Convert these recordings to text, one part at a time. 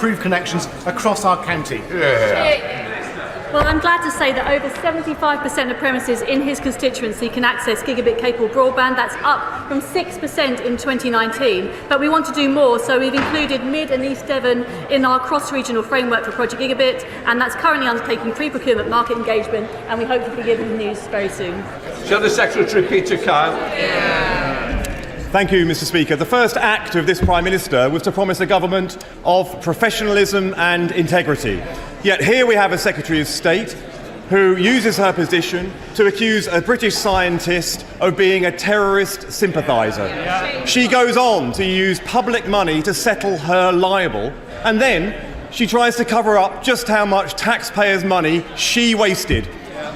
improve connections across our county. Well, I'm glad to say that over 75% of premises in his constituency can access gigabit-capable broadband. That's up from 6% in 2019. But we want to do more, so we've included Mid and East Devon in our cross-regional framework for Project Gigabit, and that's currently undertaking pre-procurement market engagement, and we hope to be giving news very soon. Shall the Secretary Peter Kyle? Thank you, Mr. Speaker. The first act of this Prime Minister was to promise a government of professionalism and integrity. Yet here we have a Secretary of State who uses her position to accuse a British scientist of being a terrorist sympathiser. She goes on to use public money to settle her libel, and then she tries to cover up just how much taxpayers' money she wasted.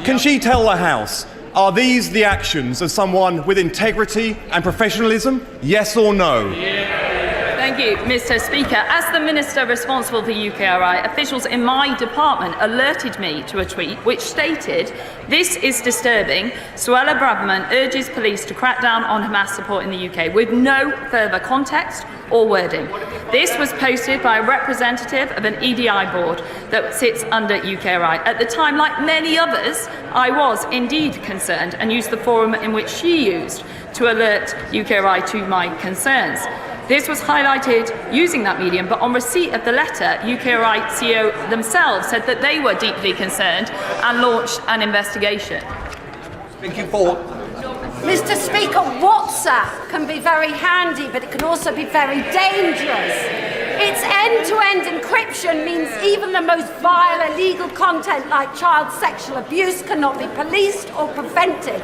Can she tell the House, are these the actions of someone with integrity and professionalism? Yes or no? Thank you, Mr. Speaker. As the Minister responsible for UKRI, officials in my department alerted me to a tweet which stated, "This is disturbing. Suella Braverman urges police to crack down on Hamas support in the UK," with no further context or wording. This was posted by a representative of an EDI board that sits under UKRI. At the time, like many others, I was indeed concerned and used the forum in which she used to alert UKRI to my concerns. This was highlighted using that medium, but on receipt of the letter, UKRI CEO themselves said that they were deeply concerned and launched an investigation. Thank you, Paul. Mr. Speaker, WhatsApp can be very handy, but it can also be very dangerous. Its end-to-end encryption means even the most vile illegal content like child sexual abuse cannot be policed or prevented.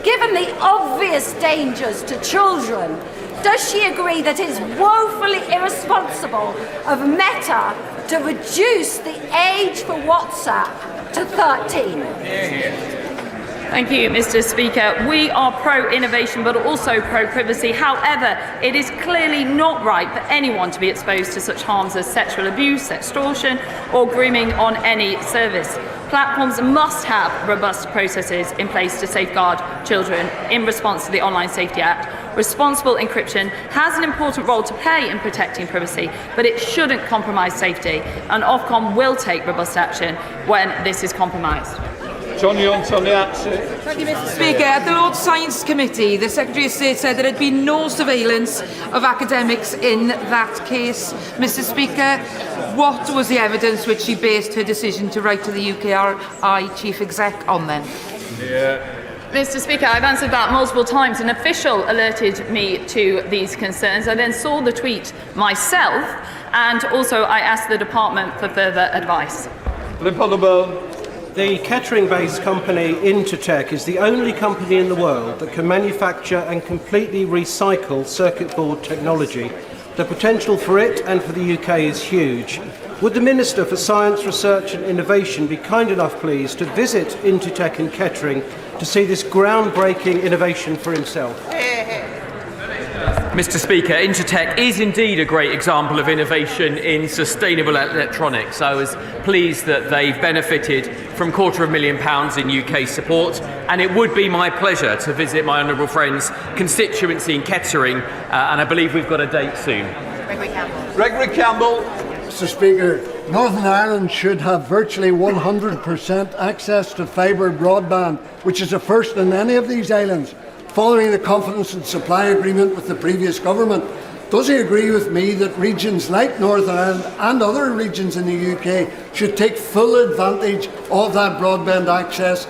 Given the obvious dangers to children, does she agree that it is woefully irresponsible of Meta to reduce the age for WhatsApp to 13? Thank you, Mr. Speaker. We are pro-innovation but also pro-privacy. However, it is clearly not right for anyone to be exposed to such harms as sexual abuse, extortion or grooming on any service. Platforms must have robust processes in place to safeguard children in response to the Online Safety Act. Responsible encryption has an important role to play in protecting privacy, but it shouldn't compromise safety, and Ofcom will take robust action when this is compromised. Thank you, Mr. Speaker. At the Lord Science Committee, the Secretary of State said there had been no surveillance of academics in that case. Mr. Speaker, what was the evidence which she based her decision to write to the UKRI Chief Exec on then? Mr. Speaker, I've answered that multiple times. An official alerted me to these concerns. I then saw the tweet myself, and also I asked the department for further advice. The Kettering-based company Intertech is the only company in the world that can manufacture and completely recycle circuit board technology. The potential for it and for the UK is huge. Would the Minister for Science, Research and Innovation be kind enough, please, to visit Intertech in Kettering to see this groundbreaking innovation for himself? Mr. Speaker, Intertech is indeed a great example of innovation in sustainable electronics. I was pleased that they've benefited from £250,000 in UK support, and it would be my pleasure to visit my honourable friend's constituency in Kettering, and I believe we've got a date soon. Gregory Campbell. Mr. Speaker, Northern Ireland should have virtually 100% access to fibre broadband, which is a first in any of these islands, following the confidence and supply agreement with the previous government. Does he agree with me that regions like Northern Ireland and other regions in the UK should take full advantage of that broadband access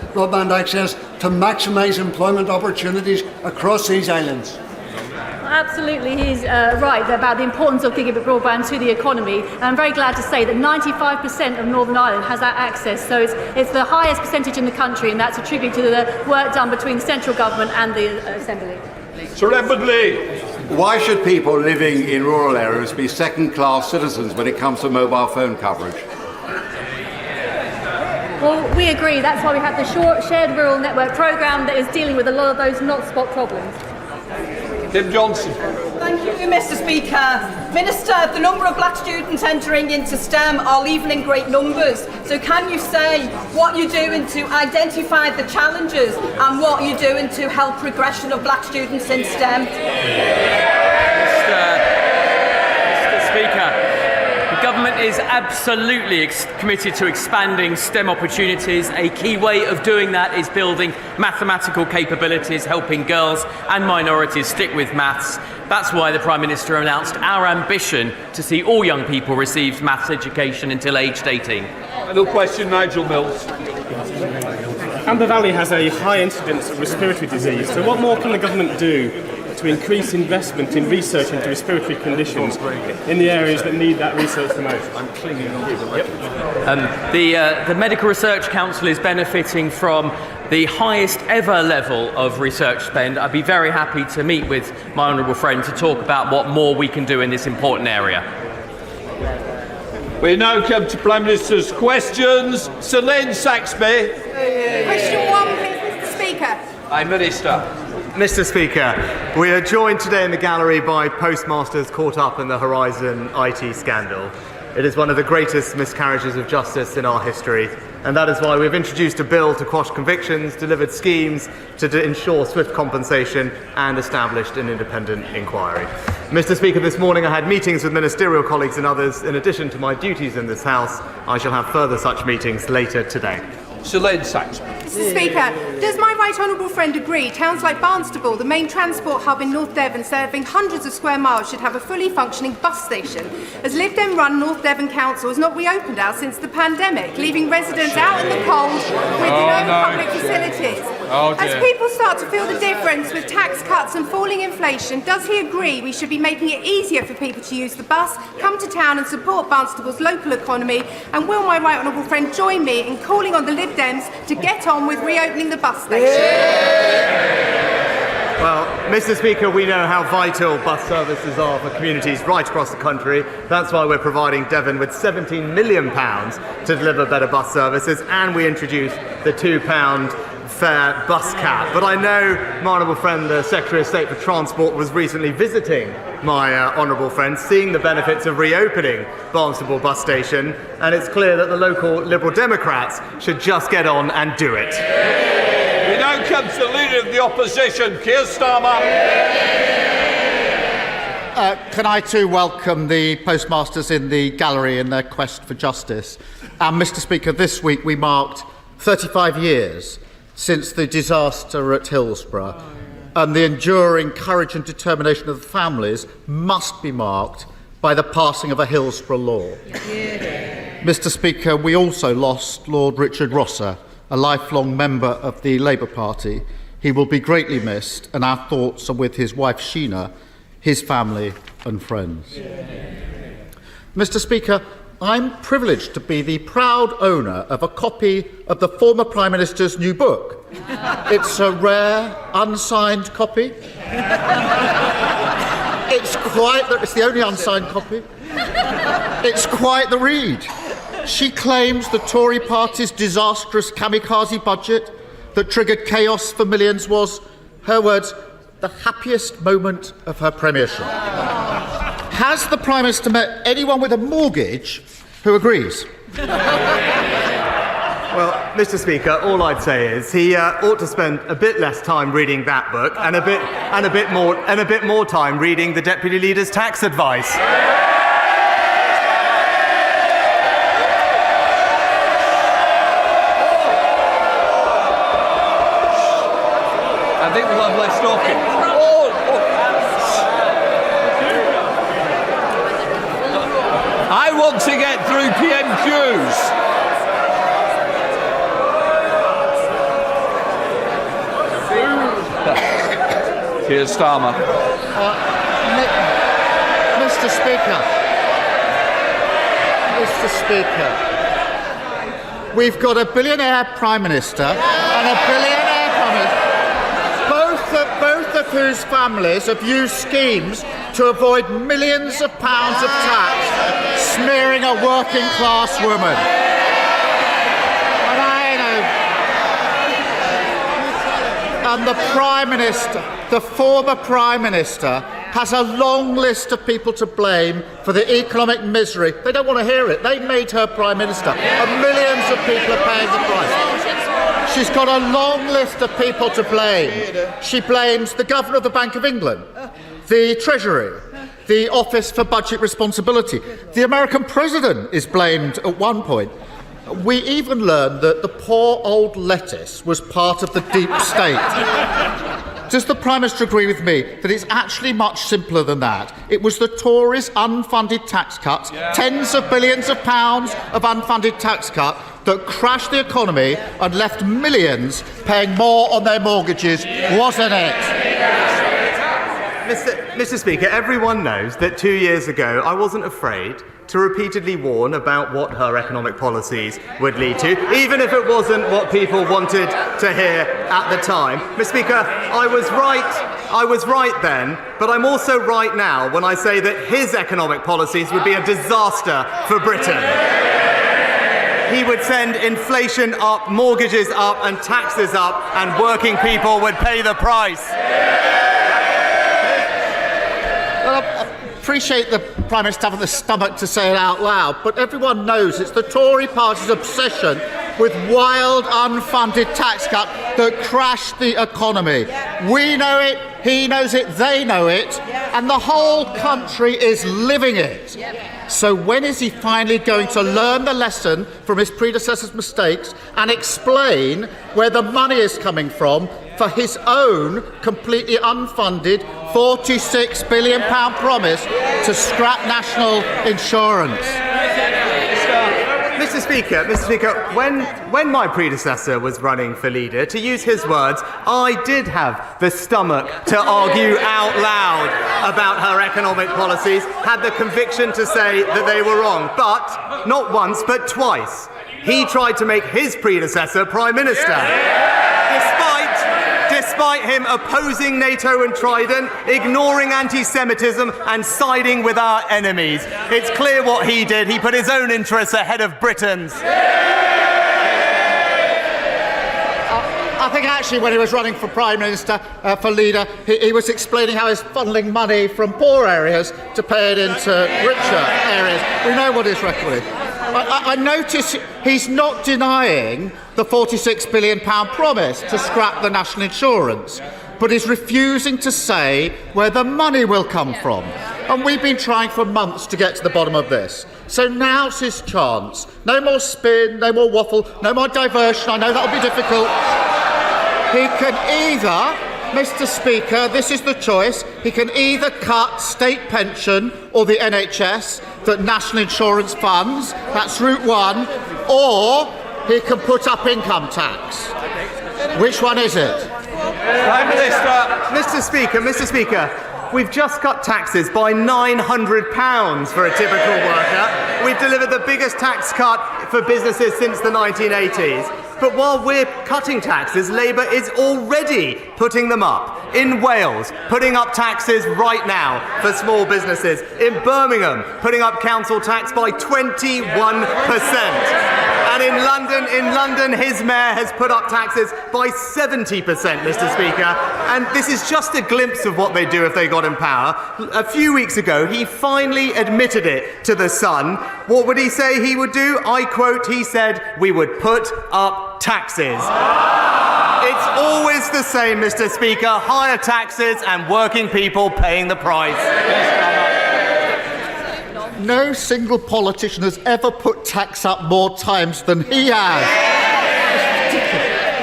to maximise employment opportunities across these islands? Absolutely, he's right about the importance of gigabit broadband to the economy. And I'm very glad to say that 95% of Northern Ireland has that access. So it's the highest percentage in the country, and that's a tribute to the work done between central government and the Assembly. Sir Edmundley. Why should people living in rural areas be second-class citizens when it comes to mobile phone coverage? Well, we agree. That's why we have the Shared Rural Network programme that is dealing with a lot of those not-spot problems. Tim Johnson. Thank you, Mr. Speaker. Minister, the number of black students entering into STEM are leaving in great numbers. So can you say what you're doing to identify the challenges and what you're doing to help progression of black students in STEM? Mr. Speaker, the government Government is absolutely committed to expanding STEM opportunities. A key way of doing that is building mathematical capabilities, helping girls and minorities stick with maths. That's why the Prime Minister announced our ambition to see all young people receive maths education until aged 18. Final question, Nigel Mills. Amber Valley has a high incidence of respiratory disease, so what more can the government do to increase investment in research into respiratory conditions in the areas that need that research the most? I'm clinging on to the Medical Research Council is benefiting from the highest ever level of research spend. I'd be very happy to meet with my honourable friend to talk about what more we can do in this important area. We now come to Prime Minister's questions. Sir Lane Saxby. Question 1, please, Mr. Speaker. Prime Minister. Mr. Speaker, we are joined today in the gallery by postmasters caught up in the Horizon IT scandal. It is one of the greatest miscarriages of justice in our history, and that is why we've introduced a bill to quash convictions, delivered schemes to ensure swift compensation, and established an independent inquiry. Mr. Speaker, this morning I had meetings with ministerial colleagues and others. In addition to my duties in this House, I shall have further such meetings later today. Sir Lane Saxby. Mr. Speaker, does my right honourable friend agree towns like Barnstaple, the main transport hub in North Devon serving hundreds of square miles, should have a fully functioning bus station, as Lib Dem run North Devon Council has not reopened ours since the pandemic, leaving residents out in the cold with no public facilities? As people start to feel the difference with tax cuts and falling inflation, does he agree we should be making it easier for people to use the bus, come to town and support Barnstable's local economy? And will my right honourable friend join me in calling on the Lib Dems to get on with reopening the bus station? Well, Mr. Speaker, we know how vital bus services are for communities right across the country. That's why we're providing Devon with £17 million to deliver better bus services, and we introduced the £2 fare bus cap. But I know my honourable friend, the Secretary of State for Transport, was recently visiting my honourable friend, seeing the benefits of reopening Barnstable bus station, and it's clear that the local Liberal Democrats should just get on and do it. We now come to the Leader of the Opposition, Keir Starmer. Can I too welcome the postmasters in the gallery in their quest for justice? And Mr. Speaker, this week we marked 35 years since the disaster at Hillsborough, and the enduring courage and determination of the families must be marked by the passing of a Hillsborough law. Mr. Speaker, we also lost Lord Richard Rosser, a lifelong member of the Labour Party. He will be greatly missed, and our thoughts are with his wife Sheena, his family and friends. Mr. Speaker, I'm privileged to be the proud owner of a copy of the former Prime Minister's new book. It's a rare, unsigned copy. It's the only unsigned copy. It's quite the read. She claims the Tory party's disastrous kamikaze budget that triggered chaos for millions was, her words, the happiest moment of her premiership. Has the Prime Minister met anyone with a mortgage who agrees? Well, Mr. Speaker, all I'd say is he ought to spend a bit less time reading that book and a bit more time reading the Deputy Leader's tax advice. I think we'll have less talking. I want to get through PMQs. Keir Starmer. Mr. Speaker, we've got a billionaire Prime Minister and a billionaire Prime Minister, both of whose families have used schemes to avoid millions of pounds of tax, smearing a working class woman. And the Prime Minister, the former Prime Minister, has a long list of people to blame for the economic misery. They don't want to hear it. They made her Prime Minister, and millions of people are paying the price. She's got a long list of people to blame. She blames the Governor of the Bank of England, the Treasury, the Office for Budget Responsibility. The American president is blamed at one point. We even learned that the poor old lettuce was part of the deep state. Does the Prime Minister agree with me that it's actually much simpler than that? It was the Tories' unfunded tax cuts, tens of billions of pounds of unfunded tax cut, that crashed the economy and left millions paying more on their mortgages, wasn't it? Mr. Speaker, everyone knows that 2 years ago I wasn't afraid to repeatedly warn about what her economic policies would lead to, even if it wasn't what people wanted to hear at the time. Mr. Speaker, I was right then, but I'm also right now when I say that his economic policies would be a disaster for Britain. He would send inflation up, mortgages up, and taxes up, and working people would pay the price. Well, I appreciate the Prime Minister having the stomach to say it out loud, but everyone knows it's the Tory party's obsession with wild, unfunded tax cut that crashed the economy. We know it, he knows it, they know it, and the whole country is living it. So when is he finally going to learn the lesson from his predecessor's mistakes and explain where the money is coming from for his own completely unfunded £46 billion promise to scrap national insurance? Mr. Speaker, when my predecessor was running for leader, to use his words, I did have the stomach to argue out loud about her economic policies, had the conviction to say that they were wrong. But not once, but twice, he tried to make his predecessor Prime Minister. Despite him opposing NATO and Trident, ignoring anti-Semitism and siding with our enemies. It's clear what he did. He put his own interests ahead of Britain's. I think actually when he was running for Prime Minister, for leader, he was explaining how he's funneling money from poor areas to pay it into richer areas. We know what his record is. I notice he's not denying the £46 billion promise to scrap the national insurance, but he's refusing to say where the money will come from. And we've been trying for months to get to the bottom of this. So now's his chance. No more spin, no more waffle, no more diversion. I know that'll be difficult. He can either, Mr. Speaker, this is the choice, he can either cut state pension or the NHS that national insurance funds, that's route one, or he can put up income tax. Which one is it? Prime Minister. Mr. Speaker, we've just cut taxes by £900 for a typical worker. We've delivered the biggest tax cut for businesses since the 1980s. But while we're cutting taxes, Labour is already putting them up. In Wales, putting up taxes right now for small businesses. In Birmingham, putting up council tax by 21%. And in London, his mayor has put up taxes by 70%, Mr. Speaker. And this is just a glimpse of what they'd do if they got in power. A few weeks ago, he finally admitted it to The Sun. What would he say he would do? I quote, he said, "We would put up taxes." It's always the same, Mr. Speaker. Higher taxes and working people paying the price. No single politician has ever put tax up more times than he has.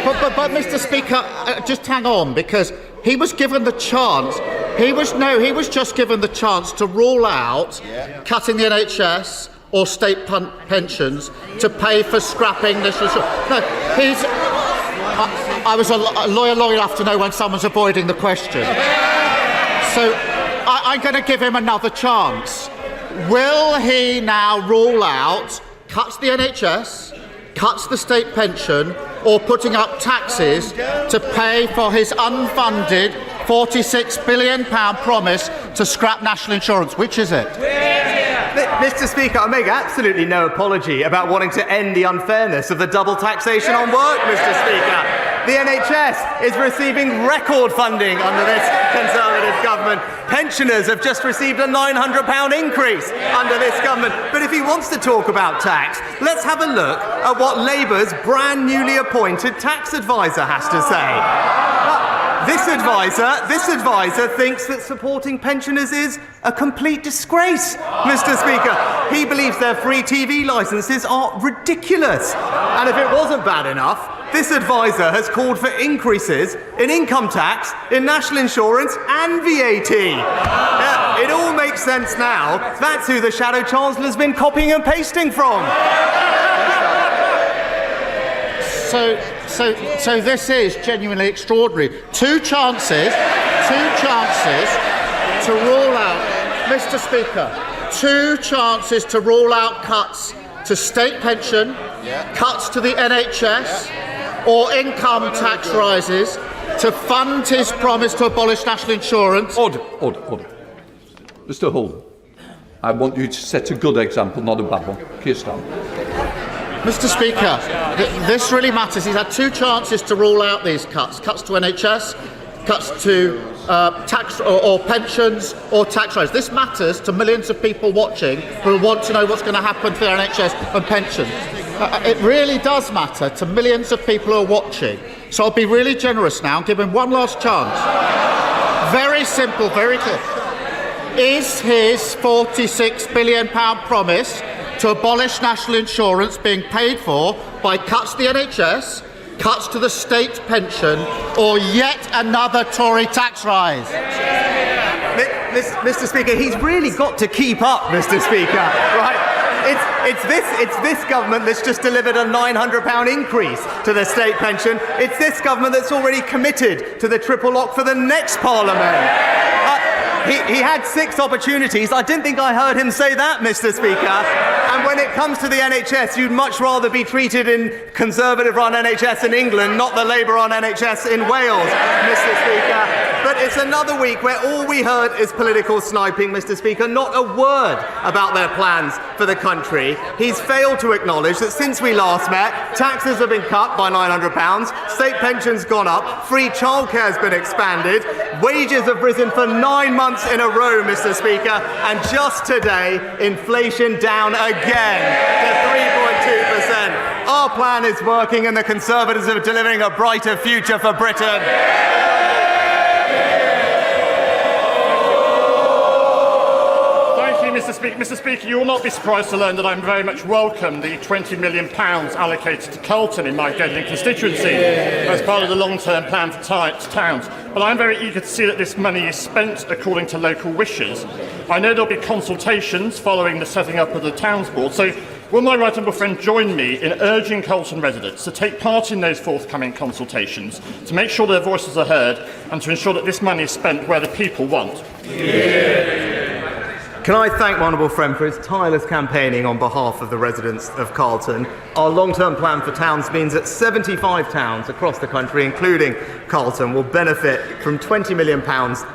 But Mr. Speaker, just hang on, because he was given the chance. He was just given the chance to rule out cutting the NHS or state pensions to pay for scrapping national insurance. No, I was a lawyer long enough to know when someone's avoiding the question. So I'm going to give him another chance. Will he now rule out cuts the NHS, cuts the state pension, or putting up taxes to pay for his unfunded £46 billion promise to scrap national insurance? Which is it? Mr. Speaker, I make absolutely no apology about wanting to end the unfairness of the double taxation on work, Mr. Speaker. The NHS is receiving record funding under this Conservative government. Pensioners have just received a £900 increase under this government. But if he wants to talk about tax, let's have a look at what Labour's brand newly appointed tax advisor has to say. This advisor thinks that supporting pensioners is a complete disgrace, Mr. Speaker. He believes their free TV licences are ridiculous. And if it wasn't bad enough, this advisor has called for increases in income tax, in national insurance and VAT. It all makes sense now. That's who the Shadow Chancellor's been copying and pasting from. So this is genuinely extraordinary. Two chances to rule out, Mr. Speaker, two chances to rule out cuts to state pension, cuts to the NHS, or income tax rises to fund his promise to abolish national insurance. Order. Mr. Hull, I want you to set a good example, not a bad one. Keir Starmer. Mr. Speaker, this really matters. He's had two chances to rule out these cuts to NHS, cuts to tax or pensions or tax rise. This matters to millions of people watching who want to know what's going to happen to their NHS and pensions. It really does matter to millions of people who are watching. So I'll be really generous now and give him one last chance. Very simple, very clear. Is his £46 billion promise to abolish national insurance being paid for by cuts to the NHS, cuts to the state pension, or yet another Tory tax rise? Mr. Speaker, he's really got to keep up, Mr. Speaker. Right? It's this government that's just delivered a £900 increase to the state pension. It's this government that's already committed to the triple lock for the next Parliament. He had 6 opportunities. I didn't think I heard him say that, Mr. Speaker. And when it comes to the NHS, you'd much rather be treated in Conservative-run NHS in England, not the Labour-run NHS in Wales, Mr. Speaker. But it's another week where all we heard is political sniping, Mr. Speaker, not a word about their plans for the country. He's failed to acknowledge that since we last met, taxes have been cut by £900, state pensions gone up, free childcare has been expanded, wages have risen for 9 months in a row, Mr. Speaker, and just today, inflation down again to 3.2%. Our plan is working and the Conservatives are delivering a brighter future for Britain. Mr. Speaker, you will not be surprised to learn that I very much welcome the £20 million allocated to Carlton in my Gedling constituency as part of the long-term plan for towns. But I'm very eager to see that this money is spent according to local wishes. I know there'll be consultations following the setting up of the Towns Board, so will my right honourable friend join me in urging Carlton residents to take part in those forthcoming consultations, to make sure their voices are heard and to ensure that this money is spent where the people want? Can I thank my honourable friend for his tireless campaigning on behalf of the residents of Carlton. Our long-term plan for towns means that 75 towns across the country, including Carlton, will benefit from £20 million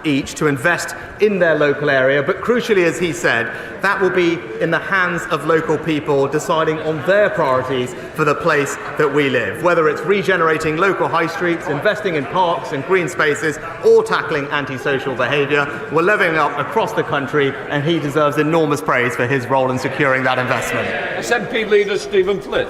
each to invest in their local area. But crucially, as he said, that will be in the hands of local people deciding on their priorities for the place that we live, whether it's regenerating local high streets, investing in parks and green spaces, or tackling antisocial behaviour. We're levelling up across the country, and he deserves enormous praise for his role in securing that investment. SNP leader Stephen Flynn.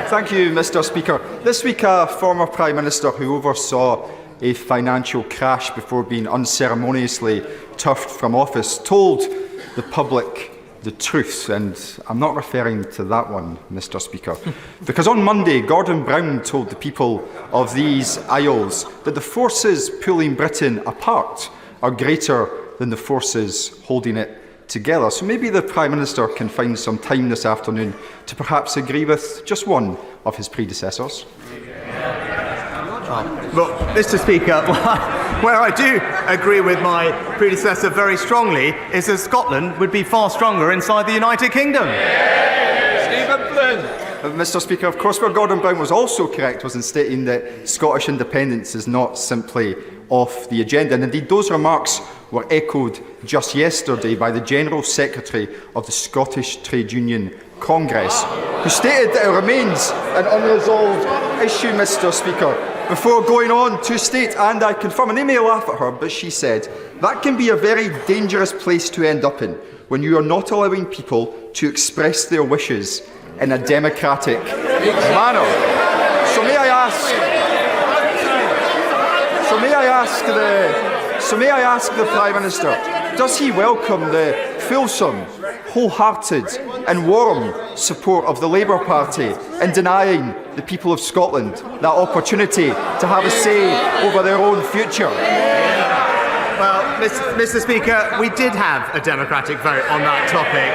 Thank you, Mr. Speaker. This week, a former Prime Minister who oversaw a financial crash before being unceremoniously turfed from office told the public the truth, and I'm not referring to that one, Mr. Speaker, because on Monday, Gordon Brown told the people of these Isles that the forces pulling Britain apart are greater than the forces holding it together. So maybe the Prime Minister can find some time this afternoon to perhaps agree with just one of his predecessors. Well, Mr. Speaker, where I do agree with my predecessor very strongly is that Scotland would be far stronger inside the United Kingdom. Stephen Flynn. Mr. Speaker, of course, where Gordon Brown was also correct was in stating that Scottish independence is not simply off the agenda. And indeed, those remarks were echoed just yesterday by the General Secretary of the Scottish Trade Union Congress, who stated that it remains an unresolved issue, Mr. Speaker, before going on to state, and I confirm, and they may laugh at her, but she said, that can be a very dangerous place to end up in when you are not allowing people to express their wishes in a democratic manner. So may I ask, may I ask the Prime Minister, does he welcome the fulsome, wholehearted and warm support of the Labour Party in denying the people of Scotland that opportunity to have a say over their own future? Well, Mr. Speaker, we did have a democratic vote on that topic,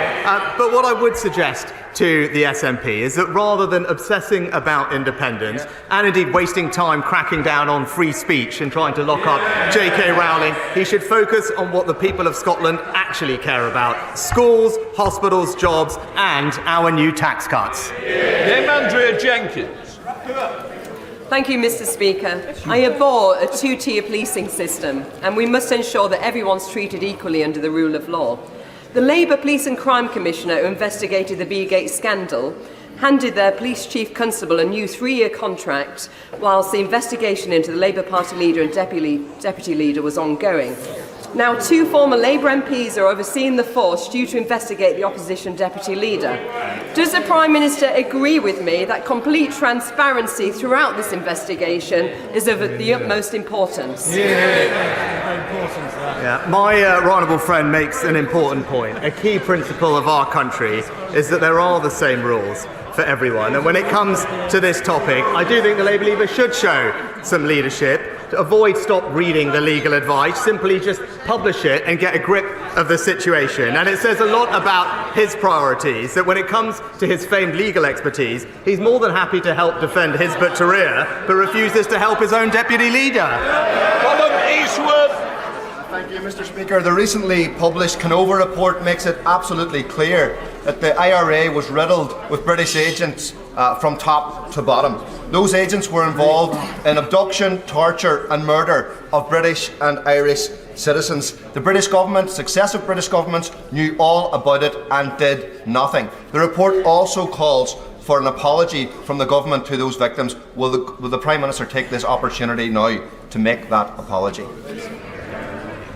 but what I would suggest to the SNP is that rather than obsessing about independence and indeed wasting time cracking down on free speech and trying to lock up J.K. Rowling, he should focus on what the people of Scotland actually care about: schools, hospitals, jobs and our new tax cuts. Andrea Jenkins. Thank you, Mr. Speaker. I abhor a two-tier policing system, and we must ensure that everyone's treated equally under the rule of law. The Labour Police and Crime Commissioner who investigated the Beergate scandal handed their police chief constable a new 3-year contract whilst the investigation into the Labour Party leader and deputy leader was ongoing. Now, 2 former Labour MPs are overseeing the force due to investigate the opposition deputy leader. Does the Prime Minister agree with me that complete transparency throughout this investigation is of the utmost importance? Yeah, my right honourable friend makes an important point. A key principle of our country is that there are the same rules for everyone. And when it comes to this topic, I do think the Labour leader should show some leadership. To avoid stop reading the legal advice, simply just publish it and get a grip of the situation. And it says a lot about his priorities, that when it comes to his famed legal expertise, he's more than happy to help defend Hizb ut-Tahrir, but refuses to help his own deputy leader. Thank you, Mr. Speaker. The recently published Canova report makes it absolutely clear that the IRA was riddled with British agents from top to bottom. Those agents were involved in abduction, torture and murder of British and Irish citizens. The British government, successive British governments, knew all about it and did nothing. The report also calls for an apology from the government to those victims. Will the Prime Minister take this opportunity now to make that apology?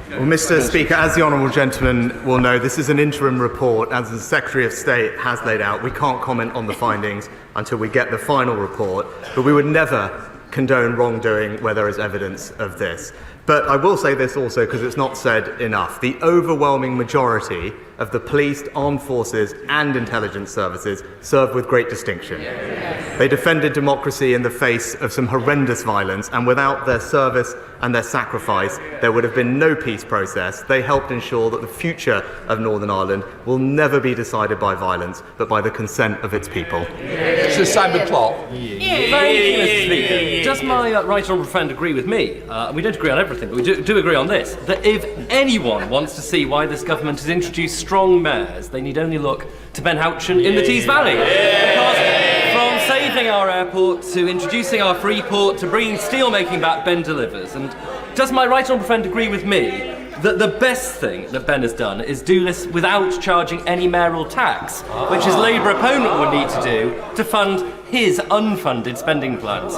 Well, Mr. Speaker, as the honourable gentleman will know, this is an interim report. As the Secretary of State has laid out, we can't comment on the findings until we get the final report, but we would never condone wrongdoing where there is evidence of this. But I will say this also, because it's not said enough. The overwhelming majority of the police, armed forces and intelligence services served with great distinction. They defended democracy in the face of some horrendous violence, and without their service and their sacrifice, there would have been no peace process. They helped ensure that the future of Northern Ireland will never be decided by violence, but by the consent of its people. Sir Simon Clark. Thank you, Mr. Speaker. Does my right honourable friend agree with me? We don't agree on everything, but we do agree on this, that if anyone wants to see why this government has introduced strong mayors, they need only look to Ben Houchen in the Tees Valley. Because from saving our airport to introducing our free port to bringing steel-making back, Ben delivers. And does my right honourable friend agree with me that the best thing that Ben has done is do this without charging any mayoral tax, which his Labour opponent would need to do to fund his unfunded spending plans?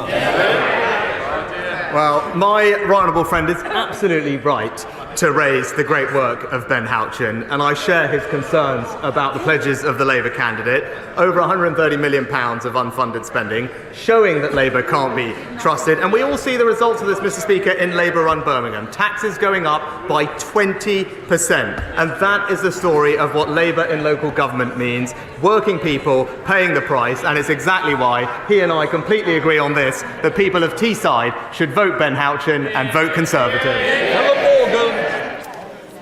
Well, my right honourable friend is absolutely right to raise the great work of Ben Houchen, and I share his concerns about the pledges of the Labour candidate. Over £130 million of unfunded spending, showing that Labour can't be trusted. And we all see the results of this, Mr. Speaker, in Labour-run Birmingham. Taxes going up by 20%. And that is the story of what Labour in local government means. Working people paying the price, and it's exactly why he and I completely agree on this. The people of Teesside should vote Ben Houchen and vote Conservative.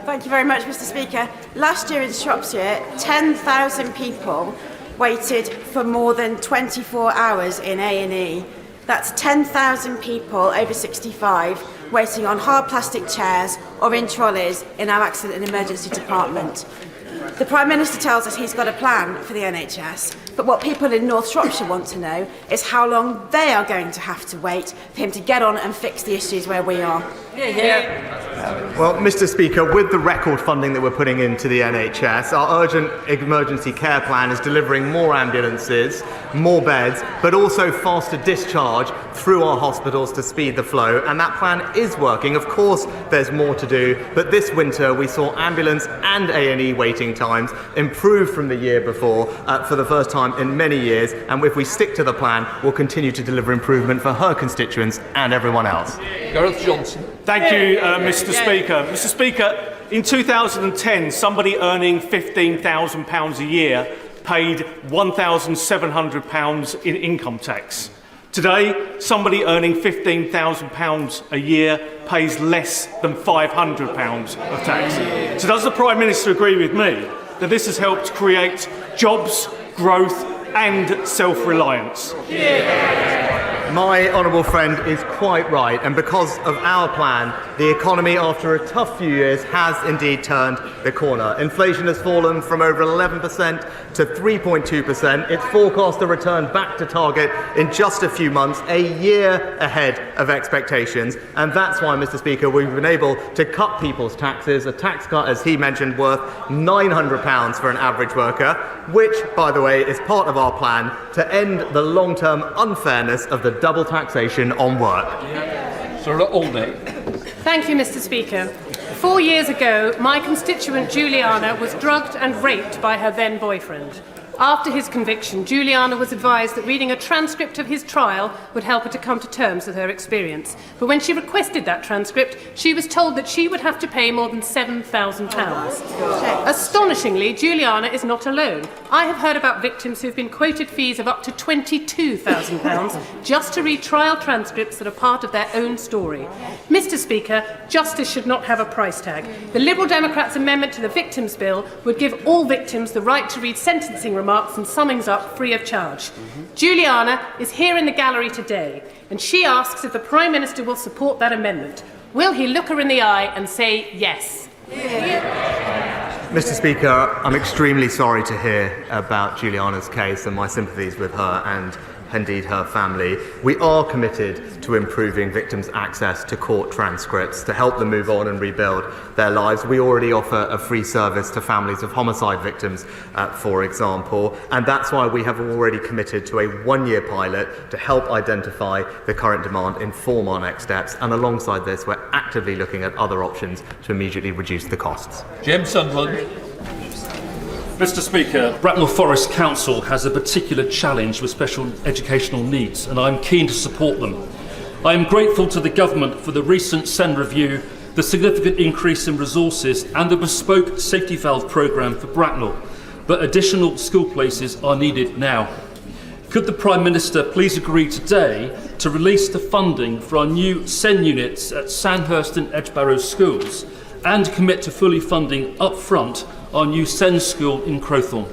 Thank you very much, Mr. Speaker. Last year in Shropshire, 10,000 people waited for more than 24 hours in A&E. That's 10,000 people over 65 waiting on hard plastic chairs or in trolleys in our accident and emergency department. The Prime Minister tells us he's got a plan for the NHS, but what people in North Shropshire want to know is how long they are going to have to wait for him to get on and fix the issues where we are. Well, Mr. Speaker, with the record funding that we're putting into the NHS, our urgent emergency care plan is delivering more ambulances, more beds, but also faster discharge through our hospitals to speed the flow, and that plan is working. Of course, there's more to do, but this winter we saw ambulance and A&E waiting times improved from the year before for the first time in many years, and if we stick to the plan, we'll continue to deliver improvement for her constituents and everyone else. Gareth Johnson. Thank you, Mr. Speaker. Mr. Speaker, in 2010, somebody earning £15,000 a year paid £1,700 in income tax. Today, somebody earning £15,000 a year pays less than £500 of tax. So does the Prime Minister agree with me that this has helped create jobs, growth and self-reliance? My honourable friend is quite right, and because of our plan, the economy after a tough few years has indeed turned the corner. Inflation has fallen from over 11% to 3.2%. It's forecast to return back to target in just a few months, a year ahead of expectations. And that's why, Mr. Speaker, we've been able to cut people's taxes, a tax cut, as he mentioned, worth £900 for an average worker, which, by the way, is part of our plan to end the long-term unfairness of the double taxation on work. Sarah Aldey. Thank you, Mr. Speaker. 4 years ago, my constituent Juliana was drugged and raped by her then boyfriend. After his conviction, Juliana was advised that reading a transcript of his trial would help her to come to terms with her experience. But when she requested that transcript, she was told that she would have to pay more than £7,000. Astonishingly, Juliana is not alone. I have heard about victims who have been quoted fees of up to £22,000 just to read trial transcripts that are part of their own story. Mr. Speaker, justice should not have a price tag. The Liberal Democrats' amendment to the Victims' Bill would give all victims the right to read sentencing remarks and summings up free of charge. Juliana is here in the gallery today, and she asks if the Prime Minister will support that amendment. Will he look her in the eye and say yes? Mr. Speaker, I'm extremely sorry to hear about Juliana's case, and my sympathies with her and indeed her family. We are committed to improving victims' access to court transcripts to help them move on and rebuild their lives. We already offer a free service to families of homicide victims, for example, and that's why we have already committed to a one-year pilot to help identify the current demand, inform our next steps, and alongside this, we're actively looking at other options to immediately reduce the costs. James Sunderland. Mr. Speaker, Bracknell Forest Council has a particular challenge with special educational needs, and I'm keen to support them. I am grateful to the Government for the recent SEN review, the significant increase in resources and the bespoke safety valve programme for Bracknell, but additional school places are needed now. Could the Prime Minister please agree today to release the funding for our new SEN units at Sandhurst and Edgebarrow schools and commit to fully funding up front our new SEN school in Crowthorne?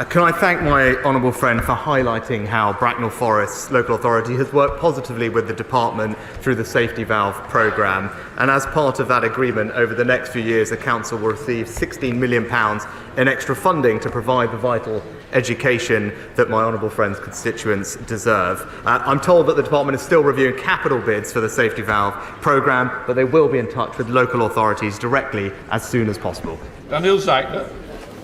Can I thank my honourable friend for highlighting how Bracknell Forest's local authority has worked positively with the department through the safety valve programme, and as part of that agreement over the next few years the council will receive £16 million in extra funding to provide the vital education that my honourable friend's constituents deserve. I'm told that the department is still reviewing capital bids for the safety valve programme, but they will be in touch with local authorities directly as soon as possible. Daniel Zagler.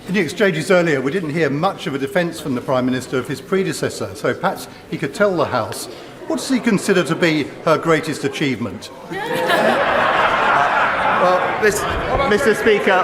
In the exchanges earlier, we didn't hear much of a defence from the Prime Minister of his predecessor, so perhaps he could tell the House, what does he consider to be her greatest achievement? Mr. Speaker,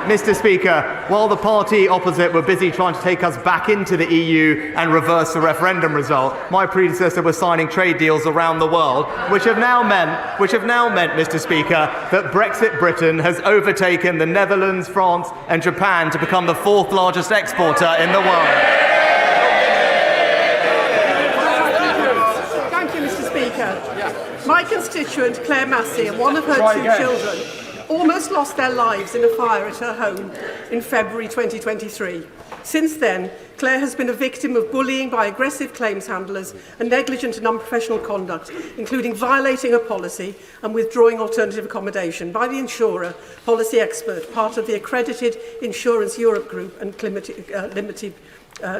Mr. Speaker, while the party opposite were busy trying to take us back into the EU and reverse the referendum result, my predecessor was signing trade deals around the world, which have now meant, Mr. Speaker, that Brexit Britain has overtaken the Netherlands, France and Japan to become the fourth largest exporter in the world. Thank you, Mr. Speaker. My constituent, Claire Massey, and one of her two children almost lost their lives in a fire at her home in February 2023. Since then, Claire has been a victim of bullying by aggressive claims handlers and negligent and unprofessional conduct, including violating a policy and withdrawing alternative accommodation by the insurer, Policy Expert, part of the accredited Insurance Europe Group and limited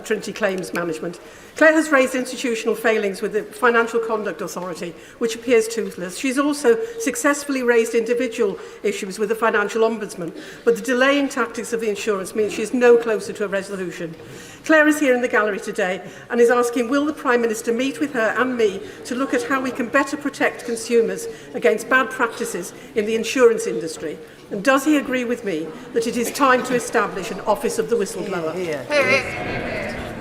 Trinity Claims Management. Claire has raised institutional failings with the Financial Conduct Authority, which appears toothless. She's also successfully raised individual issues with the Financial Ombudsman, but the delaying tactics of the insurance means she is no closer to a resolution. Claire is here in the gallery today and is asking, will the Prime Minister meet with her and me to look at how we can better protect consumers against bad practices in the insurance industry? And does he agree with me that it is time to establish an Office of the Whistleblower?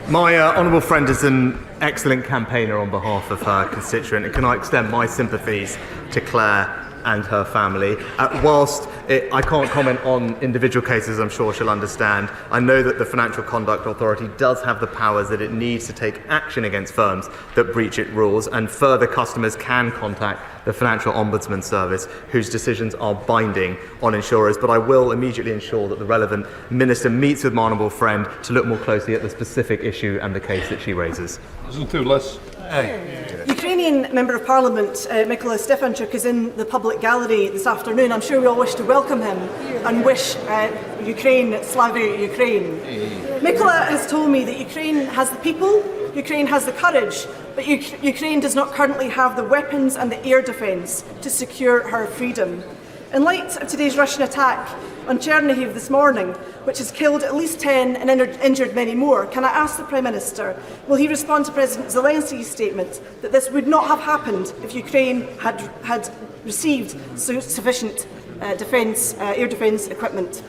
My honourable friend is an excellent campaigner on behalf of her constituent, and can I extend my sympathies to Claire and her family. Whilst I can't comment on individual cases, I'm sure she'll understand, I know that the Financial Conduct Authority does have the powers that it needs to take action against firms that breach its rules, and further customers can contact the Financial Ombudsman Service, whose decisions are binding on insurers. But I will immediately ensure that the relevant minister meets with my honourable friend to look more closely at the specific issue and the case that she raises. Isn't too less. Ukrainian Member of Parliament Mykola Stefanchuk is in the public gallery this afternoon. I'm sure we all wish to welcome him and wish Ukraine, Slava Ukraine. Mykola has told me that Ukraine has the people, Ukraine has the courage, but Ukraine does not currently have the weapons and the air defence to secure her freedom. In light of today's Russian attack on Chernihiv this morning, which has killed at least 10 and injured many more, can I ask the Prime Minister, will he respond to President Zelensky's statement that this would not have happened if Ukraine had received sufficient air defence equipment?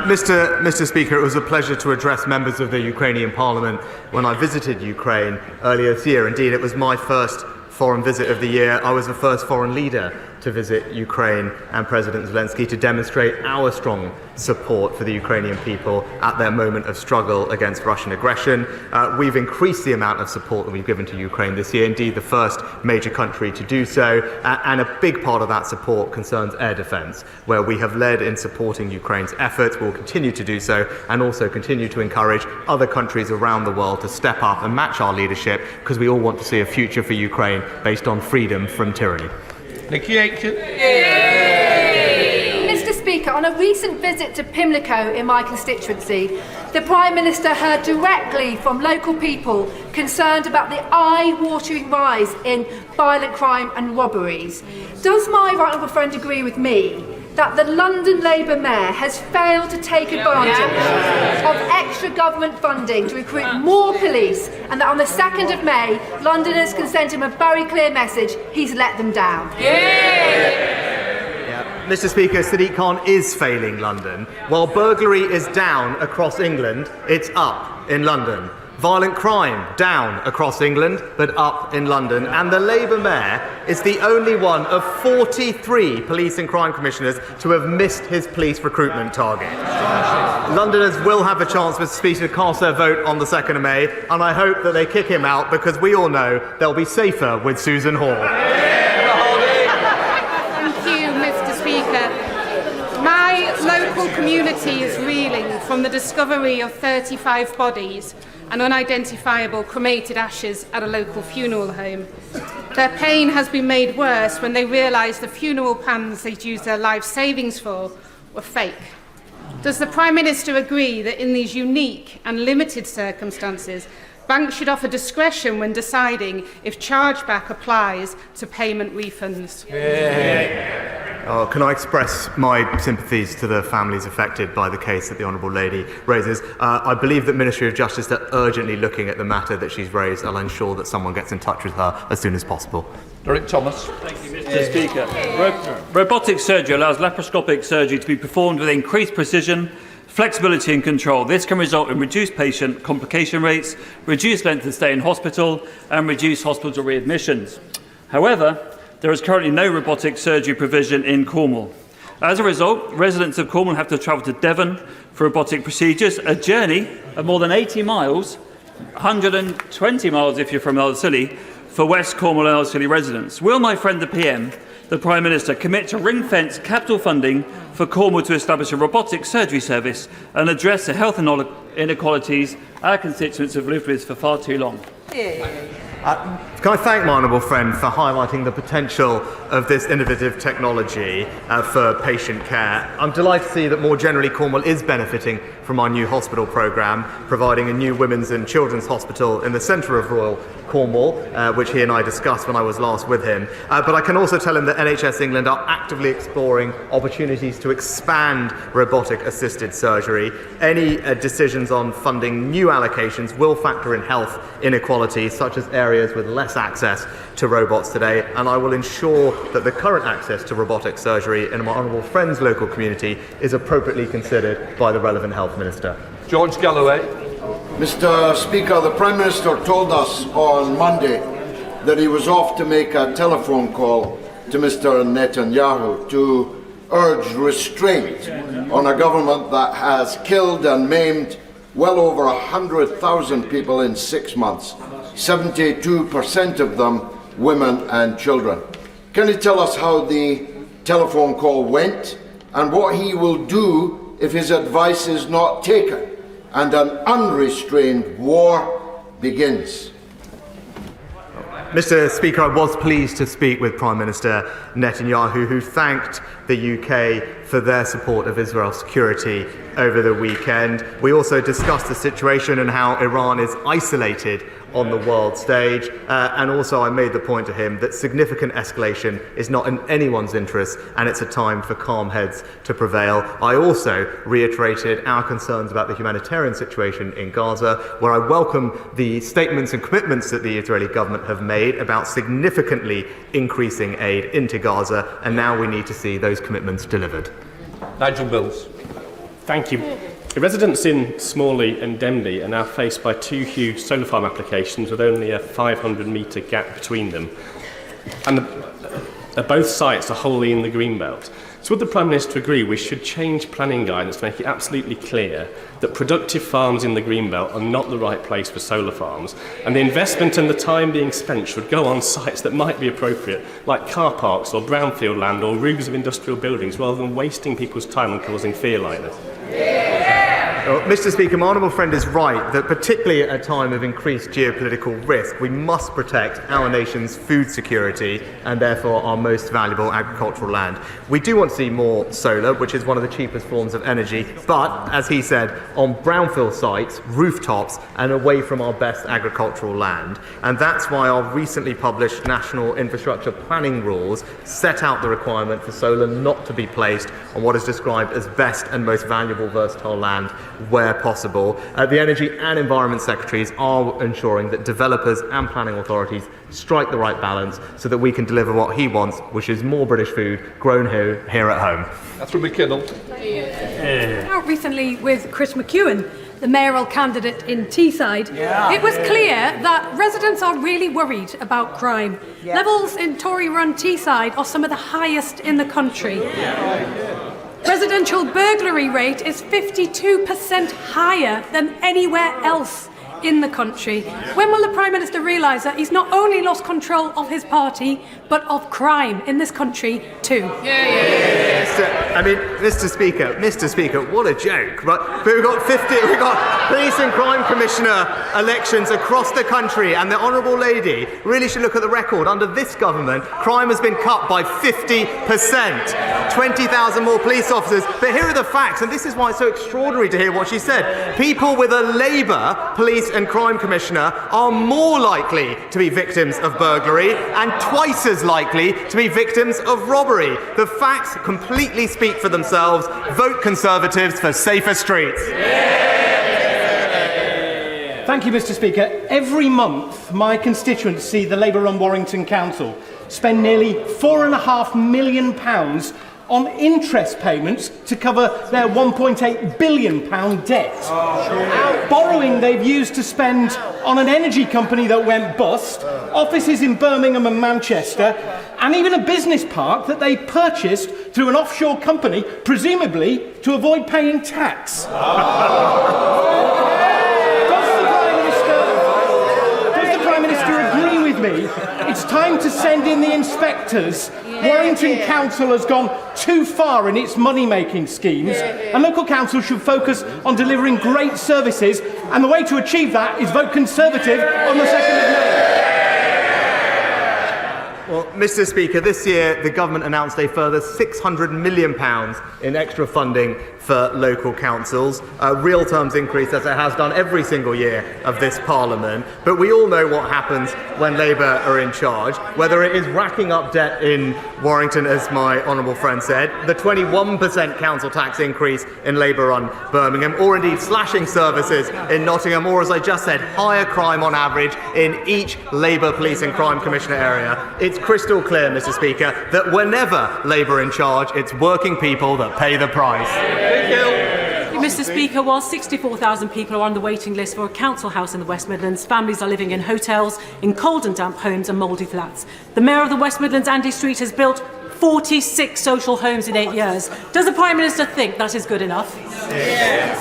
Mr. Speaker, it was a pleasure to address members of the Ukrainian Parliament when I visited Ukraine earlier this year. Indeed, it was my first foreign visit of the year. I was the first foreign leader to visit Ukraine and President Zelensky to demonstrate our strong support for the Ukrainian people at their moment of struggle against Russian aggression. We've increased the amount of support that we've given to Ukraine this year, indeed the first major country to do so, and a big part of that support concerns air defence, where we have led in supporting Ukraine's efforts. We'll continue to do so, and also continue to encourage other countries around the world to step up and match our leadership, because we all want to see a future for Ukraine based on freedom from tyranny. Mr. Speaker, on a recent visit to Pimlico in my constituency, the Prime Minister heard directly from local people concerned about the eye-watering rise in violent crime and robberies. Does my right honourable friend agree with me that the London Labour Mayor has failed to take advantage of extra government funding to recruit more police, and that on the 2nd of May, Londoners can send him a very clear message: he's let them down? Mr. Speaker, Sadiq Khan is failing London. While burglary is down across England, it's up in London. Violent crime down across England, but up in London. And the Labour Mayor is the only one of 43 police and crime commissioners to have missed his police recruitment target. Londoners will have a chance, Mr. Speaker, to cast their vote on the 2nd of May, and I hope that they kick him out, because we all know they'll be safer with Susan Hall. My local community is reeling from the discovery of 35 bodies and unidentifiable cremated ashes at a local funeral home. Their pain has been made worse when they realise the funeral plans they'd used their life savings for were fake. Does the Prime Minister agree that in these unique and limited circumstances, banks should offer discretion when deciding if chargeback applies to payment refunds? Can I express my sympathies to the families affected by the case that the Honourable Lady raises? I believe that Ministry of Justice are urgently looking at the matter that she's raised. I'll ensure that someone gets in touch with her as soon as possible. Derek Thomas. Thank you, Mr. Speaker. Robotic surgery allows laparoscopic surgery to be performed with increased precision, flexibility and control. This can result in reduced patient complication rates, reduced length of stay in hospital, and reduced hospital readmissions. However, there is currently no robotic surgery provision in Cornwall. As a result, residents of Cornwall have to travel to Devon for robotic procedures, a journey of more than 80 miles, 120 miles if you're from Ellerslie, for West Cornwall and Ellerslie residents. Will my friend the PM, the Prime Minister, commit to ring-fence capital funding for Cornwall to establish a robotic surgery service and address the health inequalities our constituents have lived with for far too long? Can I thank my honourable friend for highlighting the potential of this innovative technology for patient care. I'm delighted to see that more generally Cornwall is benefiting from our new hospital programme, providing a new women's and children's hospital in the centre of Royal Cornwall, which he and I discussed when I was last with him. But I can also tell him that NHS England are actively exploring opportunities to expand robotic assisted surgery. Any decisions on funding new allocations will factor in health inequalities, such as areas with less access to robots today, and I will ensure that the current access to robotic surgery in my honourable friend's local community is appropriately considered by the relevant health minister. George Galloway. Mr. Speaker, the Prime Minister told us on Monday that he was off to make a telephone call to Mr. Netanyahu to urge restraint on a government that has killed and maimed well over 100,000 people in 6 months, 72% of them women and children. Can you tell us how the telephone call went and what he will do if his advice is not taken and an unrestrained war begins? Mr. Speaker, I was pleased to speak with Prime Minister Netanyahu, who thanked the UK for their support of Israel's security over the weekend. We also discussed the situation and how Iran is isolated on the world stage, and also I made the point to him that significant escalation is not in anyone's interest, and it's a time for calm heads to prevail. I also reiterated our concerns about the humanitarian situation in Gaza, where I welcome the statements and commitments that the Israeli government have made about significantly increasing aid into Gaza, and now we need to see those commitments delivered. Nigel Mills. Thank you. The residents in Smalley and Denby are now faced by two huge solar farm applications with only a 500-metre gap between them. And both sites are wholly in the Greenbelt. So would the Prime Minister agree we should change planning guidance to make it absolutely clear that productive farms in the Greenbelt are not the right place for solar farms, and the investment and the time being spent should go on sites that might be appropriate, like car parks or brownfield land or roofs of industrial buildings, rather than wasting people's time and causing fear like this? Well, Mr. Speaker, my honourable friend is right that particularly at a time of increased geopolitical risk, we must protect our nation's food security and therefore our most valuable agricultural land. We do want to see more solar, which is one of the cheapest forms of energy, but, as he said, on brownfield sites, rooftops, and away from our best agricultural land. And that's why our recently published National Infrastructure Planning Rules set out the requirement for solar not to be placed on what is described as best and most valuable versatile land where possible. The Energy and Environment Secretaries are ensuring that developers and planning authorities strike the right balance so that we can deliver what he wants, which is more British food grown here at home. That's from McKinnell. Out recently with Chris McEwen, the mayoral candidate in Teesside, it was clear that residents are really worried about crime. Levels in Tory-run Teesside are some of the highest in the country. Residential burglary rate is 52% higher than anywhere else in the country. When will the Prime Minister realise that he's not only lost control of his party, but of crime in this country too? Mr. Speaker, what a joke! But we've got police and crime commissioner elections across the country, and the honourable lady really should look at the record. Under this government, crime has been cut by 50%. 20,000 more police officers. But here are the facts, and this is why it's so extraordinary to hear what she said. People with a Labour police and crime commissioner are more likely to be victims of burglary and twice as likely to be victims of robbery. The facts completely speak for themselves. Vote Conservatives for safer streets. Thank you, Mr. Speaker. Every month, my constituency, the Labour-run Warrington Council, spend nearly £4.5 million on interest payments to cover their £1.8 billion debt. Borrowing they've used to spend on an energy company that went bust, offices in Birmingham and Manchester, and even a business park that they purchased through an offshore company, presumably to avoid paying tax. Does the Prime Minister agree with me? It's time to send in the inspectors. Warrington Council has gone too far in its money-making schemes, and local councils should focus on delivering great services, and the way to achieve that is vote Conservative on the 2nd of May. Well, Mr. Speaker, this year the government announced a further £600 million in extra funding for local councils, a real terms increase as it has done every single year of this Parliament. But we all know what happens when Labour are in charge, whether it is racking up debt in Warrington, as my honourable friend said, the 21% council tax increase in Labour-run Birmingham, or indeed slashing services in Nottingham, or as I just said, higher crime on average in each Labour Police and Crime Commissioner area. It's crystal clear, Mr. Speaker, that whenever Labour are in charge, it's working people that pay the price. Thank you. Mr. Speaker, while 64,000 people are on the waiting list for a council house in the West Midlands, families are living in hotels, in cold and damp homes and mouldy flats. The Mayor of the West Midlands, Andy Street, has built 46 social homes in 8 years. Does the Prime Minister think that is good enough? Yes.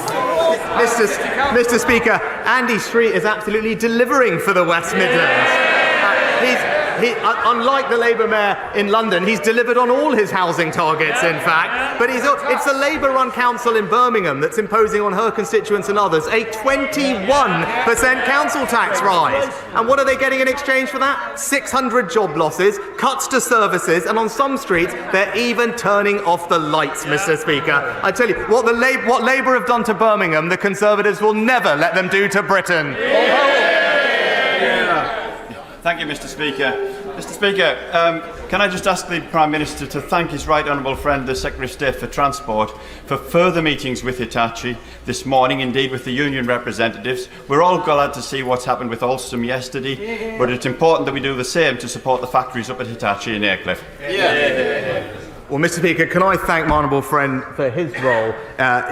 Mr. Speaker, Andy Street is absolutely delivering for the West Midlands. Unlike the Labour Mayor in London, he's delivered on all his housing targets, in fact. But it's the Labour-run council in Birmingham that's imposing on her constituents and others a 21% council tax rise. And what are they getting in exchange for that? 600 job losses, cuts to services, and on some streets, they're even turning off the lights, Mr. Speaker. I tell you, what Labour have done to Birmingham, the Conservatives will never let them do to Britain. Thank you, Mr. Speaker. Mr. Speaker, can I just ask the Prime Minister to thank his right honourable friend, the Secretary of State for Transport, for further meetings with Hitachi this morning, indeed with the union representatives. We're all glad to see what's happened with Alstom yesterday, but it's important that we do the same to support the factories up at Hitachi in Aycliffe. Well, Mr. Speaker, can I thank my honourable friend for his role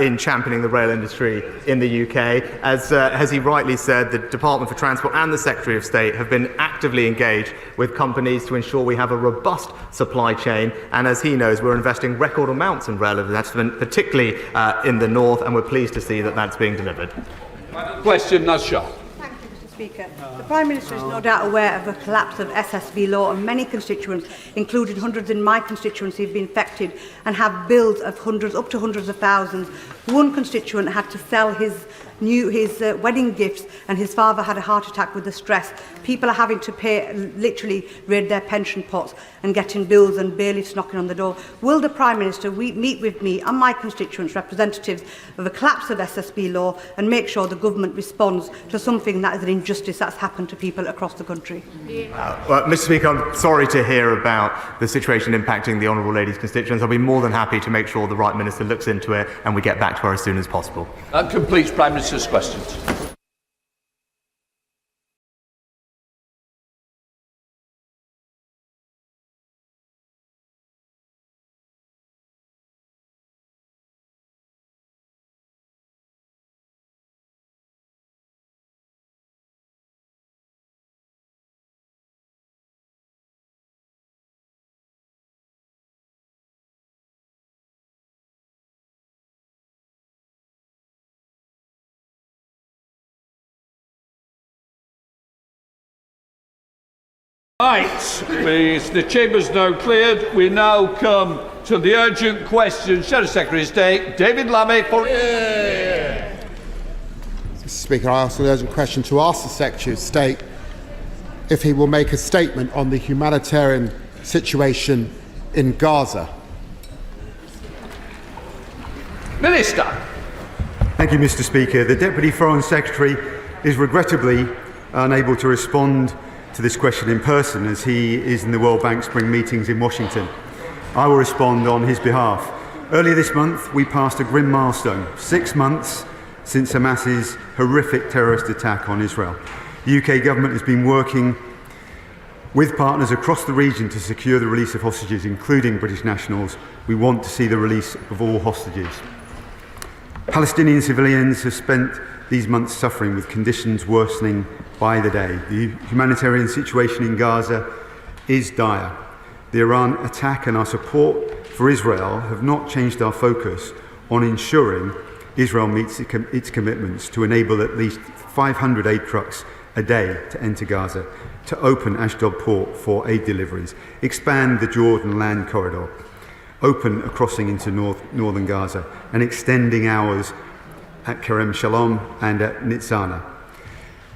in championing the rail industry in the UK. As he rightly said, the Department for Transport and the Secretary of State have been actively engaged with companies to ensure we have a robust supply chain. And as he knows, we're investing record amounts in rail investment, particularly in the north, and we're pleased to see that that's being delivered. Question, Nasha. Speaker, the Prime Minister is no doubt aware of the collapse of SSB law, and many constituents, including hundreds in my constituency, have been affected and have bills of hundreds, up to hundreds of thousands. One constituent had to sell his wedding gifts, and his father had a heart attack with the stress. People are having to pay, literally raid their pension pots and getting bills and bailiffs knocking on the door. Will the Prime Minister meet with me and my constituents, representatives of the collapse of SSB law, and make sure the government responds to something that is an injustice that's happened to people across the country? Well, Mr. Speaker, I'm sorry to hear about the situation impacting the Honourable Lady's constituents. I'll be more than happy to make sure the right Minister looks into it and we get back to her as soon as possible. That completes Prime Minister's questions. Right, the Chamber's now cleared. We now come to the urgent question. Shadow Secretary of State, David Lammy for... Mr. Speaker, I ask an urgent question to ask the Secretary of State if he will make a statement on the humanitarian situation in Gaza. Minister. Thank you, Mr. Speaker. The Deputy Foreign Secretary is regrettably unable to respond to this question in person, as he is in the World Bank Spring meetings in Washington. I will respond on his behalf. Earlier this month, we passed a grim milestone, 6 months since Hamas's horrific terrorist attack on Israel. The UK government has been working with partners across the region to secure the release of hostages, including British nationals. We want to see the release of all hostages. Palestinian civilians have spent these months suffering, with conditions worsening by the day. The humanitarian situation in Gaza is dire. The Iran attack and our support for Israel have not changed our focus on ensuring Israel meets its commitments to enable at least 500 aid trucks a day to enter Gaza, to open Ashdod port for aid deliveries, expand the Jordan land corridor, open a crossing into northern Gaza, and extending hours at Kerem Shalom and at Nitzana.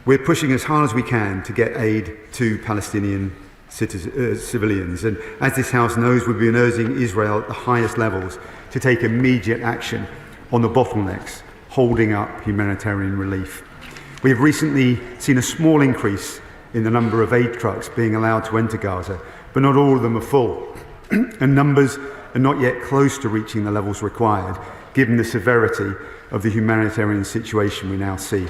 We're pushing as hard as we can to get aid to Palestinian civilians. And as this House knows, we've been urging Israel at the highest levels to take immediate action on the bottlenecks holding up humanitarian relief. We have recently seen a small increase in the number of aid trucks being allowed to enter Gaza, but not all of them are full, and numbers are not yet close to reaching the levels required, given the severity of the humanitarian situation we now see.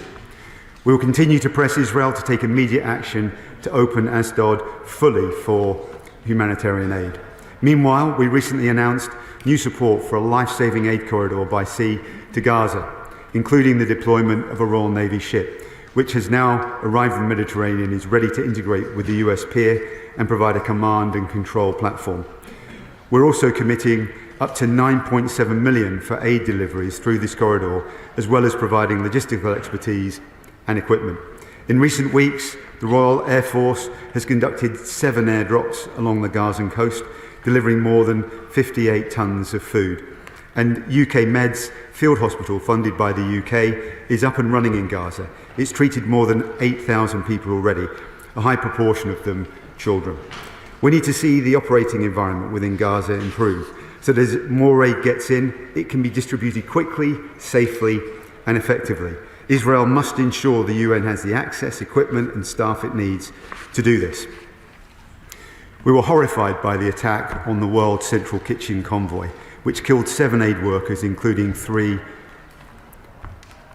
We will continue to press Israel to take immediate action to open Ashdod fully for humanitarian aid. Meanwhile, we recently announced new support for a life-saving aid corridor by sea to Gaza, including the deployment of a Royal Navy ship, which has now arrived in the Mediterranean and is ready to integrate with the US pier and provide a command and control platform. We're also committing up to 9.7 million for aid deliveries through this corridor, as well as providing logistical expertise and equipment. In recent weeks, the Royal Air Force has conducted 7 airdrops along the Gazan coast, delivering more than 58 tonnes of food. And UK Med's field hospital, funded by the UK, is up and running in Gaza. It's treated more than 8,000 people already, a high proportion of them children. We need to see the operating environment within Gaza improve, so that as more aid gets in, it can be distributed quickly, safely and effectively. Israel must ensure the UN has the access, equipment and staff it needs to do this. We were horrified by the attack on the World Central Kitchen convoy, which killed 7 aid workers, including 3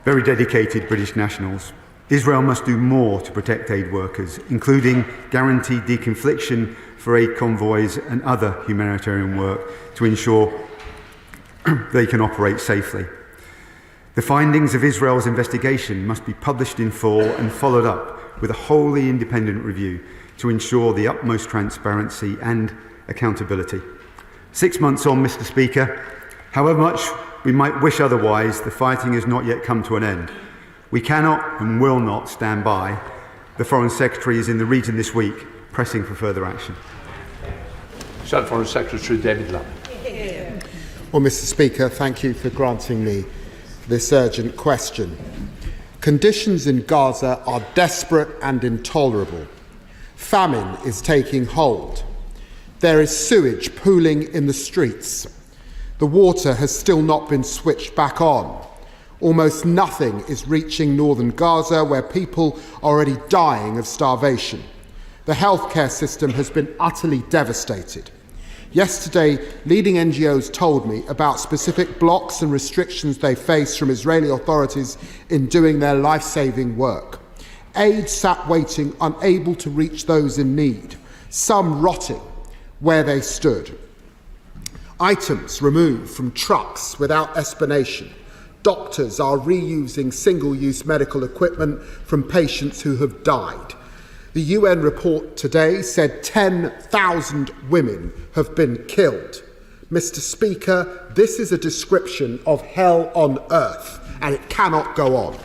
very dedicated British nationals. Israel must do more to protect aid workers, including guaranteed deconfliction for aid convoys and other humanitarian work to ensure they can operate safely. The findings of Israel's investigation must be published in full and followed up with a wholly independent review to ensure the utmost transparency and accountability. 6 months on, Mr. Speaker, however much we might wish otherwise, the fighting has not yet come to an end. We cannot and will not stand by. The Foreign Secretary is in the region this week, pressing for further action. Shadow Foreign Secretary David Lamb. Well, Mr. Speaker, thank you for granting me this urgent question. Conditions in Gaza are desperate and intolerable. Famine is taking hold. There is sewage pooling in the streets. The water has still not been switched back on. Almost nothing is reaching northern Gaza, where people are already dying of starvation. The healthcare system has been utterly devastated. Yesterday, leading NGOs told me about specific blocks and restrictions they face from Israeli authorities in doing their life-saving work. Aid sat waiting, unable to reach those in need, some rotting where they stood. Items removed from trucks without explanation. Doctors are reusing single-use medical equipment from patients who have died. The UN report today said 10,000 women have been killed. Mr. Speaker, this is a description of hell on earth, and it cannot go on.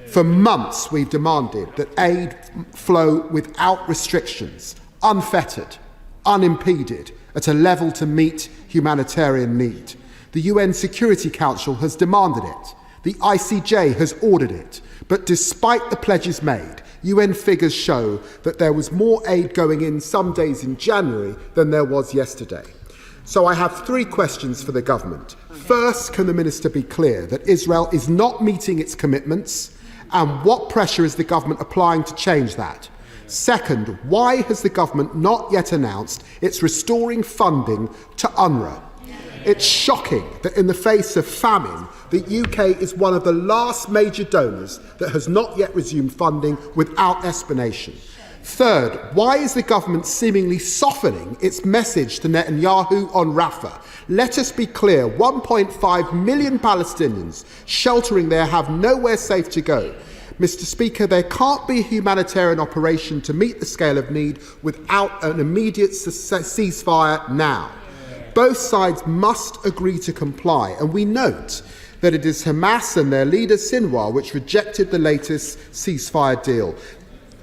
For months, we've demanded that aid flow without restrictions, unfettered, unimpeded, at a level to meet humanitarian need. The UN Security Council has demanded it. The ICJ has ordered it. But despite the pledges made, UN figures show that there was more aid going in some days in January than there was yesterday. So I have 3 questions for the government. First, can the Minister be clear that Israel is not meeting its commitments, and what pressure is the government applying to change that? Second, why has the government not yet announced it's restoring funding to UNRWA? It's shocking that in the face of famine, the UK is one of the last major donors that has not yet resumed funding without explanation. Third, why is the government seemingly softening its message to Netanyahu on Rafah? Let us be clear, 1.5 million Palestinians sheltering there have nowhere safe to go. Mr. Speaker, there can't be a humanitarian operation to meet the scale of need without an immediate ceasefire now. Both sides must agree to comply, and we note that it is Hamas and their leader Sinwar which rejected the latest ceasefire deal.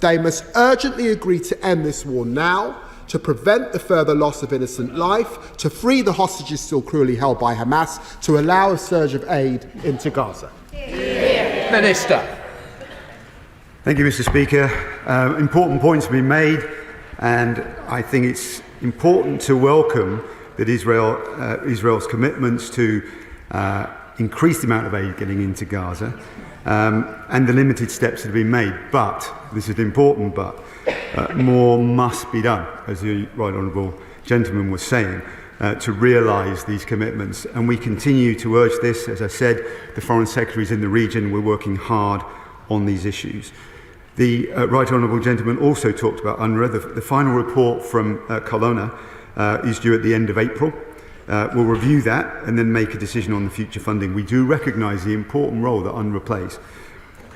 They must urgently agree to end this war now, to prevent the further loss of innocent life, to free the hostages still cruelly held by Hamas, to allow a surge of aid into Gaza. Minister. Thank you, Mr. Speaker. Important points have been made. And I think it's important to welcome that Israel's commitments to increase the amount of aid getting into Gaza and the limited steps that have been made. But, this is an important but, more must be done, as the Right Honourable Gentleman was saying, to realise these commitments. And we continue to urge this. As I said, the Foreign Secretaries in the region, we're working hard on these issues. The Right Honourable Gentleman also talked about UNRWA. The final report from Carlton is due at the end of April. We'll review that and then make a decision on the future funding. We do recognise the important role that UNRWA plays.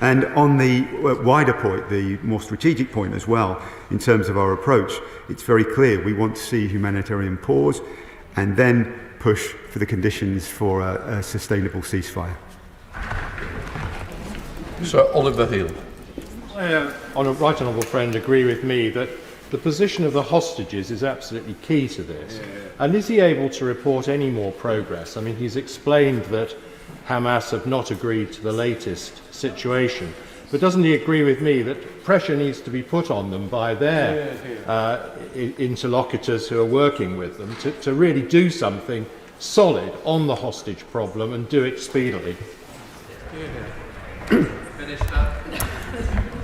And on the wider point, the more strategic point as well, in terms of our approach, it's very clear we want to see humanitarian pause and then push for the conditions for a sustainable ceasefire. Sir Oliver Hill. Right honourable friend, agree with me that the position of the hostages is absolutely key to this. And is he able to report any more progress? I mean, he's explained that Hamas have not agreed to the latest situation, but doesn't he agree with me that pressure needs to be put on them by their interlocutors who are working with them to really do something solid on the hostage problem and do it speedily?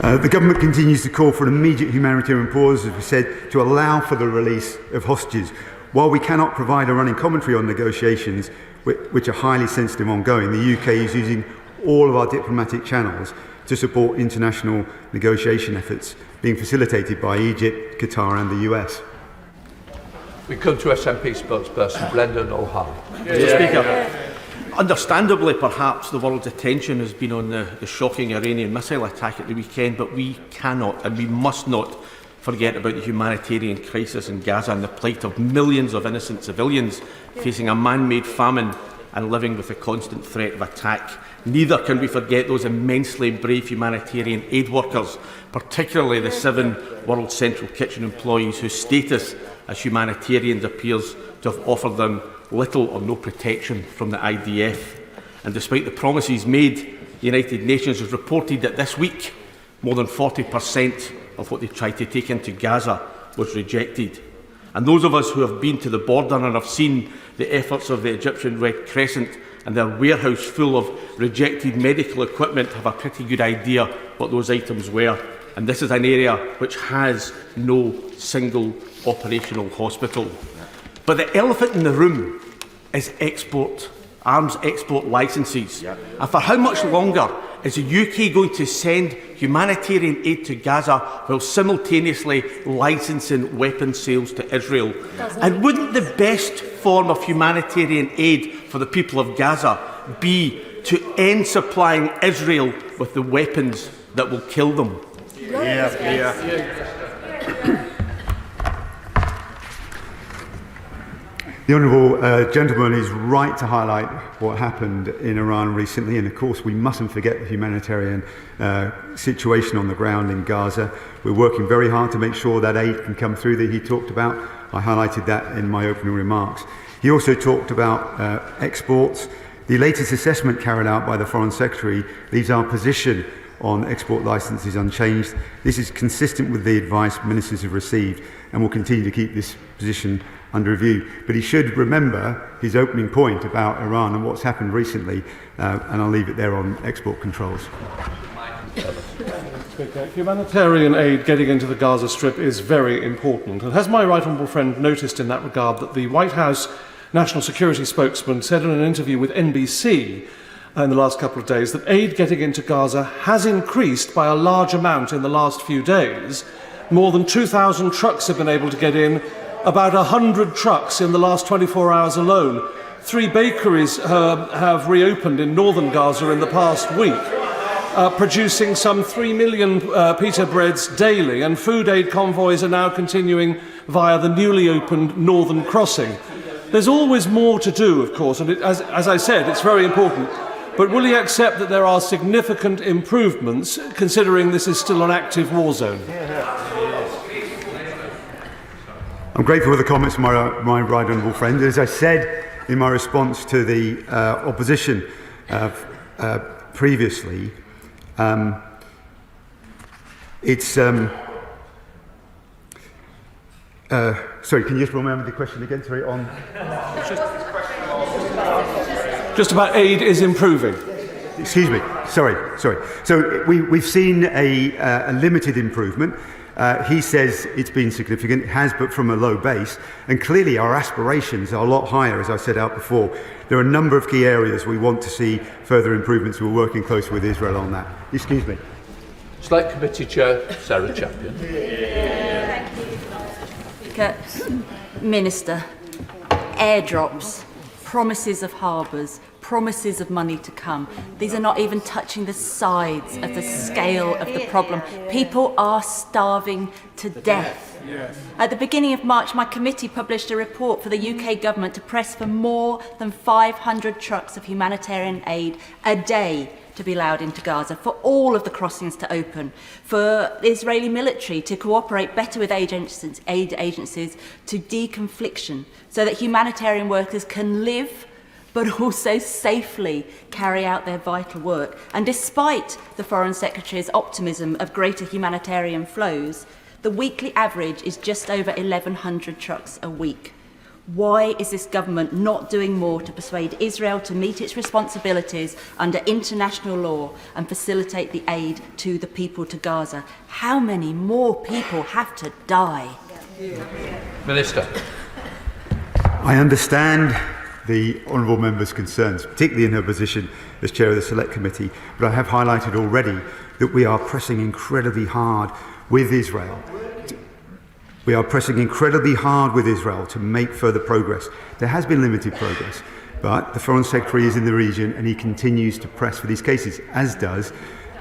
The government continues to call for an immediate humanitarian pause, as we said, to allow for the release of hostages. While we cannot provide a running commentary on negotiations, which are highly sensitive and ongoing, the UK is using all of our diplomatic channels to support international negotiation efforts being facilitated by Egypt, Qatar and the US. We come to SNP spokesperson Brendan O'Hara. Mr. Speaker, understandably, perhaps the world's attention has been on the shocking Iranian missile attack at the weekend, but we cannot and we must not forget about the humanitarian crisis in Gaza and the plight of millions of innocent civilians facing a man-made famine and living with the constant threat of attack. Neither can we forget those immensely brave humanitarian aid workers, particularly the 7 World Central Kitchen employees whose status as humanitarians appears to have offered them little or no protection from the IDF. And despite the promises made, the United Nations has reported that this week more than 40% of what they tried to take into Gaza was rejected. And those of us who have been to the border and have seen the efforts of the Egyptian Red Crescent and their warehouse full of rejected medical equipment have a pretty good idea what those items were. And this is an area which has no single operational hospital. But the elephant in the room is arms export licences. And for how much longer is the UK going to send humanitarian aid to Gaza while simultaneously licensing weapons sales to Israel? And wouldn't the best form of humanitarian aid for the people of Gaza be to end supplying Israel with the weapons that will kill them? The Honourable Gentleman is right to highlight what happened in Iran recently, and of course we mustn't forget the humanitarian situation on the ground in Gaza. We're working very hard to make sure that aid can come through that he talked about. I highlighted that in my opening remarks. He also talked about exports. The latest assessment carried out by the Foreign Secretary leaves our position on export licences unchanged. This is consistent with the advice ministers have received, and will continue to keep this position under review. But he should remember his opening point about Iran and what's happened recently, and I'll leave it there on export controls. Humanitarian aid getting into the Gaza Strip is very important. And has my right honourable friend noticed in that regard that the White House National Security spokesman said in an interview with NBC in the last couple of days that aid getting into Gaza has increased by a large amount in the last few days. More than 2,000 trucks have been able to get in, about 100 trucks in the last 24 hours alone. 3 bakeries have reopened in northern Gaza in the past week, producing some 3 million pita breads daily, and food aid convoys are now continuing via the newly opened northern crossing. There's always more to do, of course, and as I said, it's very important. But will he accept that there are significant improvements, considering this is still an active war zone? I'm grateful for the comments from my right honourable friend. As I said in my response to the opposition previously, Sorry, can you just remember the question again? Sorry, on... Just about aid is improving. Excuse me. Sorry. So we've seen a limited improvement. He says it's been significant. It has, but from a low base. And clearly our aspirations are a lot higher, as I set out before. There are a number of key areas we want to see further improvements. We're working closely with Israel on that. Excuse me. Select Committee Chair, Sarah Champion. Minister, airdrops, promises of harbours, promises of money to come. These are not even touching the sides of the scale of the problem. People are starving to death. Yes. At the beginning of March, my committee published a report for the UK government to press for more than 500 trucks of humanitarian aid a day to be allowed into Gaza, for all of the crossings to open, for the Israeli military to cooperate better with aid agencies to deconfliction, so that humanitarian workers can live but also safely carry out their vital work. And despite the Foreign Secretary's optimism of greater humanitarian flows, the weekly average is just over 1,100 trucks a week. Why is this government not doing more to persuade Israel to meet its responsibilities under international law and facilitate the aid to the people to Gaza? How many more people have to die? Minister. I understand the honourable member's concerns, particularly in her position as chair of the Select Committee, but I have highlighted already that we are pressing incredibly hard with Israel. We are pressing incredibly hard with Israel to make further progress. There has been limited progress, but the Foreign Secretary is in the region and he continues to press for these cases, as does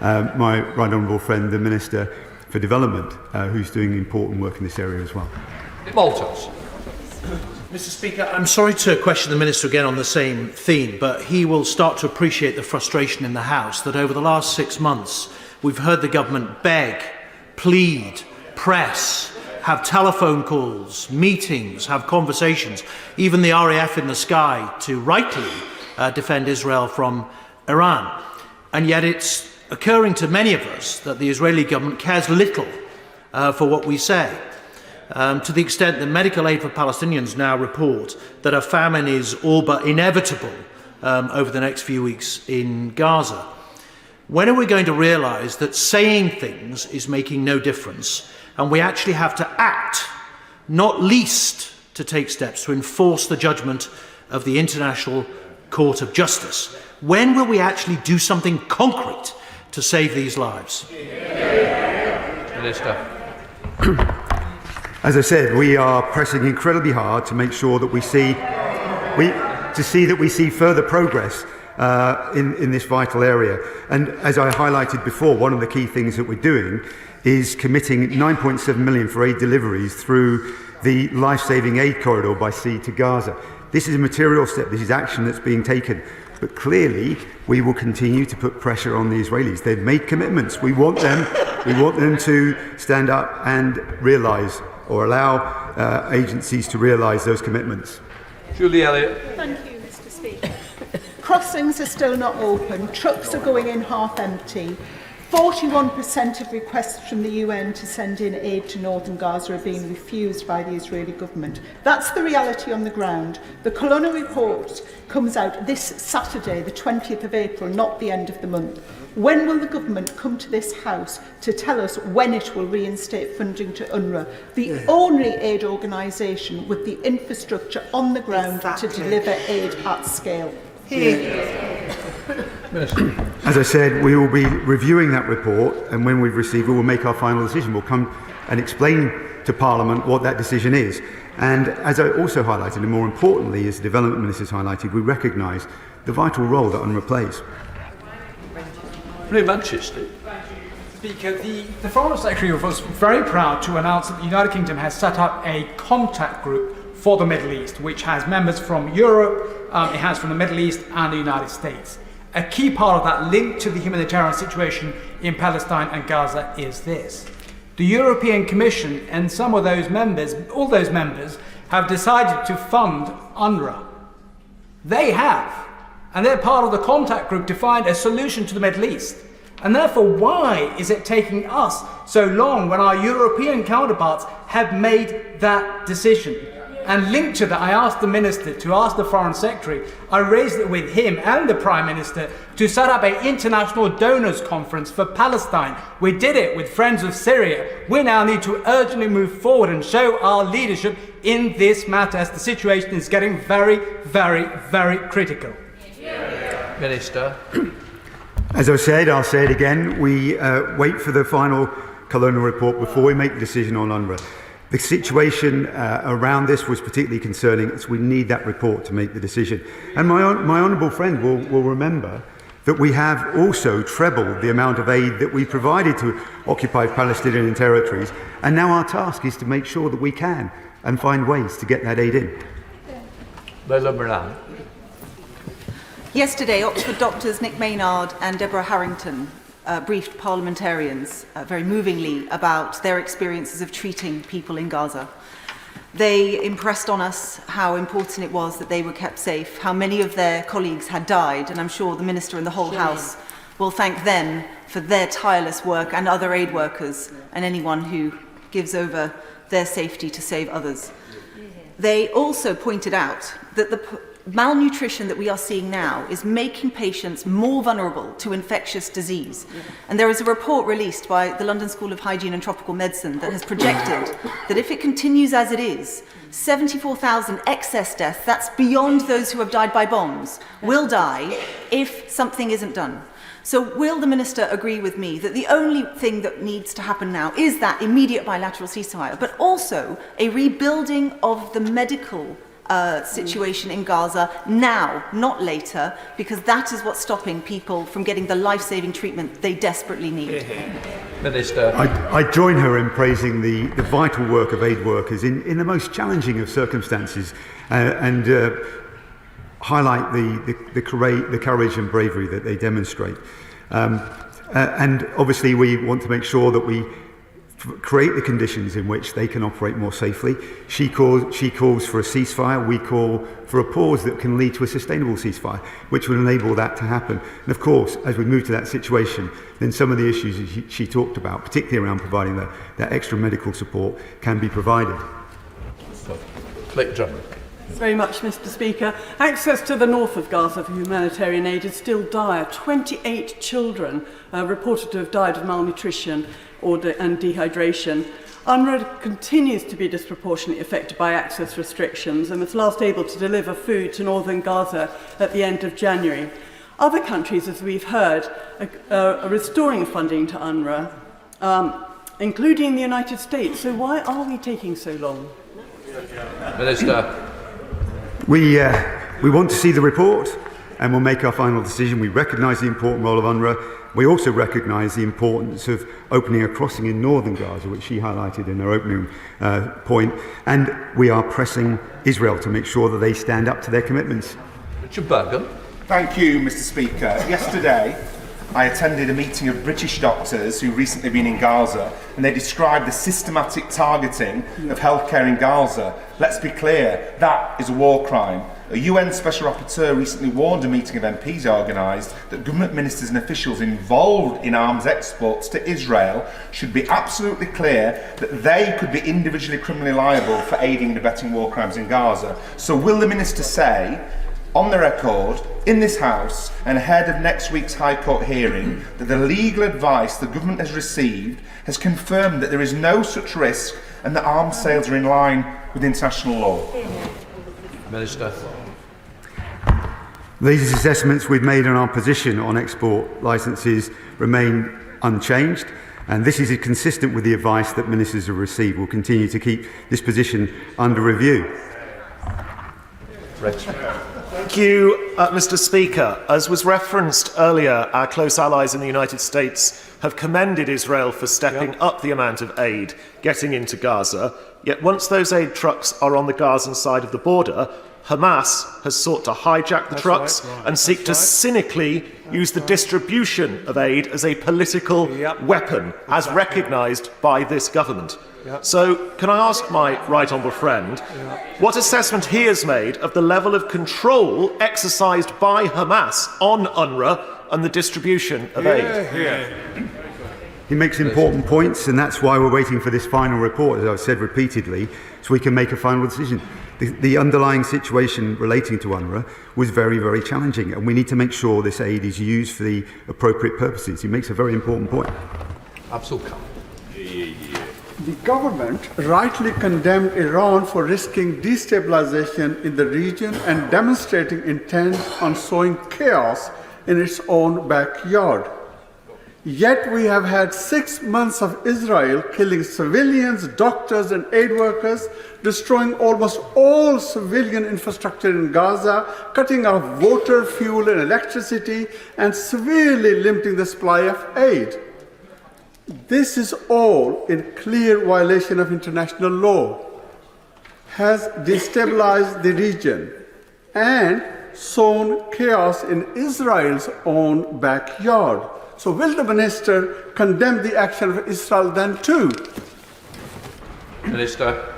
my right honourable friend, the Minister for Development, who's doing important work in this area as well. Maltese. Mr. Speaker, I'm sorry to question the Minister again on the same theme, but he will start to appreciate the frustration in the House that over the last 6 months we've heard the government beg, plead, press, have telephone calls, meetings, have conversations, even the RAF in the sky to rightly defend Israel from Iran. And yet it's occurring to many of us that the Israeli government cares little for what we say. To the extent that Medical Aid for Palestinians now report that a famine is all but inevitable over the next few weeks in Gaza. When are we going to realise that saying things is making no difference and we actually have to act, not least to take steps to enforce the judgment of the International Court of Justice? When will we actually do something concrete to save these lives? Minister. As I said, we are pressing incredibly hard to make sure that we see further progress in this vital area. And as I highlighted before, one of the key things that we're doing is committing 9.7 million for aid deliveries through the life-saving aid corridor by sea to Gaza. This is a material step. This is action that's being taken. But clearly, we will continue to put pressure on the Israelis. They've made commitments. We want them to stand up and realise, or allow agencies to realise those commitments. Julie Elliott. Thank you, Mr. Speaker. Crossings are still not open. Trucks are going in half empty. 41% of requests from the UN to send in aid to northern Gaza are being refused by the Israeli government. That's the reality on the ground. The Colonna report comes out this Saturday, the 20th of April, not the end of the month. When will the government come to this House to tell us when it will reinstate funding to UNRWA, the only aid organisation with the infrastructure on the ground to deliver aid at scale? As I said, we will be reviewing that report, and when we've received it, we'll make our final decision. We'll come and explain to Parliament what that decision is. And as I also highlighted, and more importantly, as the Development Minister has highlighted, we recognise the vital role that UNRWA plays. Manchester. Speaker, the Foreign Secretary was very proud to announce that the United Kingdom has set up a contact group for the Middle East, which has members from Europe, it has from the Middle East and the United States. A key part of that link to the humanitarian situation in Palestine and Gaza is this. The European Commission and some of those members, all those members, have decided to fund UNRWA. They have, and they're part of the contact group to find a solution to the Middle East. And therefore, why is it taking us so long when our European counterparts have made that decision? And linked to that, I asked the Minister to ask the Foreign Secretary, I raised it with him and the Prime Minister to set up an international donors conference for Palestine. We did it with Friends of Syria. We now need to urgently move forward and show our leadership in this matter as the situation is getting very, very, very critical. Minister. As I said, I'll say it again, we wait for the final colonial report before we make the decision on UNRWA. The situation around this was particularly concerning, so we need that report to make the decision. And my honourable friend will remember that we have also trebled the amount of aid that we provided to occupied Palestinian territories, and now our task is to make sure that we can and find ways to get that aid in. Yesterday, Oxford doctors Nick Maynard and Deborah Harrington briefed parliamentarians very movingly about their experiences of treating people in Gaza. They impressed on us how important it was that they were kept safe, how many of their colleagues had died, and I'm sure the Minister and the whole House will thank them for their tireless work, and other aid workers and anyone who gives over their safety to save others. They also pointed out that the malnutrition that we are seeing now is making patients more vulnerable to infectious disease. And there is a report released by the London School of Hygiene and Tropical Medicine that has projected that if it continues as it is, 74,000 excess deaths, that's beyond those who have died by bombs, will die if something isn't done. So will the Minister agree with me that the only thing that needs to happen now is that immediate bilateral ceasefire, but also a rebuilding of the medical situation in Gaza now, not later, because that is what's stopping people from getting the life-saving treatment they desperately need. Minister. I join her in praising the vital work of aid workers in the most challenging of circumstances and highlight the courage and bravery that they demonstrate. And obviously we want to make sure that we create the conditions in which they can operate more safely. She calls for a ceasefire. We call for a pause that can lead to a sustainable ceasefire, which will enable that to happen. And of course, as we move to that situation, then some of the issues she talked about, particularly around providing that extra medical support, can be provided. Thanks very much, Mr. Speaker. Access to the north of Gaza for humanitarian aid is still dire. 28 children reported to have died of malnutrition and dehydration. UNRWA continues to be disproportionately affected by access restrictions and was last able to deliver food to northern Gaza at the end of January. Other countries, as we've heard, are restoring funding to UNRWA, including the United States. So why are we taking so long? Minister. We want to see the report and we'll make our final decision. We recognise the important role of UNRWA. We also recognise the importance of opening a crossing in northern Gaza, which she highlighted in her opening point, and we are pressing Israel to make sure that they stand up to their commitments. Richard Bergen. Thank you, Mr. Speaker. Yesterday, I attended a meeting of British doctors who've recently been in Gaza, and they described the systematic targeting of healthcare in Gaza. Let's be clear, that is a war crime. A UN Special Rapporteur recently warned a meeting of MPs organised that government ministers and officials involved in arms exports to Israel should be absolutely clear that they could be individually criminally liable for aiding and abetting war crimes in Gaza. So will the Minister say, on the record, in this House and ahead of next week's High Court hearing, that the legal advice the government has received has confirmed that there is no such risk and that arms sales are in line with international law? Minister. These assessments we've made on our position on export licences remain unchanged, and this is consistent with the advice that ministers have received. We'll continue to keep this position under review. Thank you, Mr. Speaker. As was referenced earlier, our close allies in the United States have commended Israel for stepping up the amount of aid getting into Gaza. Yet once those aid trucks are on the Gazan side of the border, Hamas has sought to hijack the trucks and seek to cynically use the distribution of aid as a political weapon, as recognised by this government. So, can I ask my right honourable friend what assessment he has made of the level of control exercised by Hamas on UNRWA and the distribution of aid. He makes important points, and that's why we're waiting for this final report, as I've said repeatedly, so we can make a final decision. The underlying situation relating to UNRWA was very, very challenging, and we need to make sure this aid is used for the appropriate purposes. He makes a very important point. Absolutely. The government rightly condemned Iran for risking destabilization in the region and demonstrating intent on sowing chaos in its own backyard. Yet we have had 6 months of Israel killing civilians, doctors and aid workers, destroying almost all civilian infrastructure in Gaza, cutting off water, fuel and electricity, and severely limiting the supply of aid. This is all in clear violation of international law, has destabilized the region and sown chaos in Israel's own backyard. So will the Minister condemn the action of Israel then too? Minister.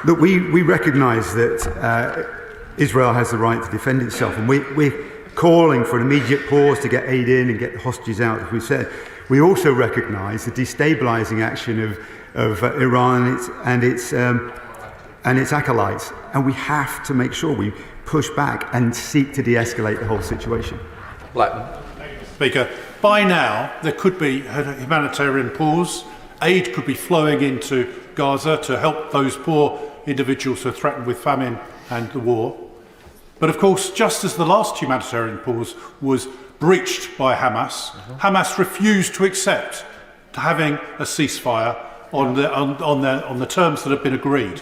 Look, we recognise that Israel has the right to defend itself, and we're calling for an immediate pause to get aid in and get the hostages out, as we said. We also recognise the destabilising action of Iran and its acolytes, and we have to make sure we push back and seek to de-escalate the whole situation. Blackman. Speaker, by now there could be a humanitarian pause. Aid could be flowing into Gaza to help those poor individuals who are threatened with famine and the war. But of course, just as the last humanitarian pause was breached by Hamas, Hamas refused to accept having a ceasefire on the terms that have been agreed.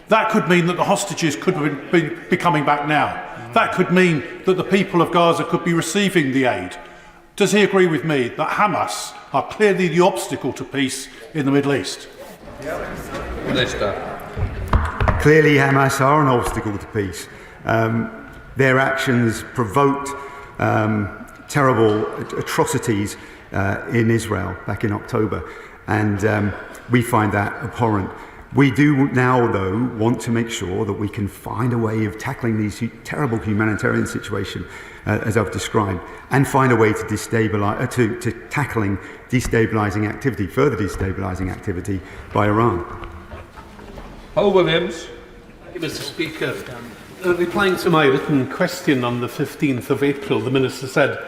That could mean that the hostages could be coming back now. That could mean that the people of Gaza could be receiving the aid. Does he agree with me that Hamas are clearly the obstacle to peace in the Middle East? Minister. Clearly, Hamas are an obstacle to peace. Their actions provoked terrible atrocities in Israel back in October, and we find that abhorrent. We do now, though, want to make sure that we can find a way of tackling these terrible humanitarian situation, as I've described, and find a way to to tackling destabilising activity, further destabilising activity by Iran. Paul Williams. Thank you, Mr. Speaker. Replying to my written question on the 15th of April, the Minister said,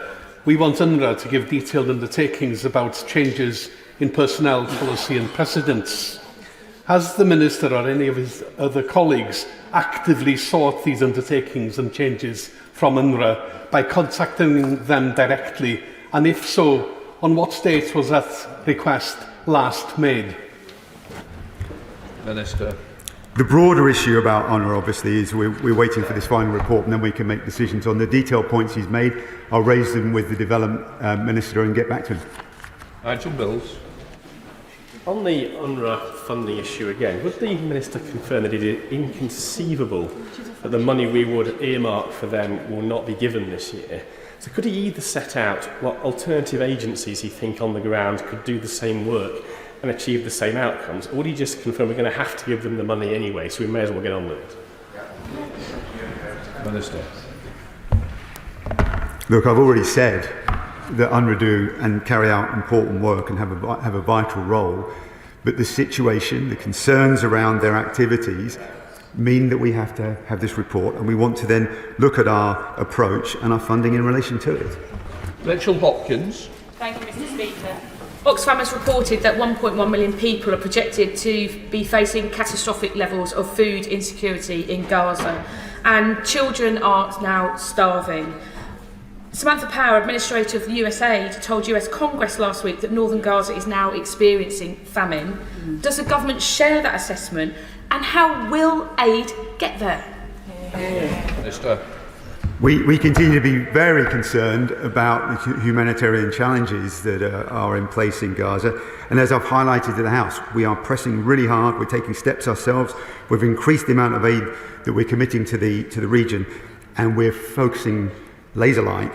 "We want UNRWA to give detailed undertakings about changes in personnel, policy and precedents." Has the Minister or any of his other colleagues actively sought these undertakings and changes from UNRWA by contacting them directly? And if so, on what date was that request last made? Minister. The broader issue about UNRWA, obviously, is we're waiting for this final report, and then we can make decisions on the detailed points he's made. I'll raise them with the Development Minister and get back to him. Nigel Mills. On the UNRWA funding issue again, would the Minister confirm that it is inconceivable that the money we would earmark for them will not be given this year? So could he either set out what alternative agencies he thinks on the ground could do the same work and achieve the same outcomes, or would he just confirm we're going to have to give them the money anyway, so we may as well get on with it? Minister. Look, I've already said that UNRWA do and carry out important work and have a vital role, but the situation, the concerns around their activities mean that we have to have this report, and we want to then look at our approach and our funding in relation to it. Rachel Hopkins. Thank you, Mr. Speaker. Oxfam has reported that 1.1 million people are projected to be facing catastrophic levels of food insecurity in Gaza, and children are now starving. Samantha Power, Administrator of USAID, told US Congress last week that northern Gaza is now experiencing famine. Does the government share that assessment, and how will aid get there? Minister. We continue to be very concerned about the humanitarian challenges that are in place in Gaza, and as I've highlighted to the House, we are pressing really hard. We're taking steps ourselves. We've increased the amount of aid that we're committing to the region, and we're focusing laser-like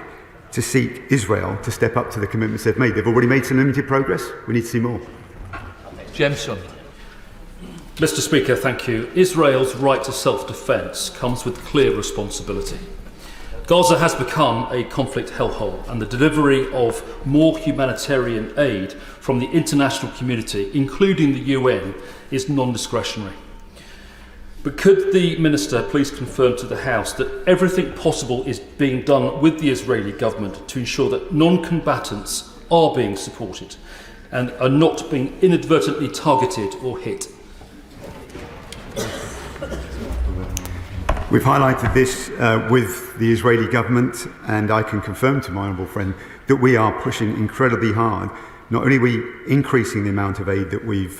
to seek Israel to step up to the commitments they've made. They've already made some limited progress. We need to see more. Jemson. Mr. Speaker, thank you. Israel's right to self-defence comes with clear responsibility. Gaza has become a conflict hellhole, and the delivery of more humanitarian aid from the international community, including the UN, is non-discretionary. But could the Minister please confirm to the House that everything possible is being done with the Israeli government to ensure that non-combatants are being supported and are not being inadvertently targeted or hit? We've highlighted this with the Israeli government, and I can confirm to my honourable friend that we are pushing incredibly hard. Not only are we increasing the amount of aid that we've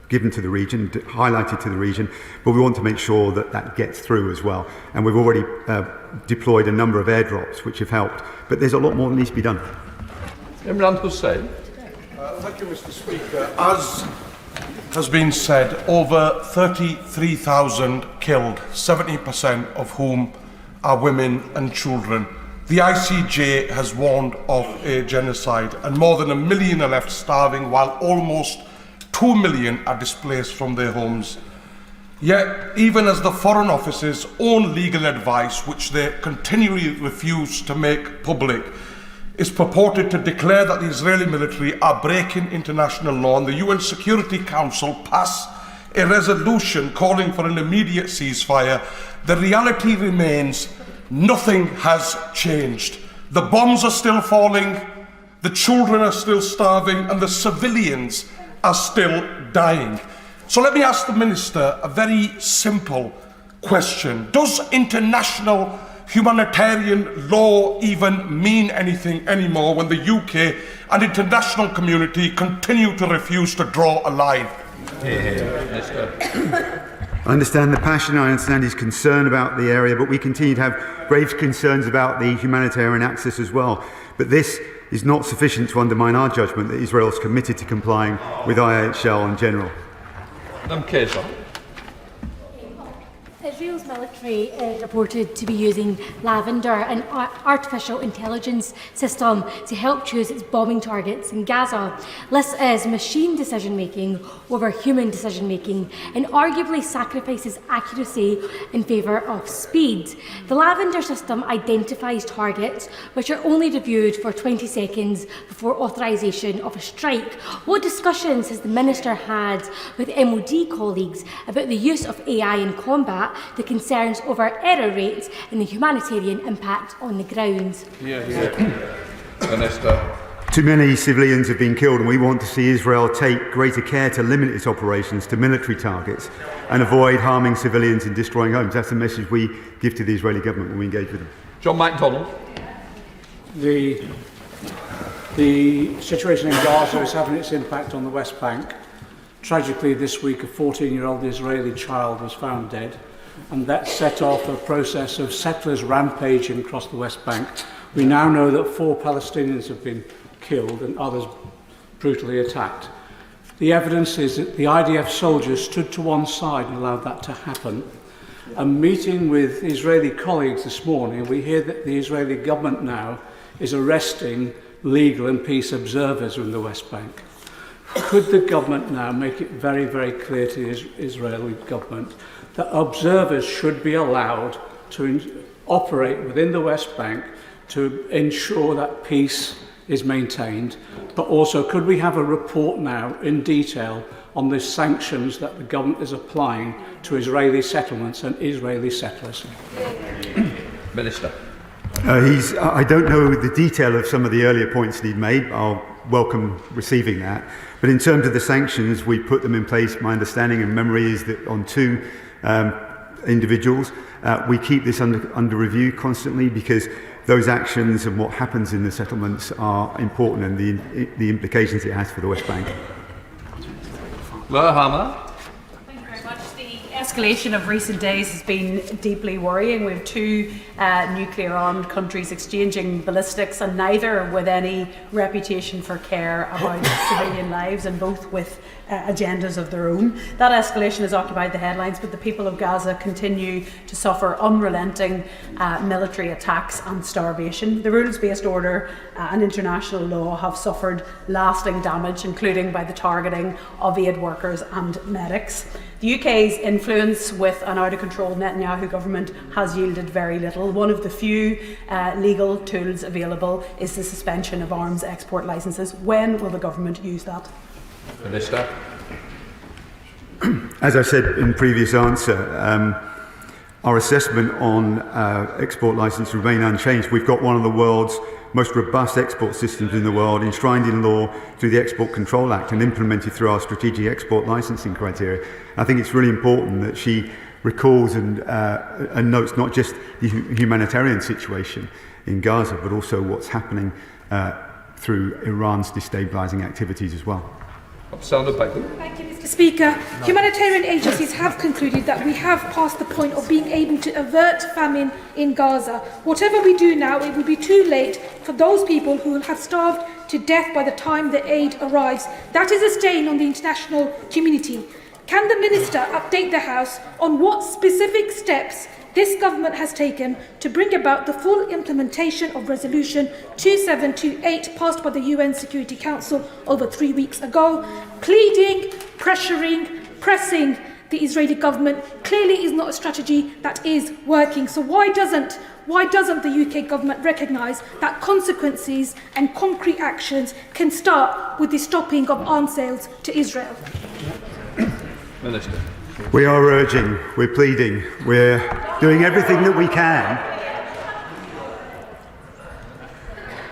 given to the region, highlighted to the region, but we want to make sure that that gets through as well. And we've already deployed a number of airdrops which have helped, but there's a lot more that needs to be done. Imran Hussain. Thank you, Mr. Speaker. As has been said, over 33,000 killed, 70% of whom are women and children. The ICJ has warned of a genocide, and more than 1 million are left starving, while almost 2 million are displaced from their homes. Yet, even as the Foreign Office's own legal advice, which they continually refuse to make public, is purported to declare that the Israeli military are breaking international law, and the UN Security Council pass a resolution calling for an immediate ceasefire, the reality remains nothing has changed. The bombs are still falling, the children are still starving, and the civilians are still dying. So let me ask the Minister a very simple question. Does international humanitarian law even mean anything anymore when the UK and international community continue to refuse to draw a line? I understand the passion, I understand his concern about the area, but we continue to have grave concerns about the humanitarian access as well. But this is not sufficient to undermine our judgment that Israel is committed to complying with IHL in general. Madam Kaiser. Israel's military is reported to be using lavender, an artificial intelligence system, to help choose its bombing targets in Gaza. This is machine decision-making over human decision-making and arguably sacrifices accuracy in favour of speed. The lavender system identifies targets which are only reviewed for 20 seconds before authorisation of a strike. What discussions has the Minister had with MOD colleagues about the use of AI in combat, the concerns over error rates and the humanitarian impact on the ground? Minister. Too many civilians have been killed, and we want to see Israel take greater care to limit its operations to military targets and avoid harming civilians and destroying homes. That's the message we give to the Israeli government when we engage with them. John MacDonald. The situation in Gaza is having its impact on the West Bank. Tragically, this week, a 14-year-old Israeli child was found dead, and that set off a process of settlers rampaging across the West Bank. We now know that 4 Palestinians have been killed and others brutally attacked. The evidence is that the IDF soldiers stood to one side and allowed that to happen. A meeting with Israeli colleagues this morning, we hear that the Israeli government now is arresting legal and peace observers in the West Bank. Could the government now make it very, very clear to the Israeli government that observers should be allowed to operate within the West Bank to ensure that peace is maintained, but also could we have a report now in detail on the sanctions that the government is applying to Israeli settlements and Israeli settlers? Minister. I don't know the detail of some of the earlier points that he'd made. I'll welcome receiving that. But in terms of the sanctions, we put them in place. My understanding and memory is that on 2 individuals, we keep this under review constantly, because those actions and what happens in the settlements are important, and the implications it has for the West Bank. Hammer. Thank you very much. The escalation of recent days has been deeply worrying. We have 2 nuclear-armed countries exchanging ballistics, and neither with any reputation for care about civilian lives, and both with agendas of their own. That escalation has occupied the headlines, but the people of Gaza continue to suffer unrelenting military attacks and starvation. The rules-based order and international law have suffered lasting damage, including by the targeting of aid workers and medics. The UK's influence with an out-of-control Netanyahu government has yielded very little. One of the few legal tools available is the suspension of arms export licences. When will the government use that? Minister. As I said in previous answer, our assessment on export licence remain unchanged. We've got one of the world's most robust export systems in the world, enshrined in law through the Export Control Act and implemented through our strategic export licensing criteria. I think it's really important that she recalls and notes not just the humanitarian situation in Gaza, but also what's happening through Iran's destabilising activities as well. Thank you, Mr. Speaker. Humanitarian agencies have concluded that we have passed the point of being able to avert famine in Gaza. Whatever we do now, it will be too late for those people who will have starved to death by the time the aid arrives. That is a stain on the international community. Can the Minister update the House on what specific steps this government has taken to bring about the full implementation of Resolution 2728 passed by the UN Security Council over 3 weeks ago? Pleading, pressuring, pressing the Israeli government clearly is not a strategy that is working. So why doesn't the UK government recognise that consequences and concrete actions can start with the stopping of arms sales to Israel? Minister. We are urging, we're pleading, we're doing everything that we can.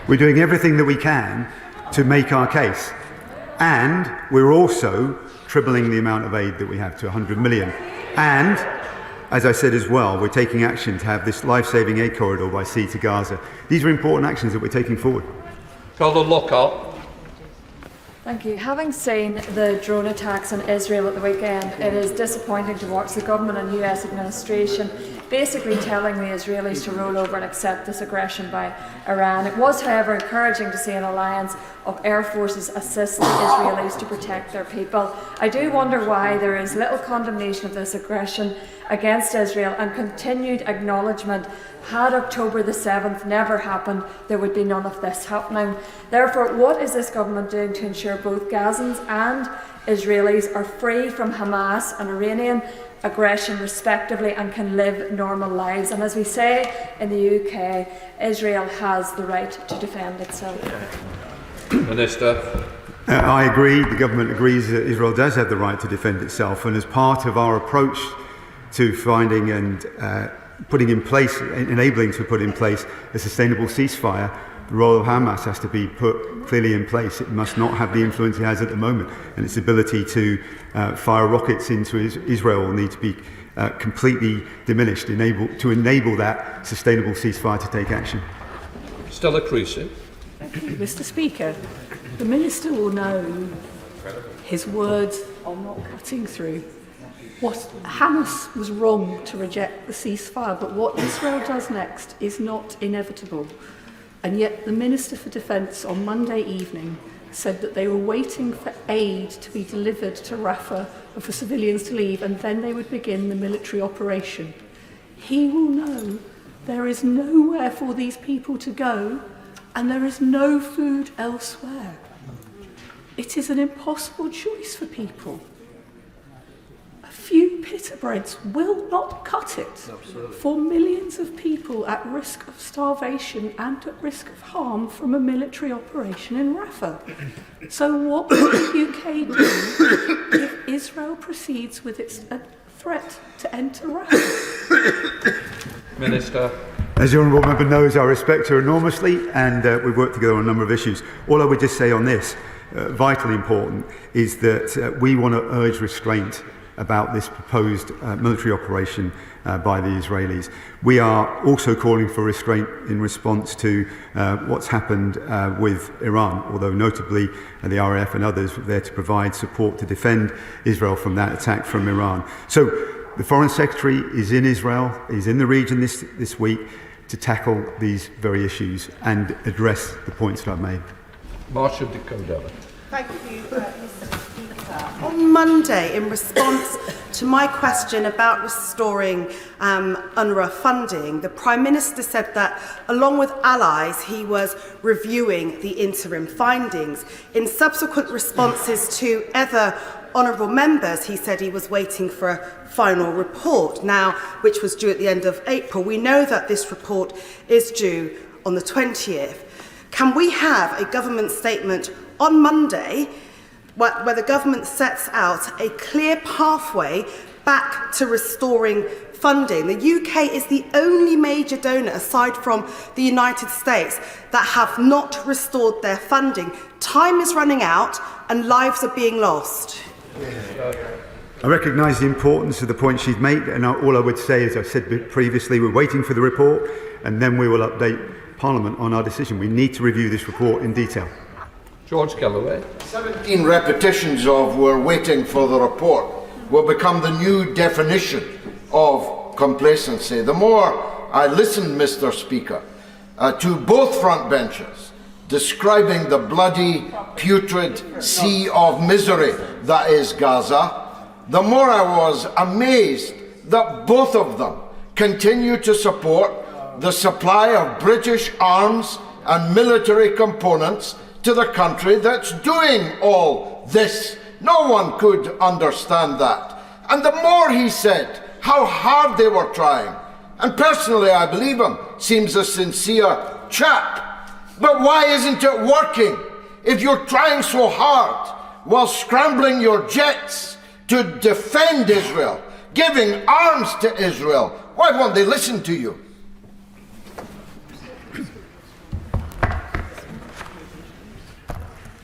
We're doing everything that we can to make our case. And we're also tripling the amount of aid that we have to 100 million. And, as I said as well, we're taking action to have this life-saving aid corridor by sea to Gaza. These are important actions that we're taking forward. Carlton Lockhart. Thank you. Having seen the drone attacks on Israel at the weekend, it is disappointing to watch the government and US administration basically telling the Israelis to roll over and accept this aggression by Iran. It was, however, encouraging to see an alliance of air forces assist the Israelis to protect their people. I do wonder why there is little condemnation of this aggression against Israel and continued acknowledgement. Had October the 7th never happened, there would be none of this happening. Therefore, what is this government doing to ensure both Gazans and Israelis are free from Hamas and Iranian aggression respectively and can live normal lives? And as we say in the UK, Israel has the right to defend itself. Minister. I agree, the government agrees that Israel does have the right to defend itself, and as part of our approach to finding and putting in place, enabling to put in place a sustainable ceasefire, the role of Hamas has to be put clearly in place. It must not have the influence it has at the moment, and its ability to fire rockets into Israel will need to be completely diminished to enable that sustainable ceasefire to take action. Stella Creasy. Mr. Speaker, the Minister will know his words are not cutting through. Hamas was wrong to reject the ceasefire, but what Israel does next is not inevitable. And yet the Minister for Defence on Monday evening said that they were waiting for aid to be delivered to Rafah and for civilians to leave, and then they would begin the military operation. He will know there is nowhere for these people to go, and there is no food elsewhere. It is an impossible choice for people. A few pita breads will not cut it for millions of people at risk of starvation and at risk of harm from a military operation in Rafah. So what will the UK do if Israel proceeds with its threat to enter Rafah? Minister. As the Honourable Member knows, I respect her enormously, and we've worked together on a number of issues. All I would just say on this, vitally important, is that we want to urge restraint about this proposed military operation by the Israelis. We are also calling for restraint in response to what's happened with Iran, although notably the RAF and others were there to provide support to defend Israel from that attack from Iran. So the Foreign Secretary is in Israel, is in the region this week to tackle these very issues and address the points that I've made. Marcia Dicodella. Thank you, Mr. Speaker. On Monday, in response to my question about restoring UNRWA funding, the Prime Minister said that, along with allies, he was reviewing the interim findings. In subsequent responses to other honourable members, he said he was waiting for a final report, now which was due at the end of April. We know that this report is due on the 20th. Can we have a government statement on Monday where the government sets out a clear pathway back to restoring funding? The UK is the only major donor, aside from the United States, that have not restored their funding. Time is running out and lives are being lost. I recognise the importance of the point she's made, and all I would say, as I said previously, we're waiting for the report and then we will update Parliament on our decision. We need to review this report in detail. George Galloway. 17 repetitions of "we're waiting for the report" will become the new definition of complacency. The more I listen, Mr. Speaker, to both front benches describing the bloody, putrid sea of misery that is Gaza, the more I was amazed that both of them continue to support the supply of British arms and military components to the country that's doing all this. No one could understand that. And the more he said how hard they were trying, and personally I believe him, seems a sincere chap. But why isn't it working? If you're trying so hard while scrambling your jets to defend Israel, giving arms to Israel, why won't they listen to you?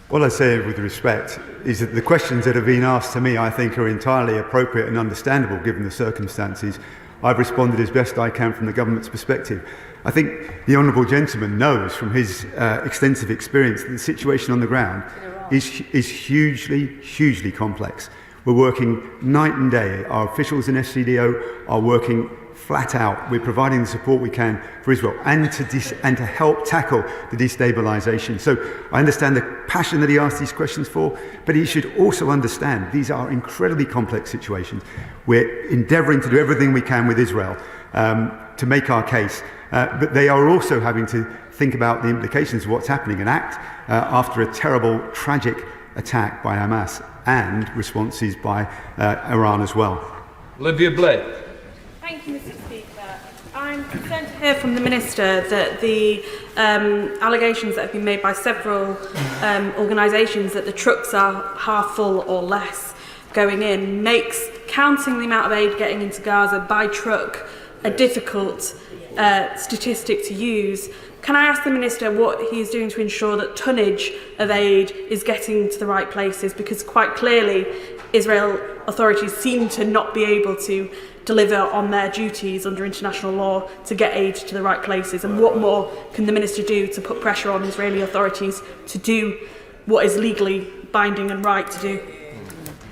What I say with respect is that the questions that have been asked to me, I think, are entirely appropriate and understandable given the circumstances. I've responded as best I can from the government's perspective. I think the honourable gentleman knows from his extensive experience that the situation on the ground is hugely complex. We're working night and day. Our officials in SCDO are working flat out. We're providing the support we can for Israel and to help tackle the destabilisation. So I understand the passion that he asked these questions for, but he should also understand these are incredibly complex situations. We're endeavouring to do everything we can with Israel to make our case, but they are also having to think about the implications of what's happening and act after a terrible, tragic attack by Hamas and responses by Iran as well. Olivia Blake. Thank you, Mr. Speaker. I'm concerned to hear from the Minister that the allegations that have been made by several organisations that the trucks are half full or less going in makes counting the amount of aid getting into Gaza by truck a difficult statistic to use. Can I ask the Minister what he is doing to ensure that tonnage of aid is getting to the right places? Because quite clearly Israel authorities seem to not be able to deliver on their duties under international law to get aid to the right places. And what more can the Minister do to put pressure on Israeli authorities to do what is legally binding and right to do?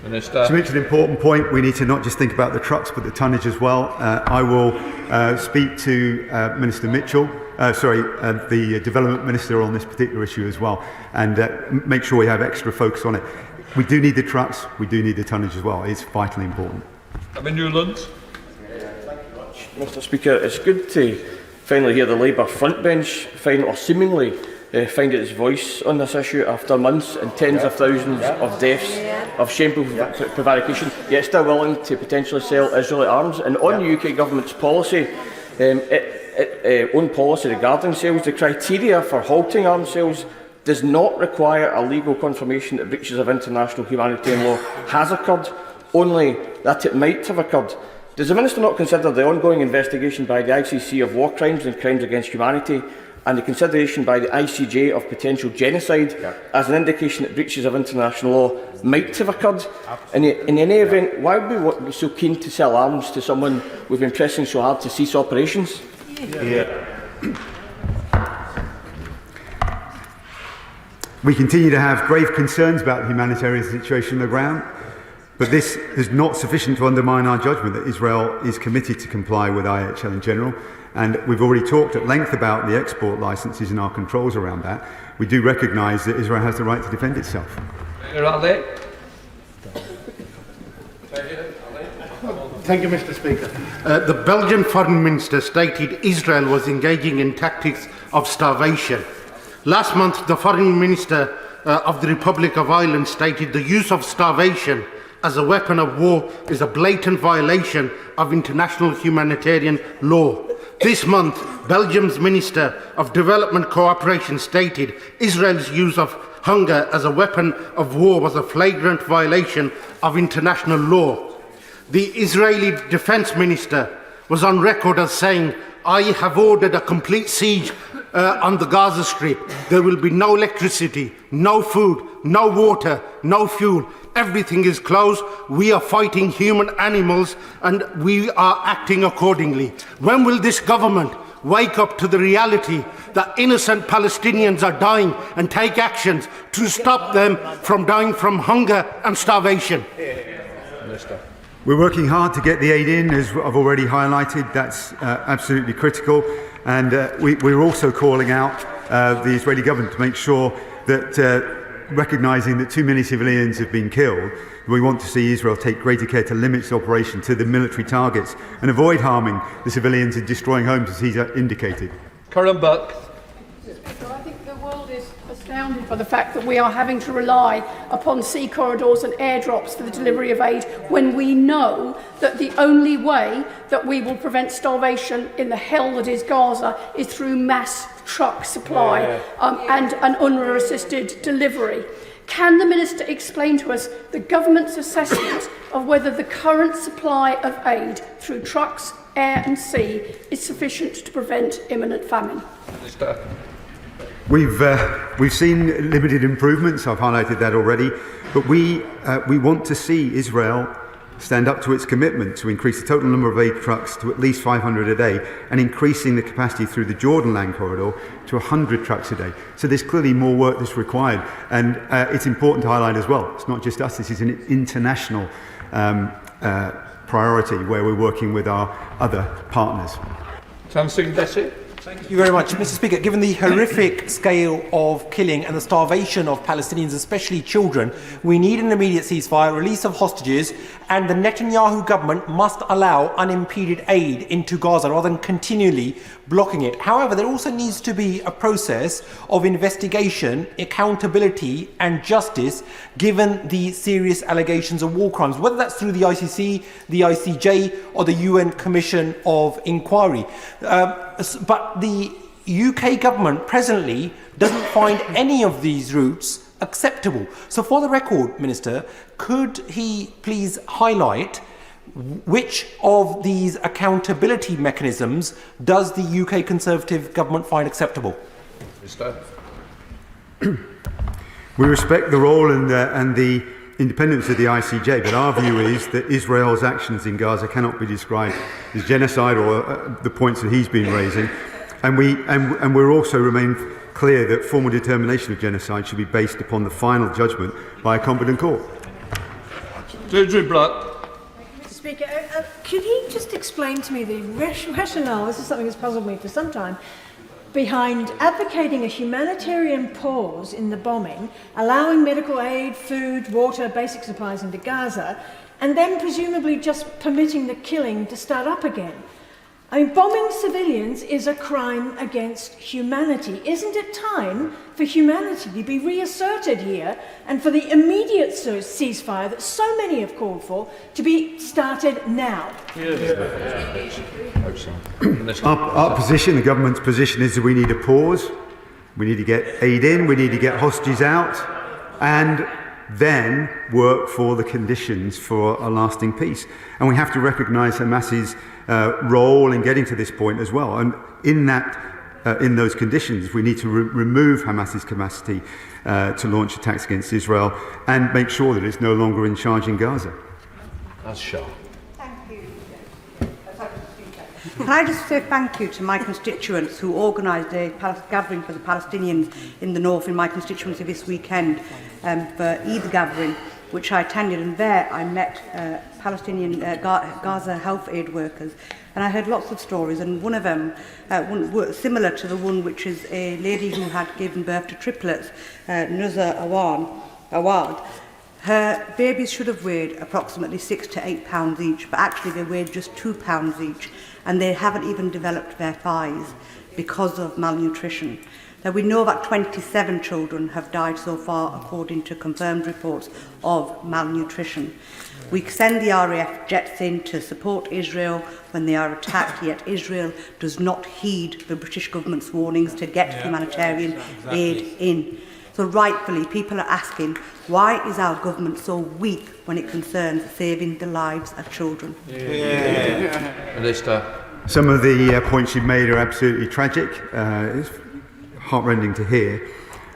Minister. So it's an important point. We need to not just think about the trucks but the tonnage as well. I will speak to Minister Mitchell, the Development Minister on this particular issue as well, and make sure we have extra focus on it. We do need the trucks, we do need the tonnage as well. It's vitally important. Newlands. Mr. Speaker, it's good to finally hear the Labour frontbench seemingly find its voice on this issue after months and tens of thousands of deaths of shameful prevarication, yet still willing to potentially sell Israeli arms. And on the UK government's policy, own policy regarding sales, the criteria for halting arms sales does not require a legal confirmation that breaches of international humanitarian law has occurred, only that it might have occurred. Does the Minister not consider the ongoing investigation by the ICC of war crimes and crimes against humanity and the consideration by the ICJ of potential genocide as an indication that breaches of international law might have occurred? In any event, why would we be so keen to sell arms to someone we've been pressing so hard to cease operations? We continue to have grave concerns about the humanitarian situation on the ground, but this is not sufficient to undermine our judgment that Israel is committed to comply with IHL in general, and we've already talked at length about the export licences and our controls around that. We do recognise that Israel has the right to defend itself. Thank you, Mr. Speaker. The Belgian Foreign Minister stated Israel was engaging in tactics of starvation. Last month, the Foreign Minister of the Republic of Ireland stated the use of starvation as a weapon of war is a blatant violation of international humanitarian law. This month, Belgium's Minister of Development Cooperation stated Israel's use of hunger as a weapon of war was a flagrant violation of international law. The Israeli Defense Minister was on record as saying, "I have ordered a complete siege on the Gaza Strip. There will be no electricity, no food, no water, no fuel. Everything is closed. We are fighting human animals and we are acting accordingly." When will this government wake up to the reality that innocent Palestinians are dying and take actions to stop them from dying from hunger and starvation? Minister. We're working hard to get the aid in, as I've already highlighted. That's absolutely critical. And we're also calling out the Israeli government to make sure that, recognising that too many civilians have been killed, we want to see Israel take greater care to limit its operation to the military targets and avoid harming the civilians and destroying homes, as he's indicated. Curran Buck. I think the world is astounded by the fact that we are having to rely upon sea corridors and airdrops for the delivery of aid when we know that the only way that we will prevent starvation in the hell that is Gaza is through mass truck supply and an UNRWA-assisted delivery. Can the Minister explain to us the government's assessment of whether the current supply of aid through trucks, air and sea is sufficient to prevent imminent famine? Minister. We've seen limited improvements. I've highlighted that already, but we want to see Israel stand up to its commitment to increase the total number of aid trucks to at least 500 a day and increasing the capacity through the Jordan land corridor to 100 trucks a day. So there's clearly more work that's required, and it's important to highlight as well, it's not just us, this is an international priority where we're working with our other partners. Tamsing Desi. Thank you very much. Mr. Speaker, given the horrific scale of killing and the starvation of Palestinians, especially children, we need an immediate ceasefire, release of hostages, and the Netanyahu government must allow unimpeded aid into Gaza rather than continually blocking it. However, there also needs to be a process of investigation, accountability and justice given the serious allegations of war crimes, whether that's through the ICC, the ICJ or the UN Commission of Inquiry. But the UK government presently doesn't find any of these routes acceptable. So for the record, Minister, could he please highlight which of these accountability mechanisms does the UK Conservative government find acceptable? Minister. We respect the role and the independence of the ICJ, but our view is that Israel's actions in Gaza cannot be described as genocide or the points that he's been raising. And we're also remain clear that formal determination of genocide should be based upon the final judgment by a competent court. Deirdre Black. Mr. Speaker, could he just explain to me the rationale, this is something that's puzzled me for some time, behind advocating a humanitarian pause in the bombing, allowing medical aid, food, water, basic supplies into Gaza, and then presumably just permitting the killing to start up again? I mean, bombing civilians is a crime against humanity. Isn't it time for humanity to be reasserted here and for the immediate ceasefire that so many have called for to be started now? Our position, the government's position, is that we need a pause, we need to get aid in, we need to get hostages out, and then work for the conditions for a lasting peace. And we have to recognise Hamas's role in getting to this point as well. And in those conditions, we need to remove Hamas's capacity to launch attacks against Israel and make sure that it's no longer in charge in Gaza. That's sharp. Can I just say thank you to my constituents who organised a gathering for the Palestinians in the north in my constituency this weekend for Eid gathering, which I attended, and there I met Palestinian Gaza health aid workers, and I heard lots of stories, and one of them, similar to the one which is a lady who had given birth to triplets, Nuzza Awad. Her babies should have weighed approximately 6 to 8 pounds each, but actually they weighed just 2 pounds each, and they haven't even developed their thighs because of malnutrition. We know that 27 children have died so far, according to confirmed reports of malnutrition. We send the RAF jets in to support Israel when they are attacked, yet Israel does not heed the British government's warnings to get humanitarian aid in. So rightfully, people are asking, why is our government so weak when it concerns saving the lives of children? Minister. Some of the points you've made are absolutely tragic. It's heartrending to hear.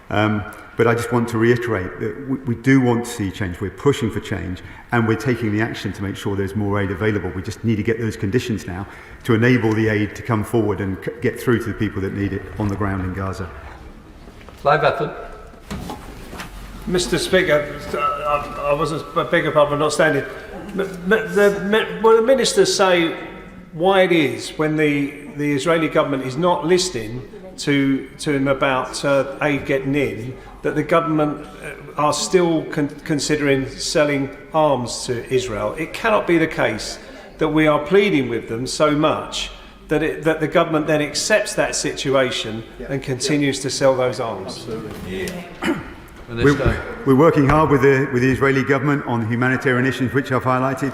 But I just want to reiterate that we do want to see change. We're pushing for change, and we're taking the action to make sure there's more aid available. We just need to get those conditions now to enable the aid to come forward and get through to the people that need it on the ground in Gaza. Clive Atherton. Mr. Speaker, I wasn't a bigger part of not standing. Will the minister say why it is when the Israeli government is not listening to him about aid getting in, that the government are still considering selling arms to Israel? It cannot be the case that we are pleading with them so much that the government then accepts that situation and continues to sell those arms. Absolutely. We're working hard with the Israeli government on humanitarian issues which I've highlighted.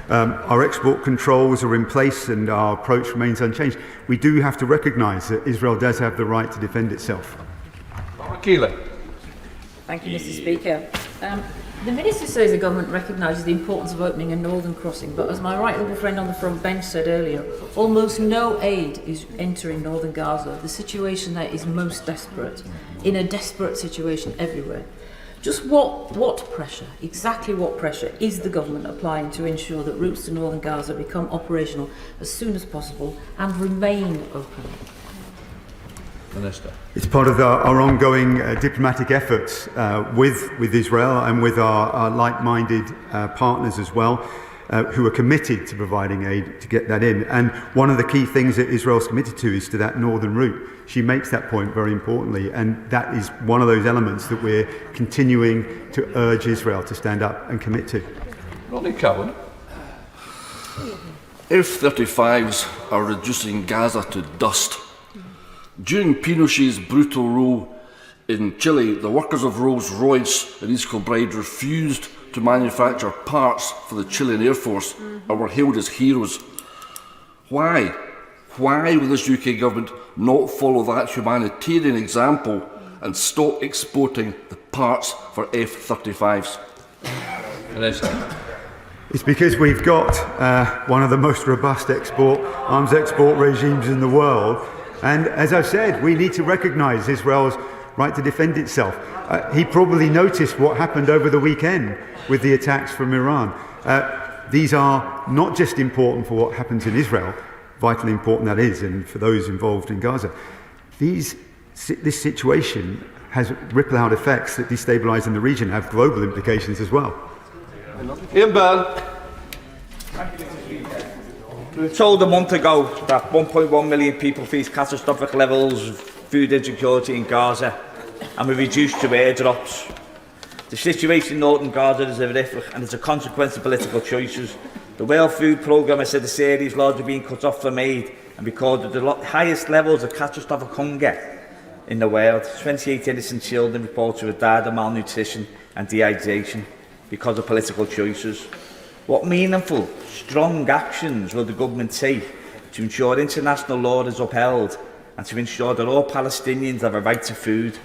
Our export controls are in place and our approach remains unchanged. We do have to recognise that Israel does have the right to defend itself. Thank you, Mr. Speaker. The Minister says the government recognises the importance of opening a northern crossing, but as my right honourable friend on the front bench said earlier, almost no aid is entering northern Gaza. The situation there is most desperate, in a desperate situation everywhere. Just what pressure, exactly what pressure is the government applying to ensure that routes to northern Gaza become operational as soon as possible and remain open? Minister. It's part of our ongoing diplomatic efforts with Israel and with our like-minded partners as well, who are committed to providing aid to get that in. And one of the key things that Israel's committed to is to that northern route. She makes that point very importantly, and that is one of those elements that we're continuing to urge Israel to stand up and commit to. Ronnie Cowan. F-35s are reducing Gaza to dust. During Pinochet's brutal rule in Chile, the workers of Rolls-Royce in East Kilbride refused to manufacture parts for the Chilean Air Force and were hailed as heroes. Why? Why will this UK government not follow that humanitarian example and stop exporting the parts for F-35s? It's because we've got one of the most robust arms export regimes in the world. And as I've said, we need to recognise Israel's right to defend itself. He probably noticed what happened over the weekend with the attacks from Iran. These are not just important for what happens in Israel, vitally important that is, and for those involved in Gaza. This situation has ripple-out effects that destabilise in the region, have global implications as well. Ian Byrne. We were told a month ago that 1.1 million people face catastrophic levels of food insecurity in Gaza, and we're reduced to airdrops. The situation in northern Gaza is horrific, and it's a consequence of political choices. The World Food Programme has said the Syria is largely being cut off from aid and recorded the highest levels of catastrophic hunger in the world. 28 innocent children reported to have died of malnutrition and dehydration because of political choices. What meaningful, strong actions will the government take to ensure international law is upheld and to ensure that all Palestinians have a right to food?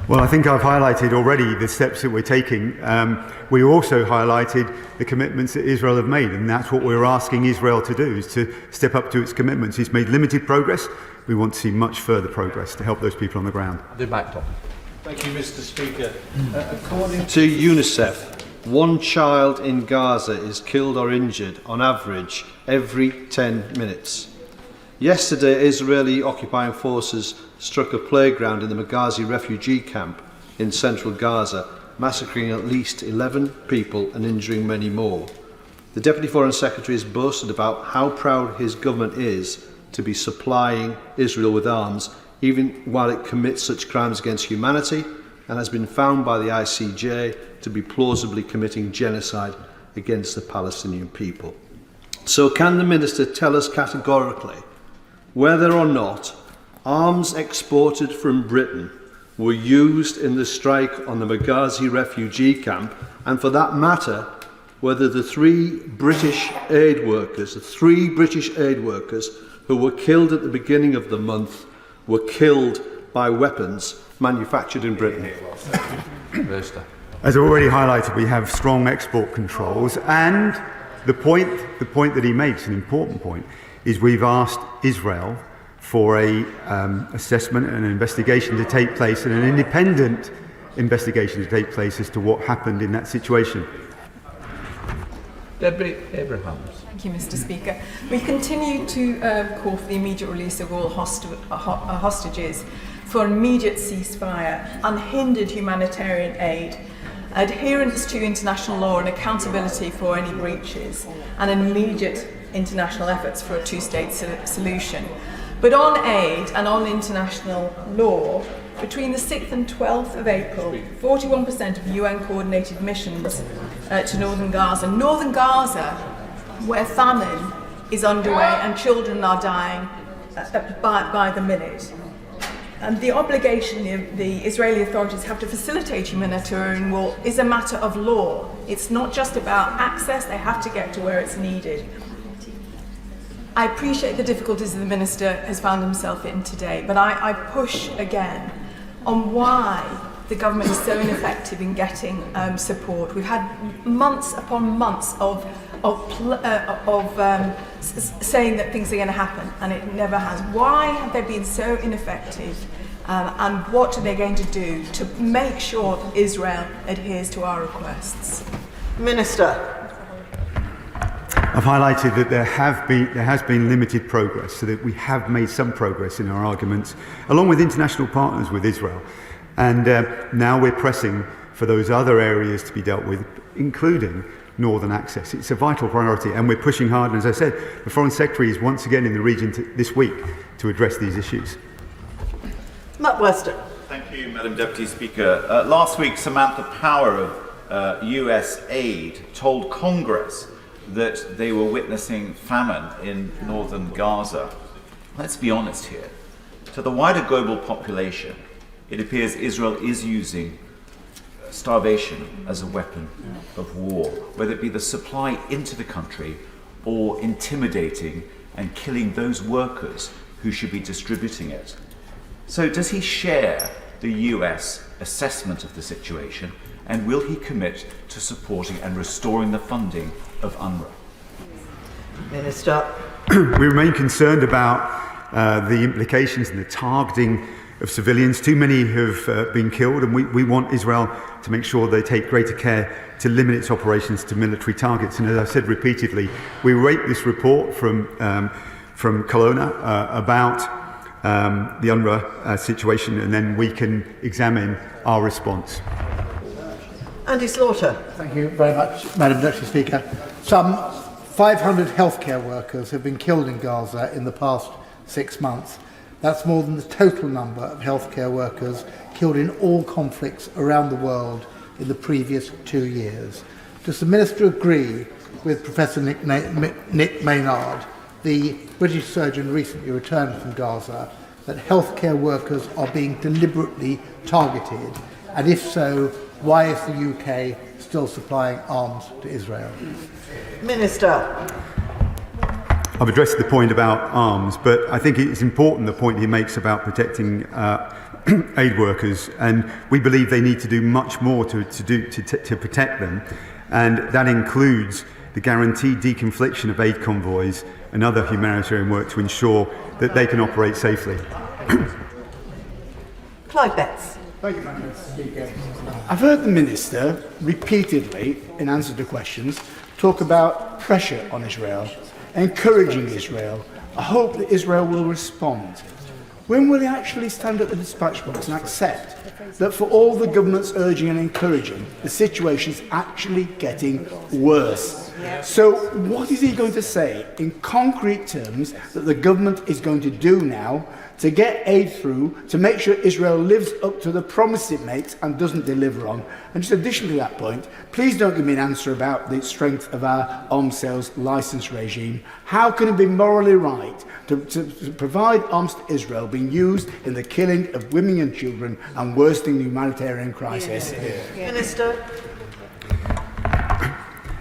Well, I think I've highlighted already the steps that we're taking. We also highlighted the commitments that Israel have made, and that's what we're asking Israel to do, is to step up to its commitments. It's made limited progress. We want to see much further progress to help those people on the ground. Thank you, Mr. Speaker. According to UNICEF, one child in Gaza is killed or injured on average every 10 minutes. Yesterday, Israeli occupying forces struck a playground in the Maghazi refugee camp in central Gaza, massacring at least 11 people and injuring many more. The Deputy Foreign Secretary has boasted about how proud his government is to be supplying Israel with arms, even while it commits such crimes against humanity, and has been found by the ICJ to be plausibly committing genocide against the Palestinian people. So can the Minister tell us categorically whether or not arms exported from Britain were used in the strike on the Benghazi refugee camp, and for that matter, whether the three British aid workers who were killed at the beginning of the month were killed by weapons manufactured in Britain. As already highlighted, we have strong export controls, and the point that he makes, an important point, is we've asked Israel for a assessment and an investigation to take place, and an independent investigation to take place as to what happened in that situation. Debbie Abrahams. Thank you, Mr. Speaker. We continue to call for the immediate release of all hostages, for an immediate ceasefire, unhindered humanitarian aid, adherence to international law and accountability for any breaches, and an immediate international efforts for a two-state solution. But on aid and on international law, between the 6th and 12th of April, 41% of UN-coordinated missions to northern Gaza, where famine is underway and children are dying by the minute. And the obligation the Israeli authorities have to facilitate humanitarian war is a matter of law. It's not just about access, they have to get to where it's needed. I appreciate the difficulties that the Minister has found himself in today, but I push again on why the government is so ineffective in getting support. We've had months upon months of saying that things are going to happen, and it never has. Why have they been so ineffective? And what are they going to do to make sure Israel adheres to our requests? Minister. I've highlighted that there has been limited progress, so that we have made some progress in our arguments, along with international partners with Israel. And now we're pressing for those other areas to be dealt with, including northern access. It's a vital priority, and we're pushing hard. And as I said, the Foreign Secretary is once again in the region this week to address these issues. Matt Weston. Thank you, Madam Deputy Speaker. Last week, Samantha Power of US Aid told Congress that they were witnessing famine in northern Gaza. Let's be honest here. To the wider global population, it appears Israel is using starvation as a weapon of war, whether it be the supply into the country or intimidating and killing those workers who should be distributing it. So does he share the US assessment of the situation, and will he commit to supporting and restoring the funding of UNRWA? Minister. We remain concerned about the implications and the targeting of civilians. Too many have been killed, and we want Israel to make sure they take greater care to limit its operations to military targets. And as I've said repeatedly, we await this report from Kelowna about the UNRWA situation, and then we can examine our response. Andy Slaughter. Thank you very much, Madam Deputy Speaker. Some 500 healthcare workers have been killed in Gaza in the past 6 months. That's more than the total number of healthcare workers killed in all conflicts around the world in the previous 2 years. Does the Minister agree with Professor Nick Maynard, the British surgeon recently returned from Gaza, that healthcare workers are being deliberately targeted? And if so, why is the UK still supplying arms to Israel? Minister. I've addressed the point about arms, but I think it's important the point he makes about protecting aid workers, and we believe they need to do much more to protect them, and that includes the guaranteed deconfliction of aid convoys and other humanitarian work to ensure that they can operate safely. Clive Betts. Thank you, Madam Speaker. I've heard the Minister repeatedly, in answer to questions, talk about pressure on Israel, encouraging Israel. I hope that Israel will respond. When will he actually stand at the dispatch box and accept that for all the government's urging and encouraging, the situation is actually getting worse. So what is he going to say in concrete terms that the government is going to do now to get aid through, to make sure Israel lives up to the promise it makes and doesn't deliver on? And just additionally to that point, please don't give me an answer about the strength of our arms sales licence regime. How can it be morally right to provide arms to Israel being used in the killing of women and children and worsening the humanitarian crisis? Minister.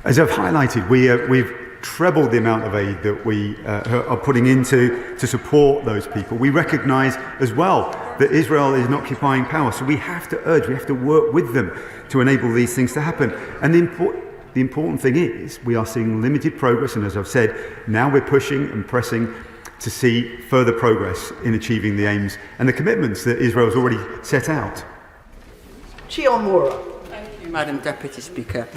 As I've highlighted, we've trebled the amount of aid that we are putting into to support those people. We recognise as well that Israel is an occupying power, so we have to work with them to enable these things to happen. And the important thing is we are seeing limited progress, and as I've said, now we're pushing and pressing to see further progress in achieving the aims and the commitments that Israel has already set out. Thank you, Madam Deputy Speaker.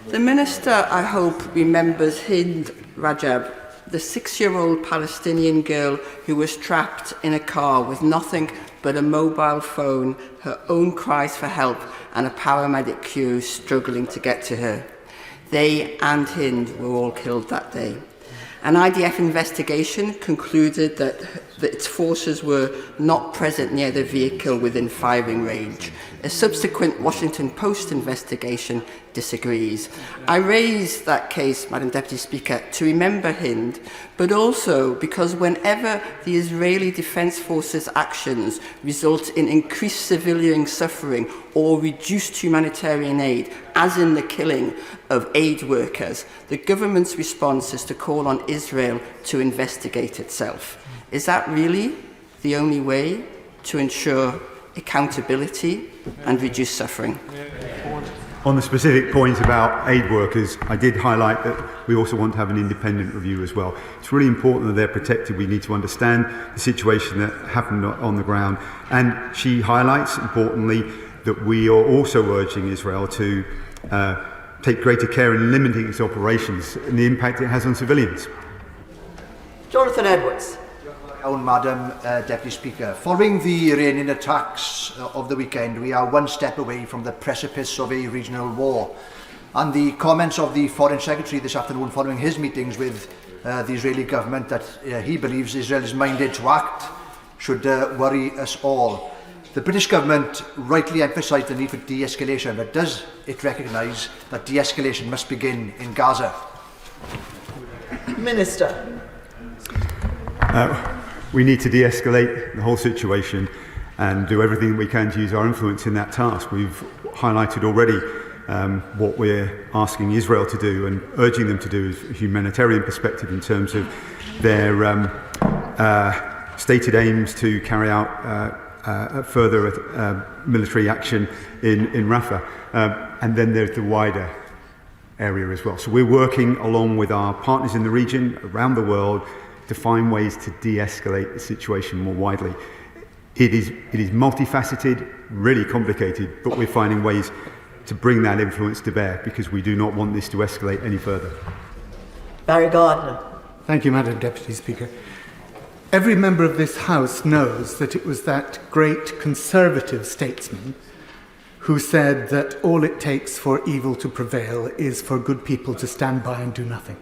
The Minister, I hope, remembers Hind Rajab, the 6-year-old Palestinian girl who was trapped in a car with nothing but a mobile phone, her own cries for help, and a paramedic queue struggling to get to her. They and Hind were all killed that day. An IDF investigation concluded that its forces were not present near the vehicle within firing range. A subsequent Washington Post investigation disagrees. I raise that case, Madam Deputy Speaker, to remember Hind, but also because whenever the Israeli Defence Forces' actions result in increased civilian suffering or reduced humanitarian aid, as in the killing of aid workers, the government's response is to call on Israel to investigate itself. Is that really the only way to ensure accountability and reduce suffering? On the specific point about aid workers, I did highlight that we also want to have an independent review as well. It's really important that they're protected. We need to understand the situation that happened on the ground. And she highlights, importantly, that we are also urging Israel to take greater care in limiting its operations and the impact it has on civilians. Jonathan Edwards. Madam Deputy Speaker. Following the Iranian attacks of the weekend, we are one step away from the precipice of a regional war. And the comments of the Foreign Secretary this afternoon following his meetings with the Israeli government that he believes Israel is minded to act should worry us all. The British government rightly emphasised the need for de-escalation, but does it recognise that de-escalation must begin in Gaza? Minister. We need to de-escalate the whole situation and do everything we can to use our influence in that task. We've highlighted already what we're asking Israel to do and urging them to do is a humanitarian perspective in terms of their stated aims to carry out further military action in Rafah. And then there's the wider area as well. So we're working along with our partners in the region, around the world, to find ways to de-escalate the situation more widely. It is multifaceted, really complicated, but we're finding ways to bring that influence to bear because we do not want this to escalate any further. Barry Gardner. Thank you, Madam Deputy Speaker. Every member of this House knows that it was that great Conservative statesman who said that all it takes for evil to prevail is for good people to stand by and do nothing.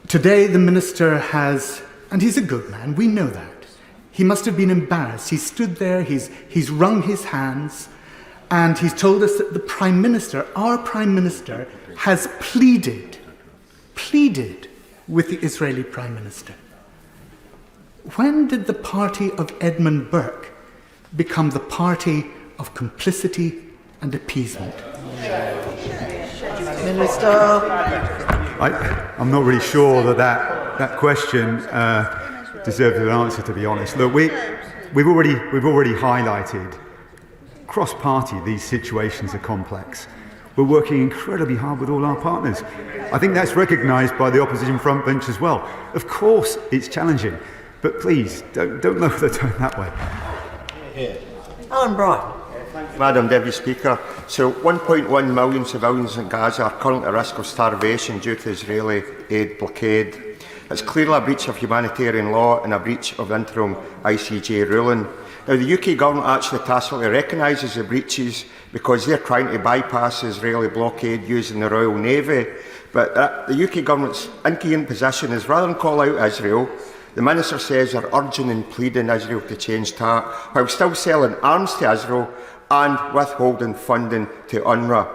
Today, the Minister has, and he's a good man, we know that. He must have been embarrassed. He stood there, he's wrung his hands, and he's told us that the Prime Minister, our Prime Minister, has pleaded with the Israeli Prime Minister. When did the party of Edmund Burke become the party of complicity and appeasement? Minister. I'm not really sure that question deserves an answer, to be honest. Look, we've already highlighted cross-party these situations are complex. We're working incredibly hard with all our partners. I think that's recognised by the opposition front bench as well. Of course, it's challenging, but please don't lower the tone that way. Alan Bright. Madam Deputy Speaker, so 1.1 million civilians in Gaza are currently at risk of starvation due to Israeli aid blockade. It's clearly a breach of humanitarian law and a breach of interim ICJ ruling. Now, the UK government actually tacitly recognises the breaches because they're trying to bypass the Israeli blockade using the Royal Navy. But the UK government's incoherent position is, rather than call out Israel, the Minister says they're urging and pleading Israel to change tack, while still selling arms to Israel and withholding funding to UNRWA.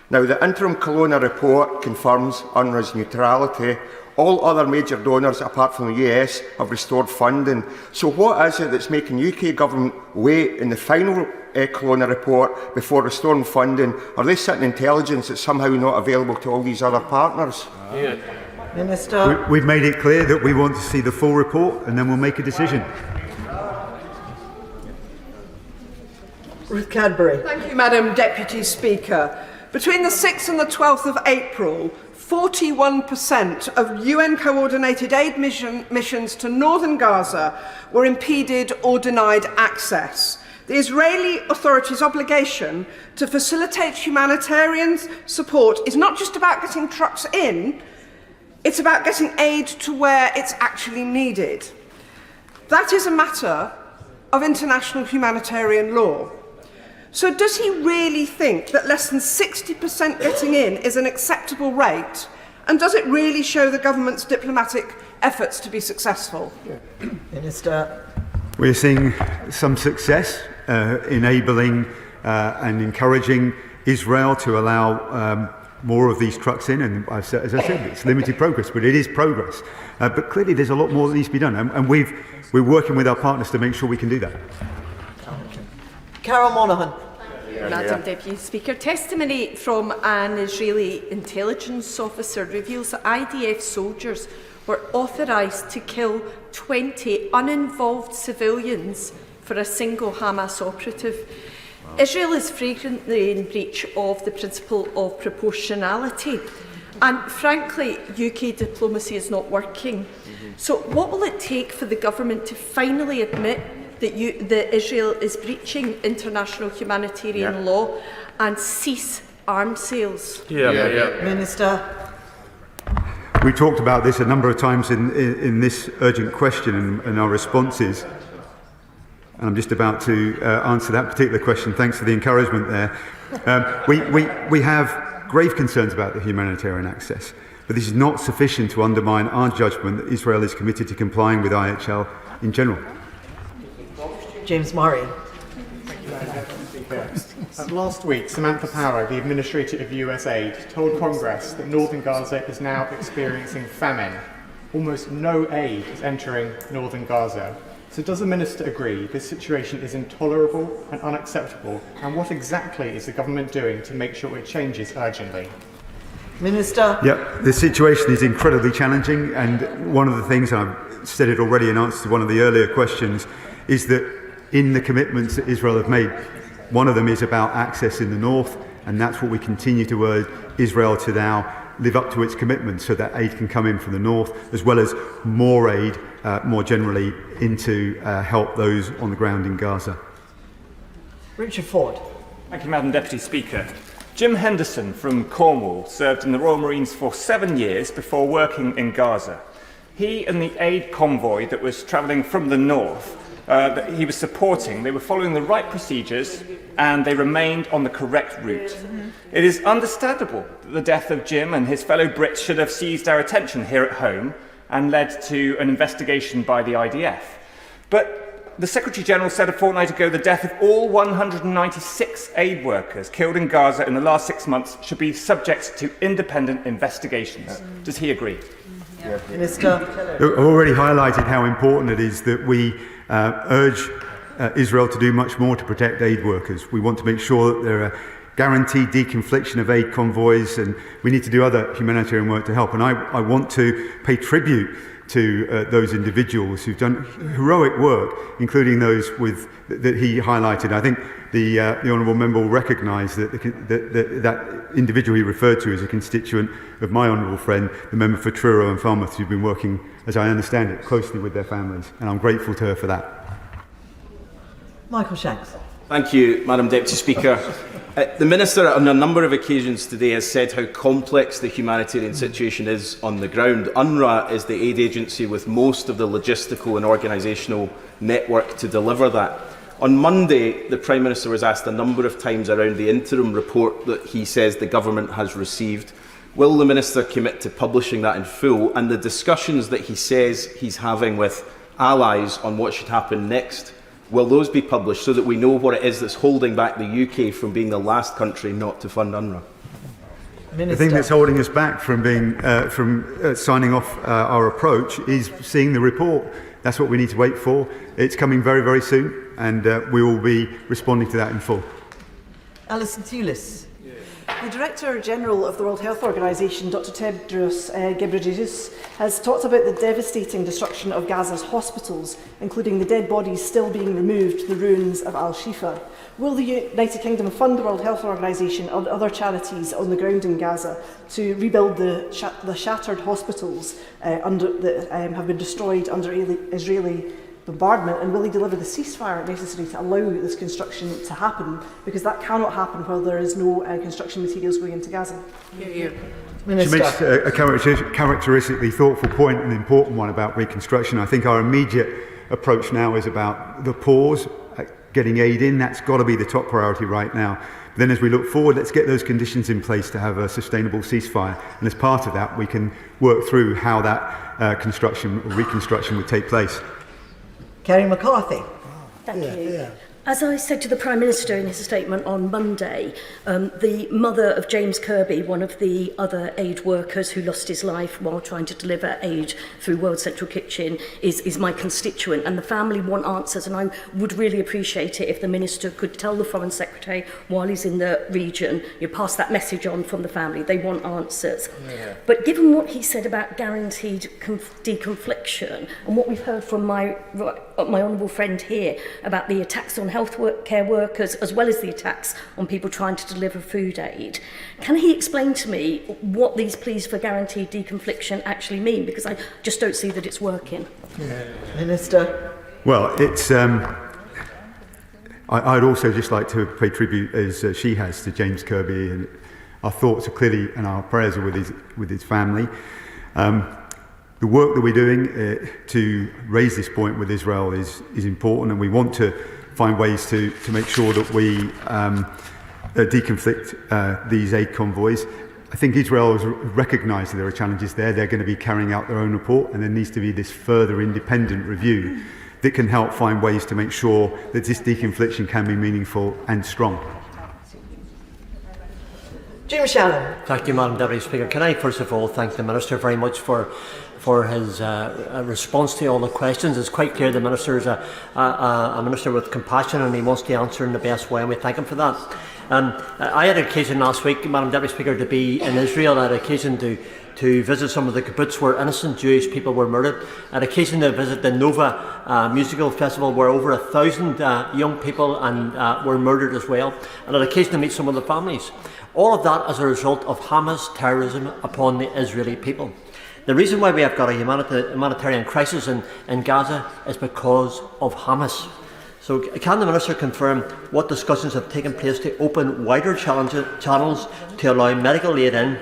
Now, the interim Kelowna report confirms UNRWA's neutrality. All other major donors, apart from the US, have restored funding. So what is it that's making UK government wait in the final Kelowna report before restoring funding? Are they sitting intelligence that's somehow not available to all these other partners? Minister. We've made it clear that we want to see the full report and then we'll make a decision. Ruth Cadbury. Thank you, Madam Deputy Speaker. Between the 6th and the 12th of April, 41% of UN-coordinated aid missions to northern Gaza were impeded or denied access. The Israeli authorities' obligation to facilitate humanitarian support is not just about getting trucks in, it's about getting aid to where it's actually needed. That is a matter of international humanitarian law. So does he really think that less than 60% getting in is an acceptable rate? And does it really show the government's diplomatic efforts to be successful? Minister. We're seeing some success enabling and encouraging Israel to allow more of these trucks in. And as I said, it's limited progress, but it is progress. But clearly there's a lot more that needs to be done. And we're working with our partners to make sure we can do that. Carol Monaghan. Madam Deputy Speaker, testimony from an Israeli intelligence officer reveals that IDF soldiers were authorised to kill 20 uninvolved civilians for a single Hamas operative. Wow. Israel is flagrantly in breach of the principle of proportionality, and frankly, UK diplomacy is not working. So what will it take for the government to finally admit that Israel is breaching international humanitarian law and cease arms sales? Minister. We talked about this a number of times in this urgent question and our responses. And I'm just about to answer that particular question. Thanks for the encouragement there. We have grave concerns about the humanitarian access, but this is not sufficient to undermine our judgment that Israel is committed to complying with IHL in general. James Murray. Last week, Samantha Power, the Administrator of US Aid, told Congress that northern Gaza is now experiencing famine. Almost no aid is entering northern Gaza. So does the Minister agree this situation is intolerable and unacceptable? And what exactly is the government doing to make sure it changes urgently? Minister. Yeah, the situation is incredibly challenging, and one of the things, and I've said it already in answer to one of the earlier questions, is that in the commitments that Israel have made, one of them is about access in the north, and that's what we continue to urge Israel to now live up to its commitments so that aid can come in from the north, as well as more aid, more generally, into help those on the ground in Gaza. Richard Ford. Thank you, Madam Deputy Speaker. Jim Henderson from Cornwall served in the Royal Marines for 7 years before working in Gaza. He and the aid convoy that was travelling from the north that he was supporting, they were following the right procedures and they remained on the correct route. It is understandable that the death of Jim and his fellow Brits should have seized our attention here at home and led to an investigation by the IDF. But the Secretary-General said a fortnight ago the death of all 196 aid workers killed in Gaza in the last 6 months should be subject to independent investigations. Does he agree? Minister. I've already highlighted how important it is that we urge Israel to do much more to protect aid workers. We want to make sure that there are guaranteed deconfliction of aid convoys, and we need to do other humanitarian work to help. And I want to pay tribute to those individuals who've done heroic work, including those that he highlighted. I think the honourable member will recognise that that individual he referred to is a constituent of my honourable friend, the member for Truro and Falmouth, who've been working, as I understand it, closely with their families, and I'm grateful to her for that. Michael Shanks. Thank you, Madam Deputy Speaker. The Minister on a number of occasions today has said how complex the humanitarian situation is on the ground. UNRWA is the aid agency with most of the logistical and organisational network to deliver that. On Monday, the Prime Minister was asked a number of times around the interim report that he says the government has received. Will the Minister commit to publishing that in full, and the discussions that he says he's having with allies on what should happen next, will those be published so that we know what it is that's holding back the UK from being the last country not to fund UNRWA? The thing that's holding us back from signing off our approach is seeing the report. That's what we need to wait for. It's coming very, very soon, and we will be responding to that in full. Alison Thewlis. The Director General of the World Health Organization, Dr. Tedros Ghebreyesus, has talked about the devastating destruction of Gaza's hospitals, including the dead bodies still being removed to the ruins of Al-Shifa. Will the United Kingdom fund the World Health Organization and other charities on the ground in Gaza to rebuild the shattered hospitals that have been destroyed under Israeli bombardment, and will he deliver the ceasefire necessary to allow this construction to happen, because that cannot happen while there is no construction materials going into Gaza? She makes a characteristically thoughtful point, and an important one about reconstruction. I think our immediate approach now is about the pause, getting aid in. That's got to be the top priority right now. But then as we look forward, let's get those conditions in place to have a sustainable ceasefire, and as part of that we can work through how that construction or reconstruction would take place. Kerry McCarthy. Thank you. As I said to the Prime Minister in his statement on Monday, the mother of James Kirby, one of the other aid workers who lost his life while trying to deliver aid through World Central Kitchen, is my constituent, and the family want answers, and I would really appreciate it if the Minister could tell the Foreign Secretary while he's in the region, you pass that message on from the family. They want answers. Yeah. But given what he said about guaranteed deconfliction, and what we've heard from my honourable friend here about the attacks on care workers, as well as the attacks on people trying to deliver food aid, can he explain to me what these pleas for guaranteed deconfliction actually mean? Because I just don't see that it's working. Minister. Well, it's. I'd also just like to pay tribute, as she has, to James Kirby, and our thoughts are clearly and our prayers are with his family. The work that we're doing to raise this point with Israel is important, and we want to find ways to make sure that we deconflict these aid convoys. I think Israel has recognised that there are challenges there. They're going to be carrying out their own report, and there needs to be this further independent review that can help find ways to make sure that this deconfliction can be meaningful and strong. Jim Shannon. Thank you, Madam Deputy Speaker. Can I first of all thank the Minister very much for his response to all the questions. It's quite clear the Minister is a Minister with compassion, and he wants to answer in the best way, and we thank him for that. I had occasion last week, Madam Deputy Speaker, to be in Israel. I had occasion to visit some of the kibbutz where innocent Jewish people were murdered. I had occasion to visit the Nova musical festival where over 1,000 young people were murdered as well. And I had occasion to meet some of the families. All of that as a result of Hamas terrorism upon the Israeli people. The reason why we have got a humanitarian crisis in Gaza is because of Hamas. So can the Minister confirm what discussions have taken place to open wider channels to allow medical aid in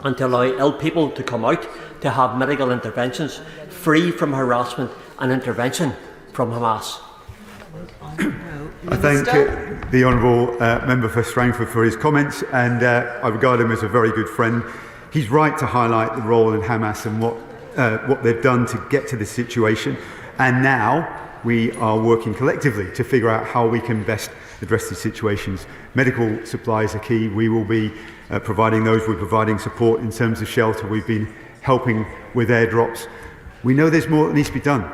and to allow ill people to come out to have medical interventions free from harassment and intervention from Hamas? I thank the Honourable Member for Strangford for his comments, and I regard him as a very good friend. He's right to highlight the role in Hamas and what they've done to get to this situation, and now we are working collectively to figure out how we can best address these situations. Medical supplies are key. We will be providing those. We're providing support in terms of shelter. We've been helping with airdrops. We know there's more that needs to be done.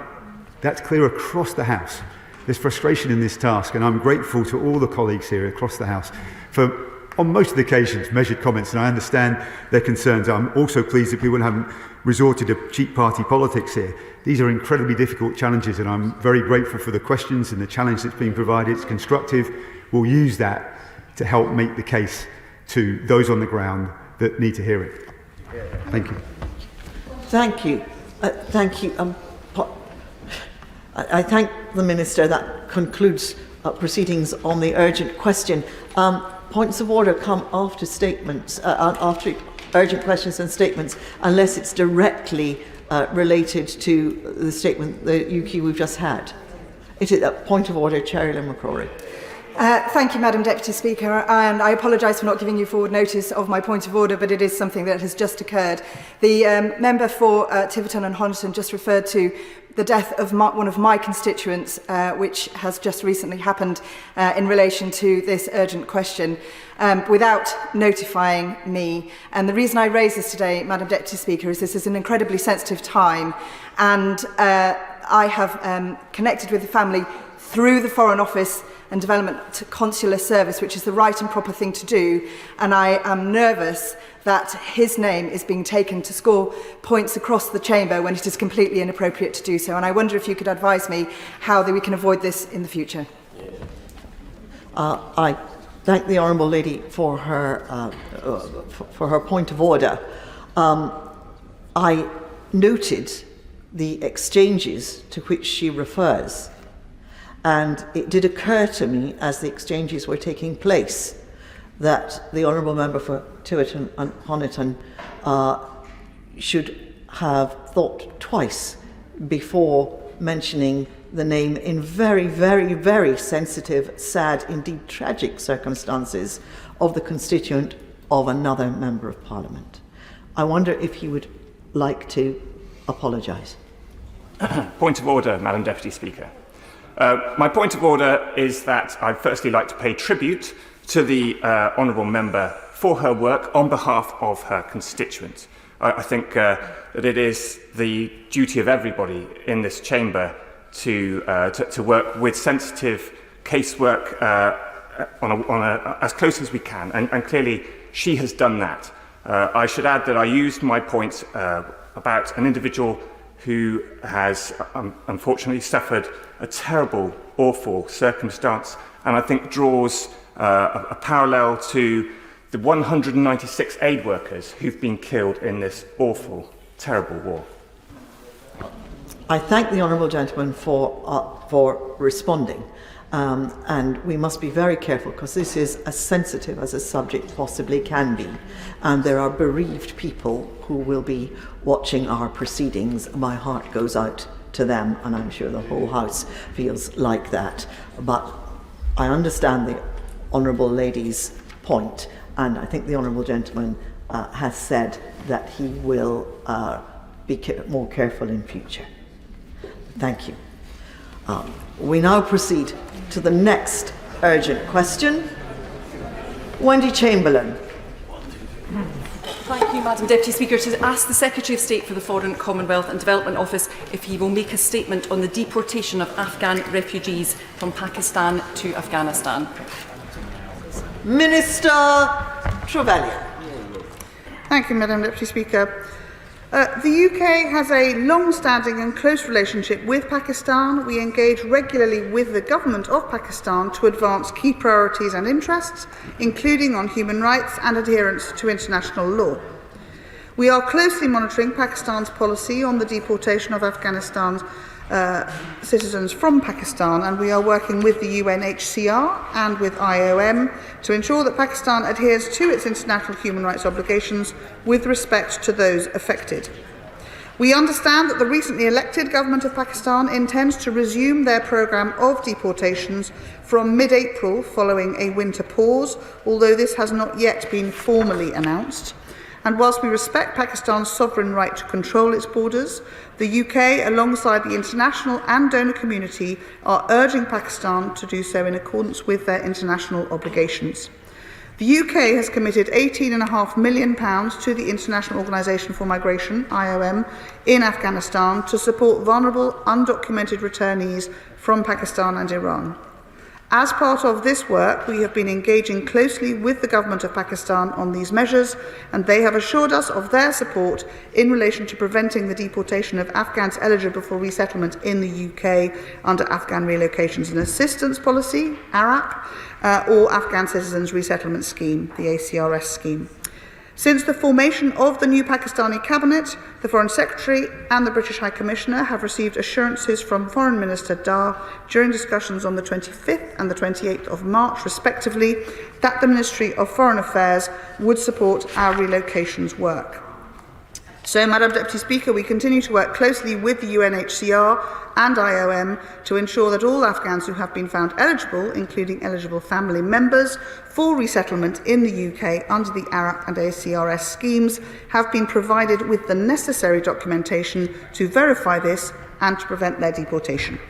That's clear across the House. There's frustration in this task, and I'm grateful to all the colleagues here across the House for, on most of the occasions, measured comments, and I understand their concerns. I'm also pleased that people haven't resorted to cheap party politics here. These are incredibly difficult challenges, and I'm very grateful for the questions and the challenge that's being provided. It's constructive. We'll use that to help make the case to those on the ground that need to hear it. Thank you. Thank you. Thank you. I thank the Minister. That concludes proceedings on the urgent question. Points of order come after statements, after urgent questions and statements, unless it's directly related to the statement, the UK we've just had. It is a point of order, Chair McCrory. Thank you, Madam Deputy Speaker, and I apologise for not giving you forward notice of my point of order, but it is something that has just occurred. The member for Tiverton and Honiton just referred to the death of one of my constituents, which has just recently happened in relation to this urgent question, without notifying me. And the reason I raise this today, Madam Deputy Speaker, is this is an incredibly sensitive time, and I have connected with the family through the Foreign Office and Development Consular Service, which is the right and proper thing to do, and I am nervous that his name is being taken to score points across the chamber when it is completely inappropriate to do so, and I wonder if you could advise me how we can avoid this in the future. I thank the Honourable Lady for her point of order. I noted the exchanges to which she refers, and it did occur to me as the exchanges were taking place that the Honourable Member for Tiverton and Honiton should have thought twice before mentioning the name in very, very, very sensitive, sad, indeed tragic circumstances of the constituent of another Member of Parliament. I wonder if he would like to apologise. Point of order, Madam Deputy Speaker. My point of order is that I'd firstly like to pay tribute to the Honourable Member for her work on behalf of her constituent. I think that it is the duty of everybody in this chamber to work with sensitive casework as close as we can, and clearly she has done that. I should add that I used my point about an individual who has unfortunately suffered a terrible, awful circumstance, and I think draws a parallel to the 196 aid workers who've been killed in this awful, terrible war. I thank the Honourable Gentleman for responding, and we must be very careful because this is as sensitive as a subject possibly can be, and there are bereaved people who will be watching our proceedings. My heart goes out to them, and I'm sure the whole House feels like that. But I understand the Honourable Lady's point, and I think the Honourable Gentleman has said that he will be more careful in future. Thank you. We now proceed to the next urgent question. Wendy Chamberlain. Thank you, Madam Deputy Speaker. To ask the Secretary of State for the Foreign, Commonwealth and Development Office if he will make a statement on the deportation of Afghan refugees from Pakistan to Afghanistan. Minister Trevelyan. Thank you, Madam Deputy Speaker. The UK has a long-standing and close relationship with Pakistan. We engage regularly with the government of Pakistan to advance key priorities and interests, including on human rights and adherence to international law. We are closely monitoring Pakistan's policy on the deportation of Afghanistan's citizens from Pakistan, and we are working with the UNHCR and with IOM to ensure that Pakistan adheres to its international human rights obligations with respect to those affected. We understand that the recently elected government of Pakistan intends to resume their programme of deportations from mid-April following a winter pause, although this has not yet been formally announced. And whilst we respect Pakistan's sovereign right to control its borders, the UK, alongside the international and donor community, are urging Pakistan to do so in accordance with their international obligations. The UK has committed £18.5 million to the International Organisation for Migration, IOM, in Afghanistan to support vulnerable, undocumented returnees from Pakistan and Iran. As part of this work, we have been engaging closely with the government of Pakistan on these measures, and they have assured us of their support in relation to preventing the deportation of Afghans eligible for resettlement in the UK under Afghan Relocations and Assistance Policy, ARAP, or Afghan Citizens Resettlement Scheme, the ACRS scheme. Since the formation of the new Pakistani cabinet, the Foreign Secretary and the British High Commissioner have received assurances from Foreign Minister Dar during discussions on the 25th and the 28th of March, respectively, that the Ministry of Foreign Affairs would support our relocations work. So, Madam Deputy Speaker, we continue to work closely with the UNHCR and IOM to ensure that all Afghans who have been found eligible, including eligible family members, for resettlement in the UK under the ARAP and ACRS schemes have been provided with the necessary documentation to verify this and to prevent their deportation.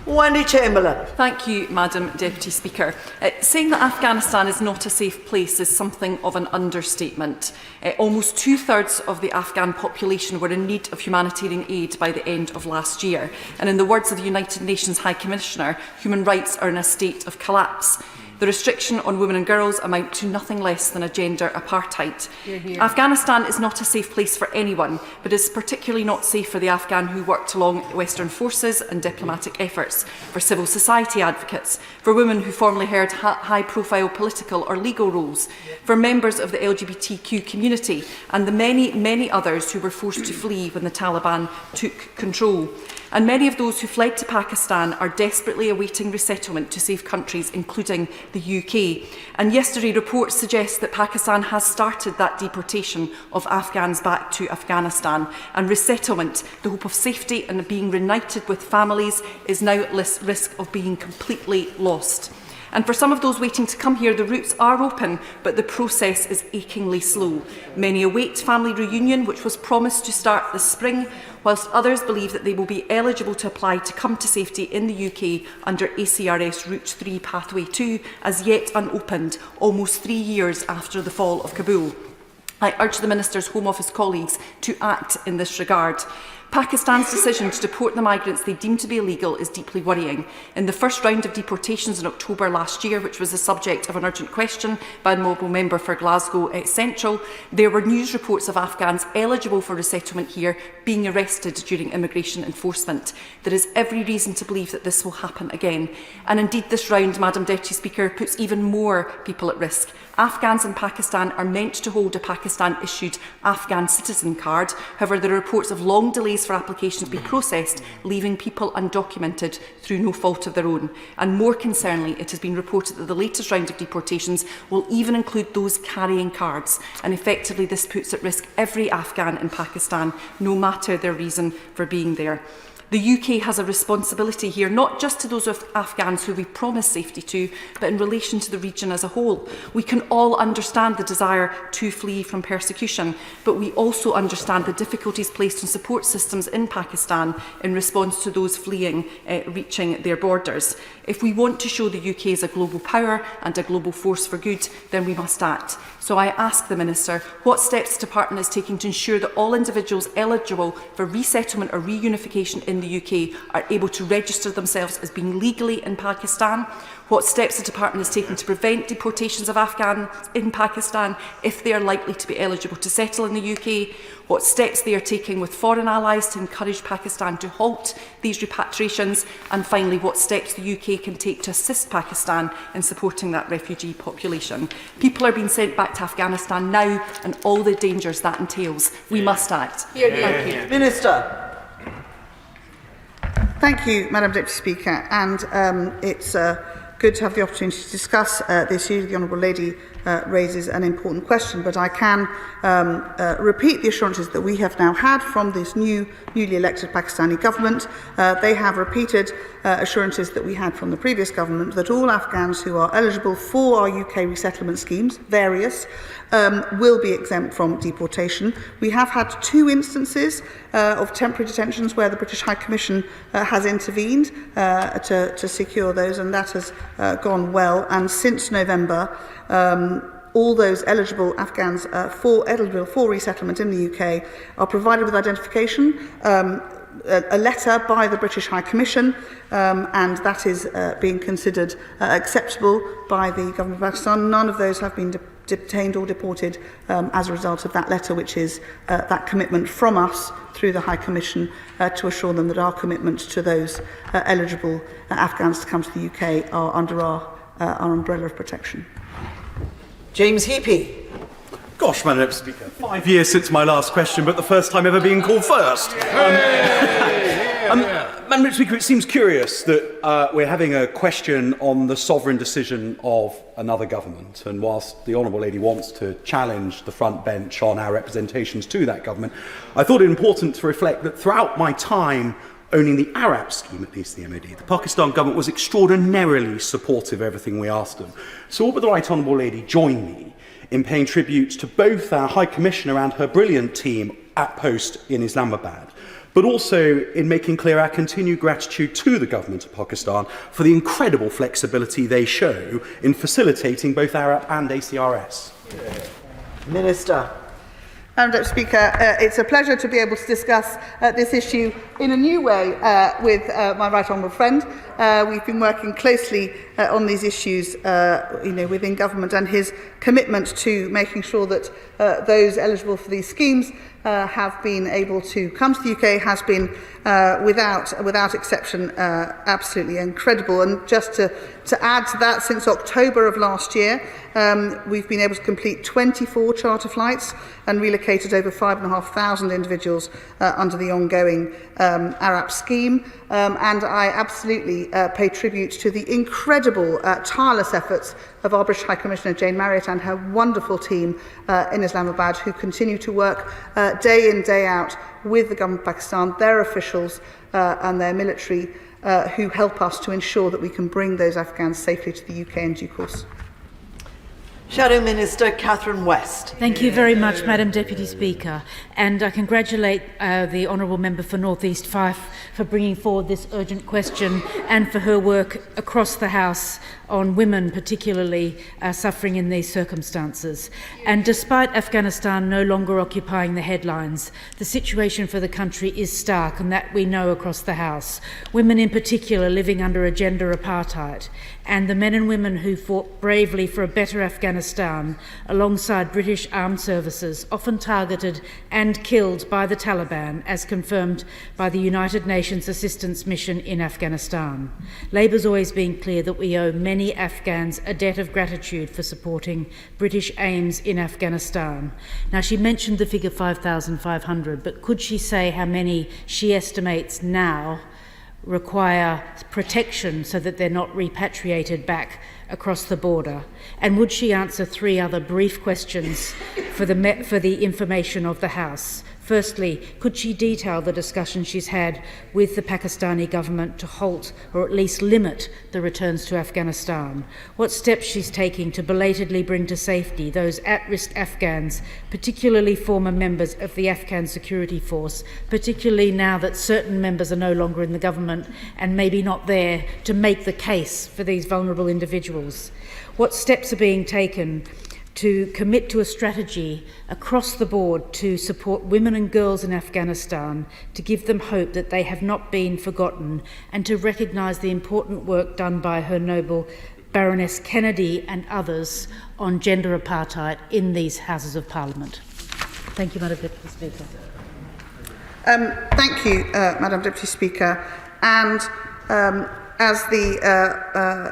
Wendy Chamberlain. Thank you, Madam Deputy Speaker. Saying that Afghanistan is not a safe place is something of an understatement. Almost 2/3 of the Afghan population were in need of humanitarian aid by the end of last year. And in the words of the United Nations High Commissioner, human rights are in a state of collapse. The restriction on women and girls amount to nothing less than a gender apartheid. Hear, hear. Afghanistan is not a safe place for anyone, but is particularly not safe for the Afghan who worked along Western forces and diplomatic efforts, for civil society advocates, for women who formerly held high-profile political or legal roles, for members of the LGBTQ community, and the many, many others who were forced to flee when the Taliban took control. And many of those who fled to Pakistan are desperately awaiting resettlement to safe countries, including the UK. And yesterday, reports suggest that Pakistan has started that deportation of Afghans back to Afghanistan. And resettlement, the hope of safety and being reunited with families, is now at risk of being completely lost. And for some of those waiting to come here, the routes are open, but the process is achingly slow. Many await family reunion, which was promised to start this spring, whilst others believe that they will be eligible to apply to come to safety in the UK under ACRS Route 3 Pathway 2, as yet unopened, almost 3 years after the fall of Kabul. I urge the Minister's Home Office colleagues to act in this regard. Pakistan's decision to deport the migrants they deem to be illegal is deeply worrying. In the first round of deportations in October last year, which was the subject of an urgent question by a Mobile member for Glasgow Central, there were news reports of Afghans eligible for resettlement here being arrested during immigration enforcement. There is every reason to believe that this will happen again. And indeed, this round, Madam Deputy Speaker, puts even more people at risk. Afghans in Pakistan are meant to hold a Pakistan-issued Afghan citizen card. However, there are reports of long delays for applications to be processed, leaving people undocumented through no fault of their own. And more concerningly, it has been reported that the latest round of deportations will even include those carrying cards. And effectively, this puts at risk every Afghan in Pakistan, no matter their reason for being there. The UK has a responsibility here, not just to those Afghans who we promised safety to, but in relation to the region as a whole. We can all understand the desire to flee from persecution, but we also understand the difficulties placed on support systems in Pakistan in response to those fleeing reaching their borders. If we want to show the UK as a global power and a global force for good, then we must act. So I ask the Minister what steps the Department is taking to ensure that all individuals eligible for resettlement or reunification in the UK are able to register themselves as being legally in Pakistan, what steps the Department is taking to prevent deportations of Afghans in Pakistan if they are likely to be eligible to settle in the UK, what steps they are taking with foreign allies to encourage Pakistan to halt these repatriations, and finally what steps the UK can take to assist Pakistan in supporting that refugee population. People are being sent back to Afghanistan now, and all the dangers that entails. We must act. Thank you. Minister. Thank you, Madam Deputy Speaker, and it's good to have the opportunity to discuss this issue. The Honourable Lady raises an important question, but I can repeat the assurances that we have now had from this newly elected Pakistani government. They have repeated assurances that we had from the previous government that all Afghans who are eligible for our UK resettlement schemes, various, will be exempt from deportation. We have had 2 instances of temporary detentions where the British High Commission has intervened to secure those, and that has gone well. And since November, all those eligible Afghans eligible for resettlement in the UK are provided with identification, a letter by the British High Commission, and that is being considered acceptable by the Government of Pakistan. None of those have been detained or deported as a result of that letter, which is that commitment from us through the High Commission to assure them that our commitment to those eligible Afghans to come to the UK are under our umbrella of protection. James Heapy. Gosh, Madam Speaker, 5 years since my last question, but the first time ever being called first. Madam Speaker, it seems curious that we're having a question on the sovereign decision of another government, and whilst the Honourable Lady wants to challenge the front bench on our representations to that government, I thought it important to reflect that throughout my time owning the Arab scheme, at least the MOD, the Pakistan government was extraordinarily supportive of everything we asked them. So would the Right Honourable Lady join me in paying tributes to both our High Commissioner and her brilliant team at post in Islamabad, but also in making clear our continued gratitude to the government of Pakistan for the incredible flexibility they show in facilitating both Arab and ACRS. Minister. Madam Deputy Speaker, it's a pleasure to be able to discuss this issue in a new way with my right honourable friend. We've been working closely on these issues within government, and his commitment to making sure that those eligible for these schemes have been able to come to the UK has been without exception absolutely incredible. And just to add to that, since October of last year, we've been able to complete 24 charter flights and relocated over 5,500 individuals under the ongoing Arab scheme. And I absolutely pay tribute to the incredible, tireless efforts of our British High Commissioner Jane Marriott and her wonderful team in Islamabad, who continue to work day in, day out with the government of Pakistan, their officials and their military, who help us to ensure that we can bring those Afghans safely to the UK in due course. Shadow Minister Catherine West. Thank you very much, Madam Deputy Speaker, and I congratulate the Honourable Member for North East Fife for bringing forward this urgent question and for her work across the House on women particularly suffering in these circumstances. And despite Afghanistan no longer occupying the headlines, the situation for the country is stark, and that we know across the House. Women in particular living under a gender apartheid, and the men and women who fought bravely for a better Afghanistan alongside British armed services, often targeted and killed by the Taliban, as confirmed by the United Nations Assistance Mission in Afghanistan. Labour's always been clear that we owe many Afghans a debt of gratitude for supporting British aims in Afghanistan. Now, she mentioned the figure 5,500, but could she say how many she estimates now require protection so that they're not repatriated back across the border? And would she answer three other brief questions for the information of the House? Firstly, could she detail the discussion she's had with the Pakistani government to halt or at least limit the returns to Afghanistan? What steps she's taking to belatedly bring to safety those at-risk Afghans, particularly former members of the Afghan security force, particularly now that certain members are no longer in the government and maybe not there to make the case for these vulnerable individuals? What steps are being taken to commit to a strategy across the board to support women and girls in Afghanistan, to give them hope that they have not been forgotten, and to recognise the important work done by Her Noble Baroness Kennedy and others on gender apartheid in these Houses of Parliament? Thank you, Madam Deputy Speaker. Thank you, Madam Deputy Speaker. And as the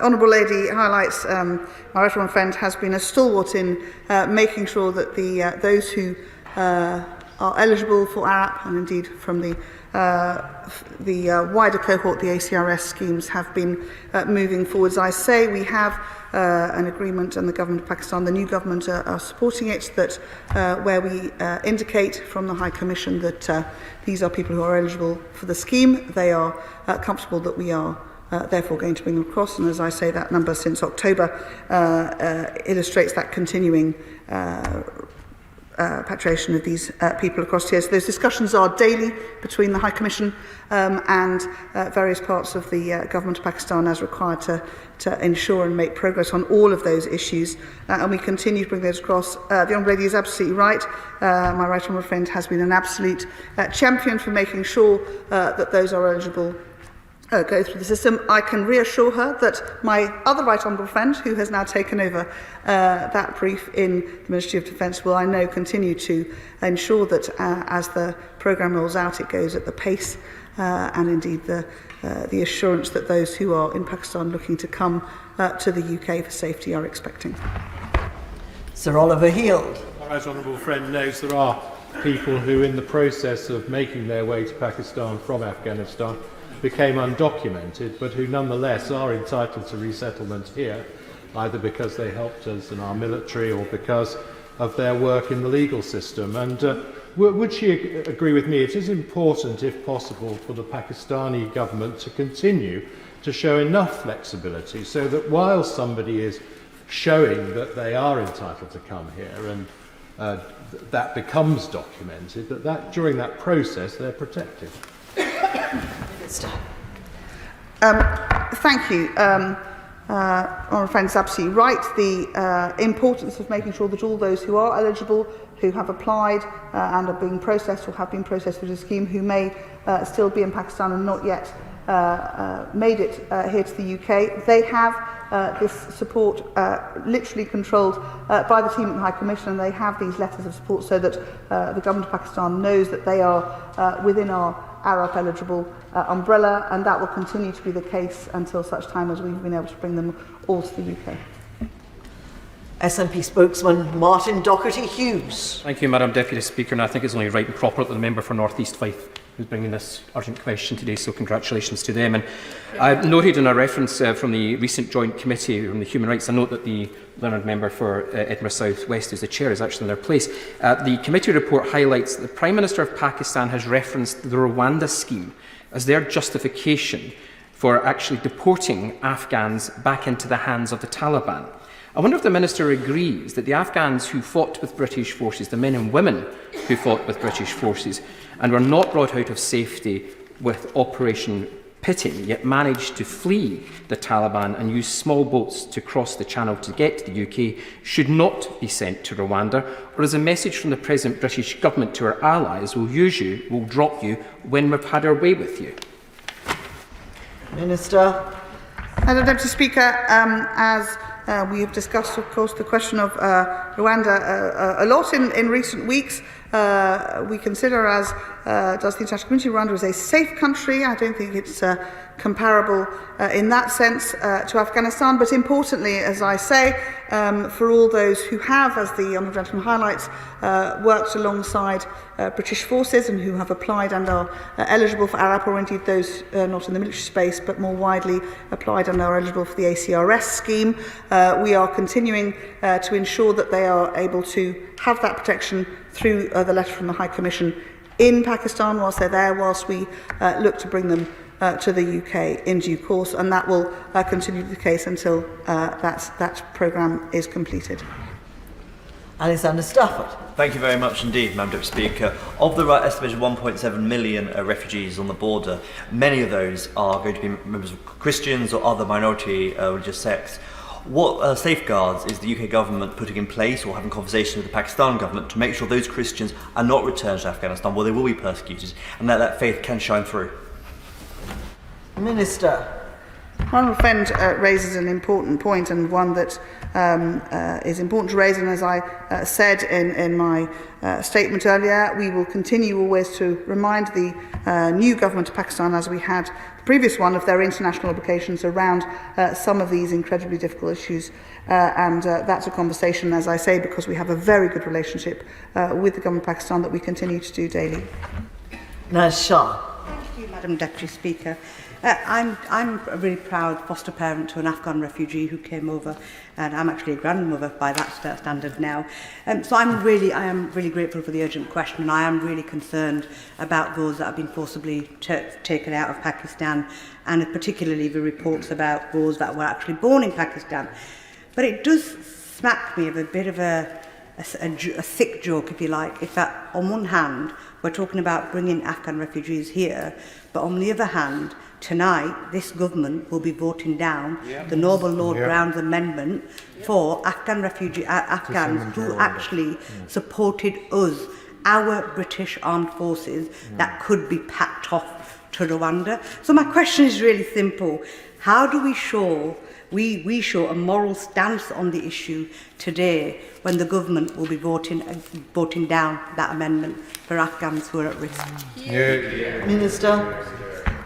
Honourable Lady highlights, my right honourable friend has been a stalwart in making sure that those who are eligible for ARAP, and indeed from the wider cohort, the ACRS schemes, have been moving forwards. I say we have an agreement, and the government of Pakistan, the new government, are supporting it, that where we indicate from the High Commission that these are people who are eligible for the scheme, they are comfortable that we are therefore going to bring them across. And as I say, that number since October illustrates that continuing repatriation of these people across here. So those discussions are daily between the High Commission and various parts of the government of Pakistan as required to ensure and make progress on all of those issues. And we continue to bring those across. The Honourable Lady is absolutely right. My right honourable friend has been an absolute champion for making sure that those are eligible go through the system. I can reassure her that my other right honourable friend, who has now taken over that brief in the Ministry of Defence, will, I know, continue to ensure that as the programme rolls out, it goes at the pace and indeed the assurance that those who are in Pakistan looking to come to the UK for safety are expecting. Sir Oliver Heald. My right honourable friend knows there are people who, in the process of making their way to Pakistan from Afghanistan, became undocumented, but who nonetheless are entitled to resettlement here, either because they helped us in our military or because of their work in the legal system. And would she agree with me? It is important, if possible, for the Pakistani government to continue to show enough flexibility so that while somebody is showing that they are entitled to come here and that becomes documented, that during that process they're protected. Thank you. Honourable friend is absolutely right. The importance of making sure that all those who are eligible, who have applied and are being processed or have been processed through the scheme, who may still be in Pakistan and not yet made it here to the UK, they have this support literally controlled by the team at the High Commission, and they have these letters of support so that the government of Pakistan knows that they are within our ARAP eligible umbrella, and that will continue to be the case until such time as we've been able to bring them all to the UK. SNP spokesman Martin Doherty-Hughes. Thank you, Madam Deputy Speaker, and I think it's only right and proper that the member for North East Fife who's bringing this urgent question today, so congratulations to them. And I've noted in a reference from the recent joint committee on the human rights, I note that the learned member for Edinburgh South West, who's the chair, is actually in their place. The committee report highlights that the Prime Minister of Pakistan has referenced the Rwanda scheme as their justification for actually deporting Afghans back into the hands of the Taliban. I wonder if the Minister agrees that the Afghans who fought with British forces, the men and women who fought with British forces, and were not brought out of safety with Operation Pitting, yet managed to flee the Taliban and use small boats to cross the channel to get to the UK, should not be sent to Rwanda, or as a message from the present British government to our allies, we'll use you, we'll drop you when we've had our way with you. Minister. Madam Deputy Speaker, as we have discussed, of course, the question of Rwanda a lot in recent weeks. We consider, as does the international community, Rwanda as a safe country. I don't think it's comparable in that sense to Afghanistan, but importantly, as I say, for all those who have, as the Honourable Gentleman highlights, worked alongside British forces and who have applied and are eligible for ARAP, or indeed those not in the military space but more widely applied and are eligible for the ACRS scheme, we are continuing to ensure that they are able to have that protection through the letter from the High Commission in Pakistan whilst they're there, whilst we look to bring them to the UK in due course, and that will continue to be the case until that programme is completed. Alexander Stafford. Thank you very much indeed, Madam Deputy Speaker. Of the estimated 1.7 million refugees on the border, many of those are going to be members of Christians or other minority religious sects. What safeguards is the UK government putting in place or having conversations with the Pakistan government to make sure those Christians are not returned to Afghanistan where they will be persecuted and that faith can shine through? Minister. Honourable friend raises an important point, and one that is important to raise, and as I said in my statement earlier, we will continue always to remind the new government of Pakistan, as we had the previous one, of their international obligations around some of these incredibly difficult issues, and that's a conversation, as I say, because we have a very good relationship with the government of Pakistan that we continue to do daily. Naz Shah. Thank you, Madam Deputy Speaker. I'm a really proud foster parent to an Afghan refugee who came over, and I'm actually a grandmother by that standard now. So I am really grateful for the urgent question, and I am really concerned about those that have been forcibly taken out of Pakistan, and particularly the reports about those that were actually born in Pakistan. But it does smack me of a bit of a sick joke, if you like, if that on one hand we're talking about bringing Afghan refugees here, but on the other hand, tonight, this government will be voting down the Noble Lord Brown's amendment for Afghans who actually supported us, our British armed forces, that could be packed off to Rwanda. So my question is really simple. How do we show we show a moral stance on the issue today when the government will be voting down that amendment for Afghans who are at risk? Minister.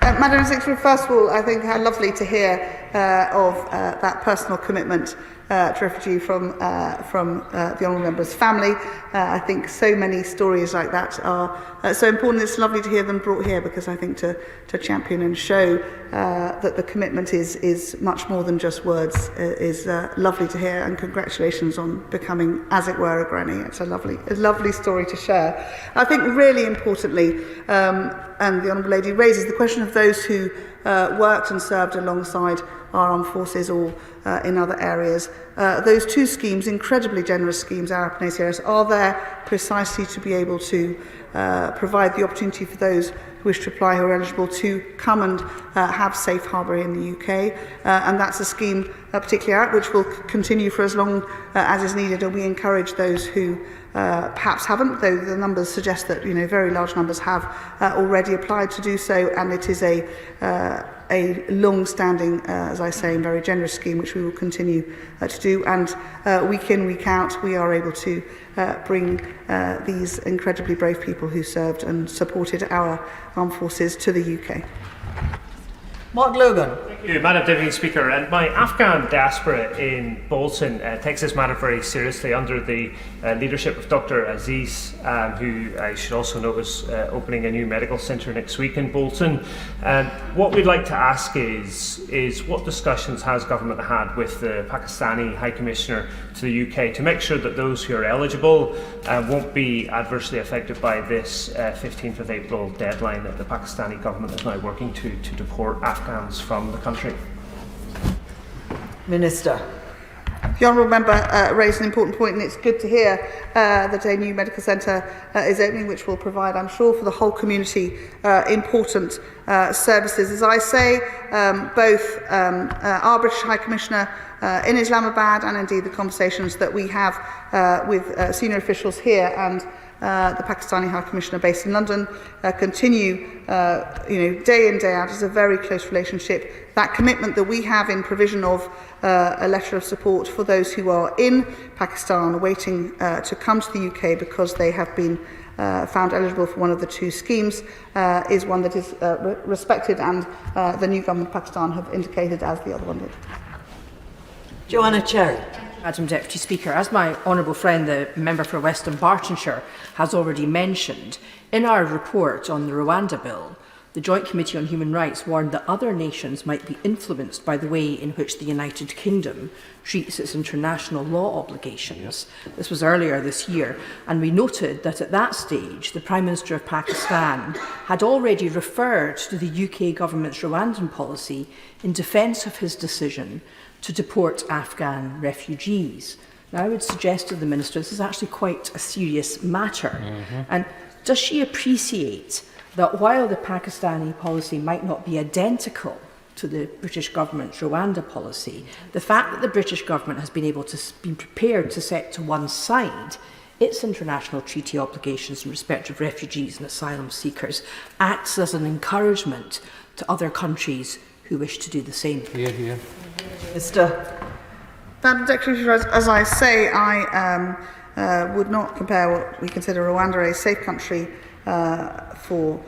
Madam Secretary, first of all, I think how lovely to hear of that personal commitment to refugee from the Honourable Member's family. I think so many stories like that are so important. It's lovely to hear them brought here, because I think to champion and show that the commitment is much more than just words is lovely to hear, and congratulations on becoming, as it were, a granny. It's a lovely story to share. I think really importantly, and the Honourable Lady raises the question of those who worked and served alongside our armed forces or in other areas. Those two schemes, incredibly generous schemes, ARAP and ACRS, are there precisely to be able to provide the opportunity for those who wish to apply, who are eligible, to come and have safe harbour in the UK. And that's a scheme, particularly ARAP, which will continue for as long as is needed, and we encourage those who perhaps haven't, though the numbers suggest that very large numbers have already applied to do so, and it is a long-standing, as I say, very generous scheme which we will continue to do, and week in, week out, we are able to bring these incredibly brave people who served and supported our armed forces to the UK. Mark Logan. Thank you, Madam Deputy Speaker. And my Afghan diaspora in Bolton takes this matter very seriously under the leadership of Dr. Aziz, who I should also note is opening a new medical centre next week in Bolton. What we'd like to ask is what discussions has government had with the Pakistani High Commissioner to the UK to make sure that those who are eligible won't be adversely affected by this 15th of April deadline that the Pakistani government is now working to deport Afghans from the country. Minister. The Honourable Member raised an important point, and it's good to hear that a new medical centre is opening, which will provide, I'm sure, for the whole community important services. As I say, both our British High Commissioner in Islamabad and indeed the conversations that we have with senior officials here and the Pakistani High Commissioner based in London continue day in, day out. It's a very close relationship. That commitment that we have in provision of a letter of support for those who are in Pakistan waiting to come to the UK because they have been found eligible for one of the two schemes is one that is respected, and the new government of Pakistan have indicated, as the other one did. Joanna Cherry. Madam Deputy Speaker, as my honourable friend, the member for Western Bartonshire, has already mentioned, in our report on the Rwanda Bill, the Joint Committee on Human Rights warned that other nations might be influenced by the way in which the United Kingdom treats its international law obligations. This was earlier this year, and we noted that at that stage, the Prime Minister of Pakistan had already referred to the UK government's Rwandan policy in defence of his decision to deport Afghan refugees. Now, I would suggest to the Minister this is actually quite a serious matter. And does she appreciate that while the Pakistani policy might not be identical to the British government's Rwanda policy, the fact that the British government has been able to be prepared to set to one side its international treaty obligations in respect of refugees and asylum seekers acts as an encouragement to other countries who wish to do the same? Mr. Madam Deputy, as I say, I would not compare what we consider Rwanda a safe country for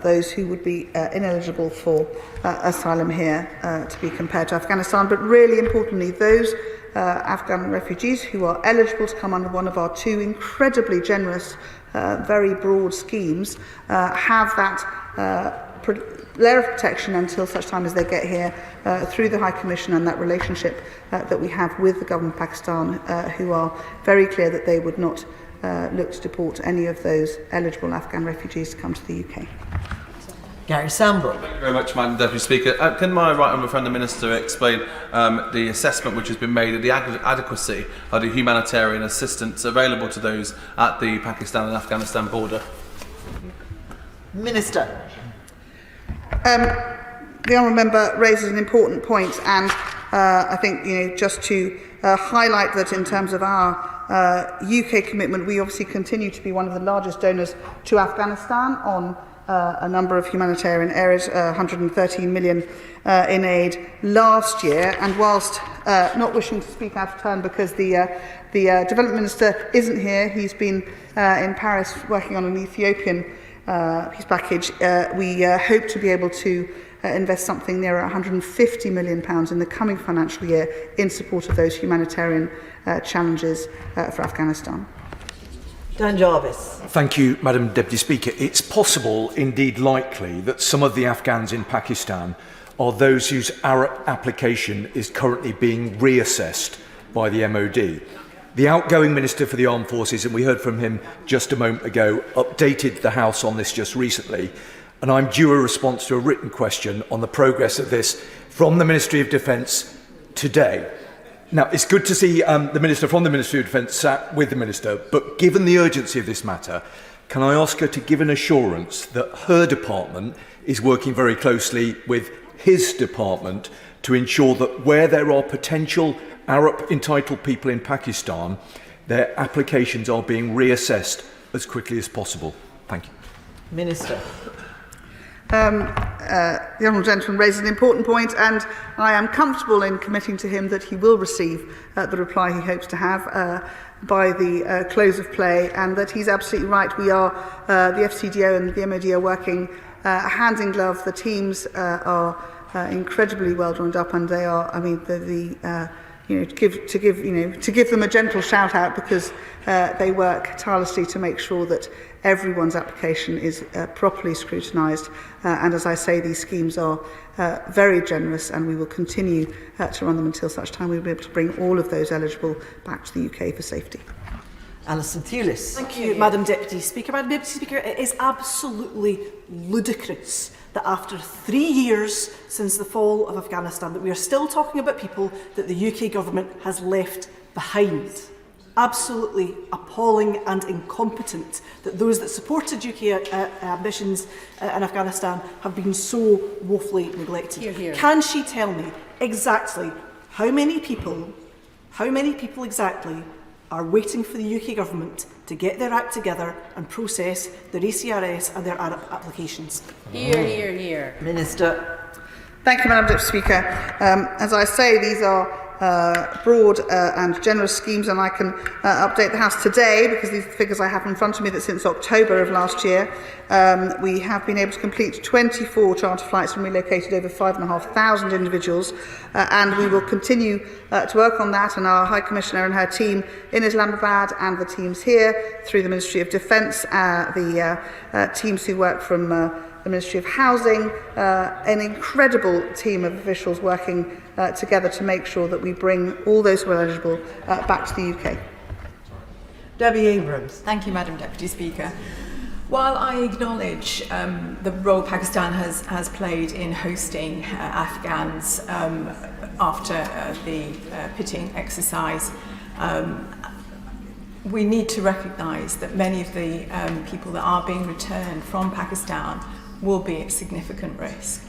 those who would be ineligible for asylum here to be compared to Afghanistan. But really importantly, those Afghan refugees who are eligible to come under one of our two incredibly generous, very broad schemes have that layer of protection until such time as they get here through the High Commission and that relationship that we have with the government of Pakistan, who are very clear that they would not look to deport any of those eligible Afghan refugees to come to the UK. Gary Sambrook. Thank you very much, Madam Deputy Speaker. Can my right honourable friend the Minister explain the assessment which has been made of the adequacy of the humanitarian assistance available to those at the Pakistan and Afghanistan border? Minister. The honourable member raises an important point, and I think just to highlight that in terms of our UK commitment, we obviously continue to be one of the largest donors to Afghanistan on a number of humanitarian areas, 113 million in aid last year. And whilst not wishing to speak out of turn because the Development Minister isn't here, he's been in Paris working on an Ethiopian peace package, we hope to be able to invest something near £150 million in the coming financial year in support of those humanitarian challenges for Afghanistan. Dan Jarvis. Thank you, Madam Deputy Speaker. It's possible, indeed likely, that some of the Afghans in Pakistan are those whose ARAP application is currently being reassessed by the MOD. The outgoing Minister for the Armed Forces, and we heard from him just a moment ago, updated the House on this just recently, and I'm due a response to a written question on the progress of this from the Ministry of Defence today. Now, it's good to see the Minister from the Ministry of Defence sat with the Minister, but given the urgency of this matter, can I ask her to give an assurance that her department is working very closely with his department to ensure that where there are potential Arab-entitled people in Pakistan, their applications are being reassessed as quickly as possible? Thank you. Minister. The honourable gentleman raises an important point, and I am comfortable in committing to him that he will receive the reply he hopes to have by the close of play, and that he's absolutely right. We are, the FCDO and the MOD are working hand in glove. The teams are incredibly well joined up, and they are, I mean, to give them a gentle shout out, because they work tirelessly to make sure that everyone's application is properly scrutinised, and as I say, these schemes are very generous, and we will continue to run them until such time we will be able to bring all of those eligible back to the UK for safety. Alison Thewlis. Thank you, Madam Deputy Speaker. Madam Deputy Speaker, it is absolutely ludicrous that after 3 years since the fall of Afghanistan, that we are still talking about people that the UK government has left behind. Absolutely appalling and incompetent that those that supported UK ambitions in Afghanistan have been so woefully neglected. Hear, hear. Can she tell me exactly how many people exactly are waiting for the UK government to get their act together and process their ACRS and their ARAP applications? Hear, hear, hear. Minister. Thank you, Madam Deputy Speaker. As I say, these are broad and generous schemes, and I can update the House today, because these figures I have in front of me, that since October of last year we have been able to complete 24 charter flights and relocated over 5,500 individuals, and we will continue to work on that, and our High Commissioner and her team in Islamabad and the teams here through the Ministry of Defence, the teams who work from the Ministry of Housing, an incredible team of officials working together to make sure that we bring all those who are eligible back to the UK. Debbie Abrams. Thank you, Madam Deputy Speaker. While I acknowledge the role Pakistan has played in hosting Afghans after the pitting exercise, we need to recognise that many of the people that are being returned from Pakistan will be at significant risk.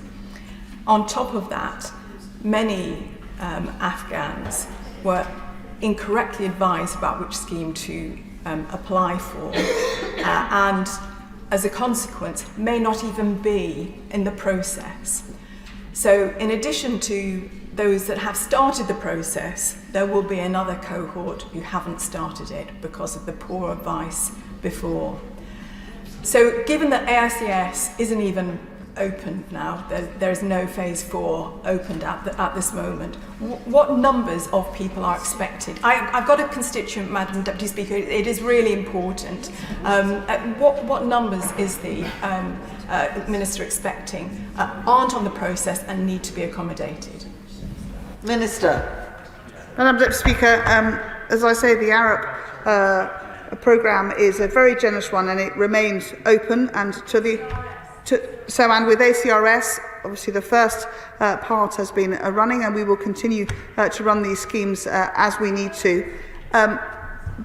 On top of that, many Afghans were incorrectly advised about which scheme to apply for, and as a consequence may not even be in the process. So in addition to those that have started the process, there will be another cohort who haven't started it because of the poor advice before. So given that AICS isn't even open now, there's no phase 4 opened at this moment, what numbers of people are expected? I've got a constituent, Madam Deputy Speaker, it is really important. What numbers is the Minister expecting aren't on the process and need to be accommodated? Minister. Madam Deputy Speaker, as I say, the ARAP programme is a very generous one, and it remains open. And and with ACRS, obviously the first part has been running, and we will continue to run these schemes as we need to.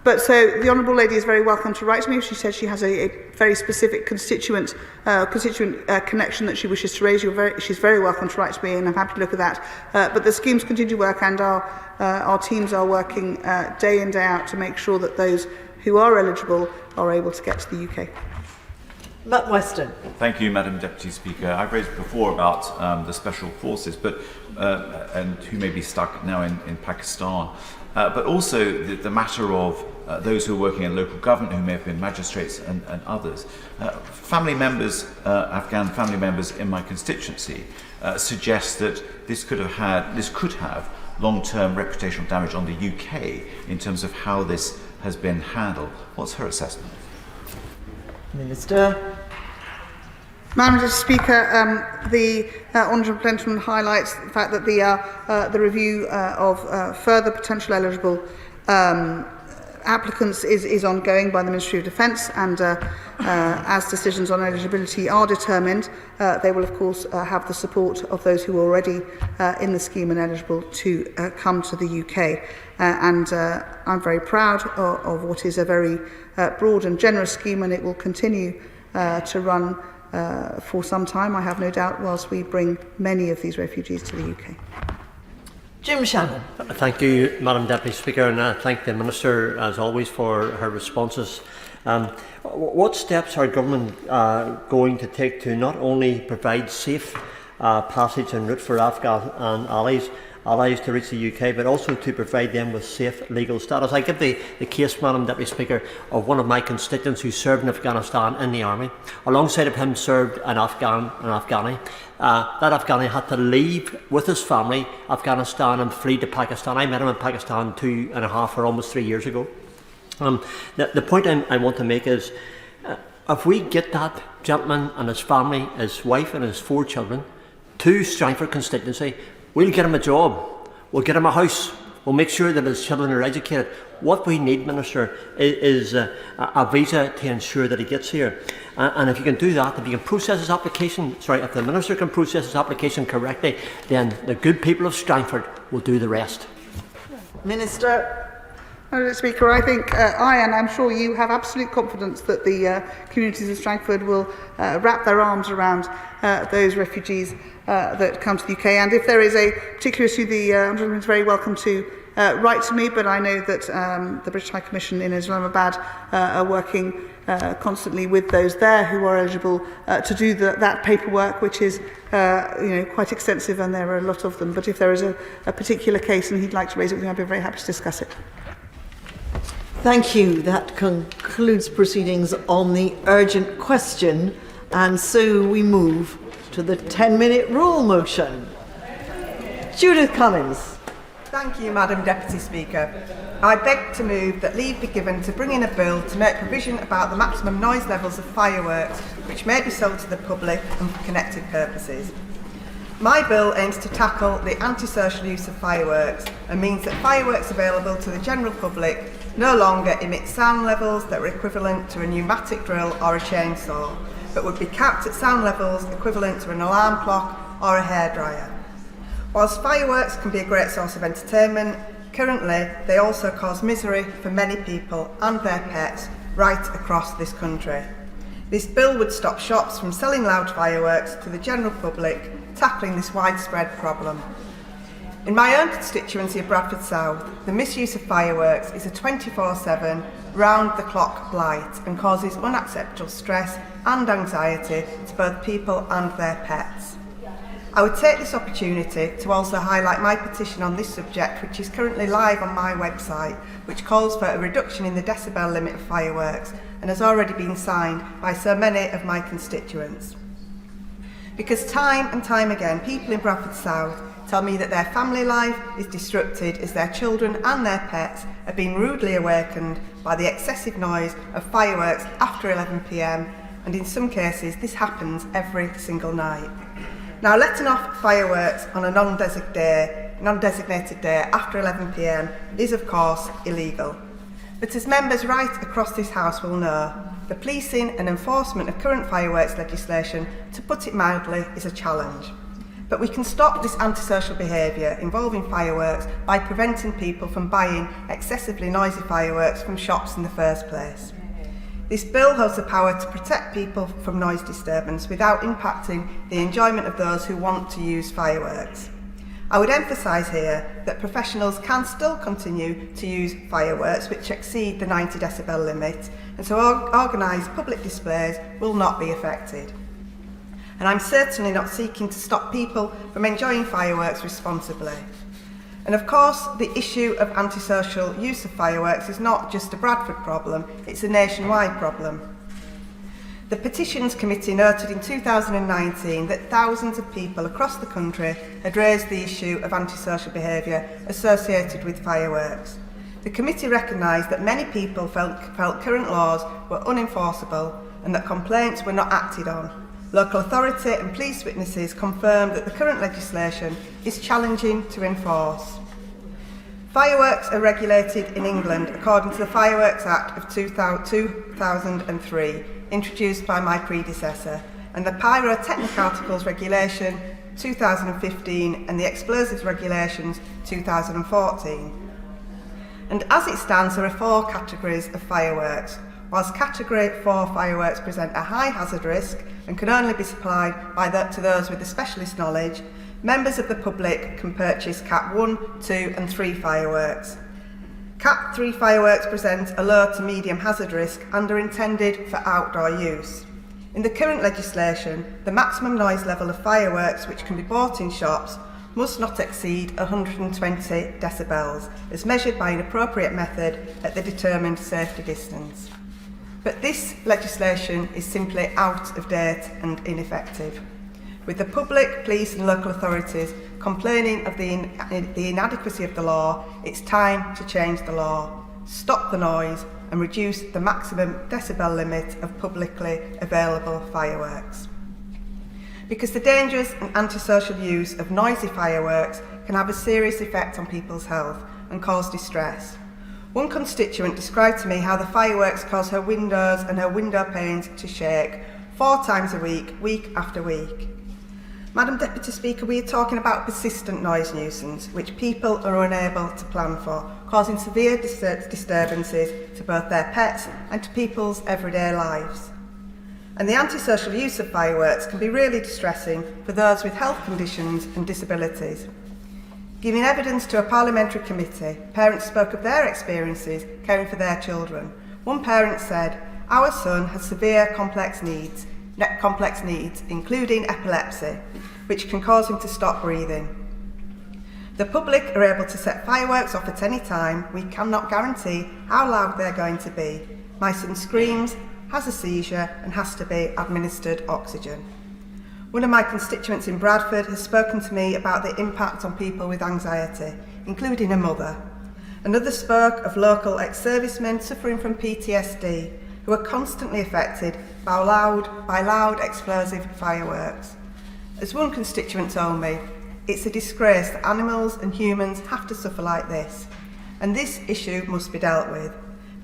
But so the Honourable Lady is very welcome to write to me. She said she has a very specific constituent connection that she wishes to raise. She's very welcome to write to me, and I'm happy to look at that. But the schemes continue to work, and our teams are working day in, day out to make sure that those who are eligible are able to get to the UK. Matt Weston. Thank you, Madam Deputy Speaker. I've raised before about the special forces, and who may be stuck now in Pakistan, but also the matter of those who are working in local government, who may have been magistrates and others. Family members, Afghan family members in my constituency, suggest that this could have long-term reputational damage on the UK in terms of how this has been handled. What's her assessment? Minister. Madam Speaker, the honourable gentleman highlights the fact that the review of further potential eligible applicants is ongoing by the Ministry of Defence, and as decisions on eligibility are determined, they will of course have the support of those who are already in the scheme and eligible to come to the UK. I'm very proud of what is a very broad and generous scheme, and it will continue to run for some time, I have no doubt, whilst we bring many of these refugees to the UK. Jim Shannon. Thank you, Madam Deputy Speaker, and I thank the Minister, as always, for her responses. What steps are government going to take to not only provide safe passage and route for Afghan allies to reach the UK, but also to provide them with safe legal status? I give the case, Madam Deputy Speaker, of one of my constituents who served in Afghanistan in the army. Alongside of him served an Afghani. That Afghani had to leave with his family Afghanistan and flee to Pakistan. I met him in Pakistan 2.5 or almost 3 years ago. The point I want to make is, if we get that gentleman and his family, his wife and his 4 children, to Strangford constituency, we'll get him a job, we'll get him a house, we'll make sure that his children are educated. What we need, Minister, is a visa to ensure that he gets here. And if you can do that, if you can process his application, if the Minister can process his application correctly, then the good people of Strangford will do the rest. Minister. Madam Speaker, I think and I'm sure you have absolute confidence that the communities of Strangford will wrap their arms around those refugees that come to the UK. And if there is a particular issue, the Honourable is very welcome to write to me, but I know that the British High Commission in Islamabad are working constantly with those there who are eligible to do that paperwork, which is quite extensive, and there are a lot of them. But if there is a particular case and he'd like to raise it with me, I'd be very happy to discuss it. Thank you. That concludes proceedings on the urgent question, and so we move to the 10-minute rule motion. Judith Cummins. Thank you, Madam Deputy Speaker. I beg to move that leave be given to bring in a bill to make provision about the maximum noise levels of fireworks which may be sold to the public and for connected purposes. My bill aims to tackle the antisocial use of fireworks and means that fireworks available to the general public no longer emit sound levels that are equivalent to a pneumatic drill or a chainsaw, but would be capped at sound levels equivalent to an alarm clock or a hairdryer. Whilst fireworks can be a great source of entertainment, currently they also cause misery for many people and their pets right across this country. This bill would stop shops from selling loud fireworks to the general public, tackling this widespread problem. In my own constituency of Bradford South, the misuse of fireworks is a 24/7, round-the-clock blight and causes unacceptable stress and anxiety to both people and their pets. I would take this opportunity to also highlight my petition on this subject, which is currently live on my website, which calls for a reduction in the decibel limit of fireworks and has already been signed by so many of my constituents. Because time and time again, people in Bradford South tell me that their family life is disrupted as their children and their pets are being rudely awakened by the excessive noise of fireworks after 11 p.m, and in some cases this happens every single night. Now, letting off fireworks on a non-designated day after 11 p.m. is of course illegal. But as members right across this House will know, the policing and enforcement of current fireworks legislation, to put it mildly, is a challenge. But we can stop this antisocial behaviour involving fireworks by preventing people from buying excessively noisy fireworks from shops in the first place. This bill holds the power to protect people from noise disturbance without impacting the enjoyment of those who want to use fireworks. I would emphasise here that professionals can still continue to use fireworks which exceed the 90 decibel limit, and so organised public displays will not be affected. And I'm certainly not seeking to stop people from enjoying fireworks responsibly. And of course, the issue of antisocial use of fireworks is not just a Bradford problem, it's a nationwide problem. The Petitions Committee noted in 2019 that thousands of people across the country had raised the issue of antisocial behaviour associated with fireworks. The committee recognised that many people felt current laws were unenforceable and that complaints were not acted on. Local authority and police witnesses confirmed that the current legislation is challenging to enforce. Fireworks are regulated in England according to the Fireworks Act of 2003, introduced by my predecessor, and the Pyrotechnic Articles Regulation 2015 and the Explosives Regulations 2014. And as it stands, there are 4 categories of fireworks. Whilst Category 4 fireworks present a high hazard risk and can only be supplied to those with the specialist knowledge, members of the public can purchase Cat 1, 2 and 3 fireworks. Cat 3 fireworks present a low to medium hazard risk and are intended for outdoor use. In the current legislation, the maximum noise level of fireworks which can be bought in shops must not exceed 120 decibels, as measured by an appropriate method at the determined safety distance. But this legislation is simply out of date and ineffective. With the public, police and local authorities complaining of the inadequacy of the law, it's time to change the law, stop the noise and reduce the maximum decibel limit of publicly available fireworks. Because the dangerous and antisocial use of noisy fireworks can have a serious effect on people's health and cause distress. One constituent described to me how the fireworks cause her windows and her window panes to shake 4 times a week, week after week. Madam Deputy Speaker, we are talking about persistent noise nuisance, which people are unable to plan for, causing severe disturbances to both their pets and to people's everyday lives. And the antisocial use of fireworks can be really distressing for those with health conditions and disabilities. Giving evidence to a parliamentary committee, parents spoke of their experiences caring for their children. One parent said, "Our son has severe complex needs, including epilepsy, which can cause him to stop breathing. The public are able to set fireworks off at any time. We cannot guarantee how loud they're going to be. My son screams, has a seizure and has to be administered oxygen." One of my constituents in Bradford has spoken to me about the impact on people with anxiety, including a mother. Another spoke of local ex-servicemen suffering from PTSD, who are constantly affected by loud explosive fireworks. As one constituent told me, it's a disgrace that animals and humans have to suffer like this, and this issue must be dealt with.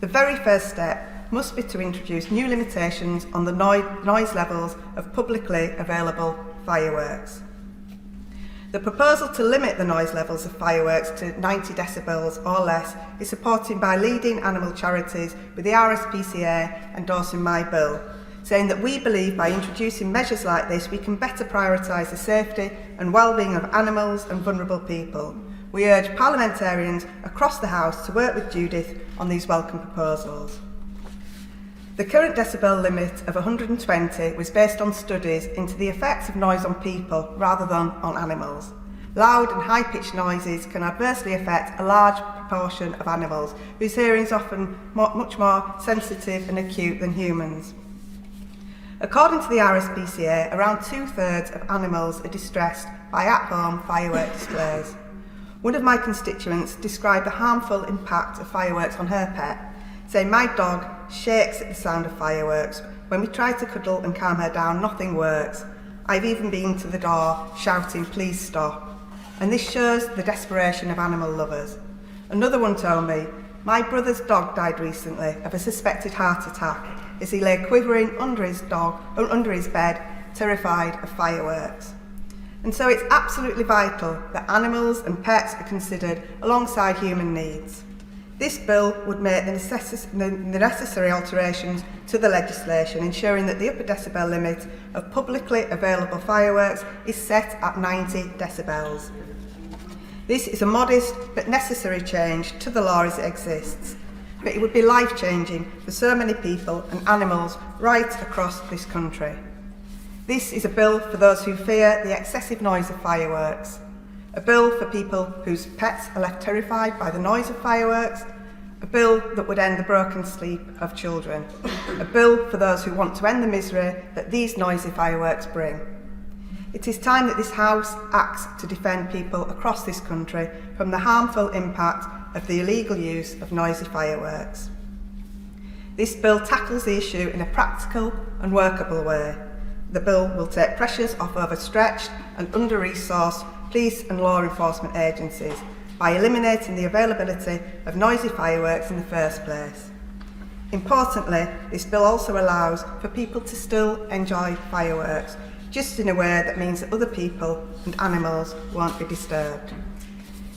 The very first step must be to introduce new limitations on the noise levels of publicly available fireworks. The proposal to limit the noise levels of fireworks to 90 decibels or less is supported by leading animal charities, with the RSPCA endorsing my bill, saying that we believe by introducing measures like this we can better prioritise the safety and well-being of animals and vulnerable people. We urge parliamentarians across the House to work with Judith on these welcome proposals. The current decibel limit of 120 was based on studies into the effects of noise on people rather than on animals. Loud and high-pitched noises can adversely affect a large proportion of animals, whose hearing is often much more sensitive and acute than humans. According to the RSPCA, around 2/3 of animals are distressed by at-home firework displays. One of my constituents described the harmful impact of fireworks on her pet, saying, "My dog shakes at the sound of fireworks. When we try to cuddle and calm her down, nothing works. I've even been to the door shouting, 'Please stop.'" And this shows the desperation of animal lovers. Another one told me, "My brother's dog died recently of a suspected heart attack as he lay quivering under his bed, terrified of fireworks." And so it's absolutely vital that animals and pets are considered alongside human needs. This bill would make the necessary alterations to the legislation, ensuring that the upper decibel limit of publicly available fireworks is set at 90 decibels. This is a modest but necessary change to the law as it exists, but it would be life-changing for so many people and animals right across this country. This is a bill for those who fear the excessive noise of fireworks, a bill for people whose pets are left terrified by the noise of fireworks, a bill that would end the broken sleep of children, a bill for those who want to end the misery that these noisy fireworks bring. It is time that this House acts to defend people across this country from the harmful impact of the illegal use of noisy fireworks. This bill tackles the issue in a practical and workable way. The bill will take pressures off overstretched and under-resourced police and law enforcement agencies by eliminating the availability of noisy fireworks in the first place. Importantly, this bill also allows for people to still enjoy fireworks, just in a way that means that other people and animals won't be disturbed.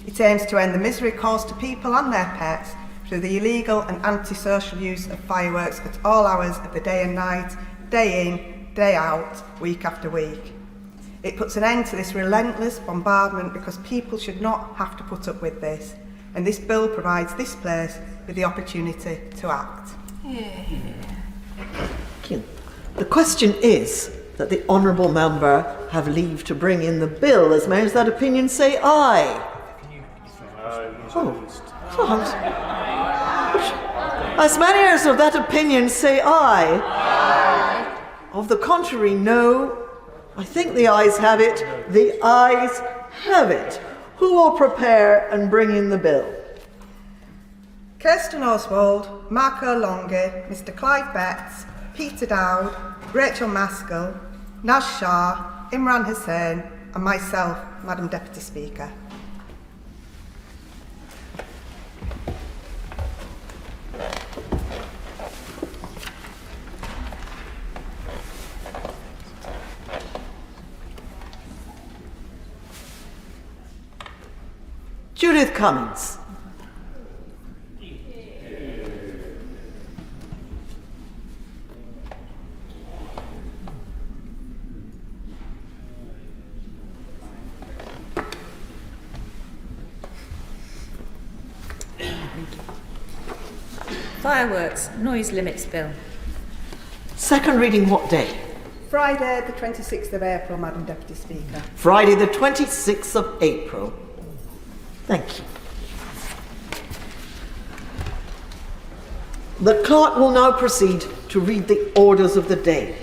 It aims to end the misery caused to people and their pets through the illegal and antisocial use of fireworks at all hours of the day and night, day in, day out, week after week. It puts an end to this relentless bombardment because people should not have to put up with this, and this bill provides this place with the opportunity to act. Thank you. The question is that the honourable member have leave to bring in the bill. As many as that opinion say aye. As many as of that opinion say aye. Aye. Of the contrary, no. I think the ayes have it. The ayes have it. Who will prepare and bring in the bill? Kirsten Oswald, Marco Longhi, Mr Clive Betts, Peter Dowd, Rachel Maskell, Naz Shah, Imran Hussain and myself, Madam Deputy Speaker. Judith Cummins. Fireworks Noise Limits Bill. Second reading what day? Friday the 26th of April, Madam Deputy Speaker. Friday the 26th of April. Thank you. The clerk will now proceed to read the orders of the day.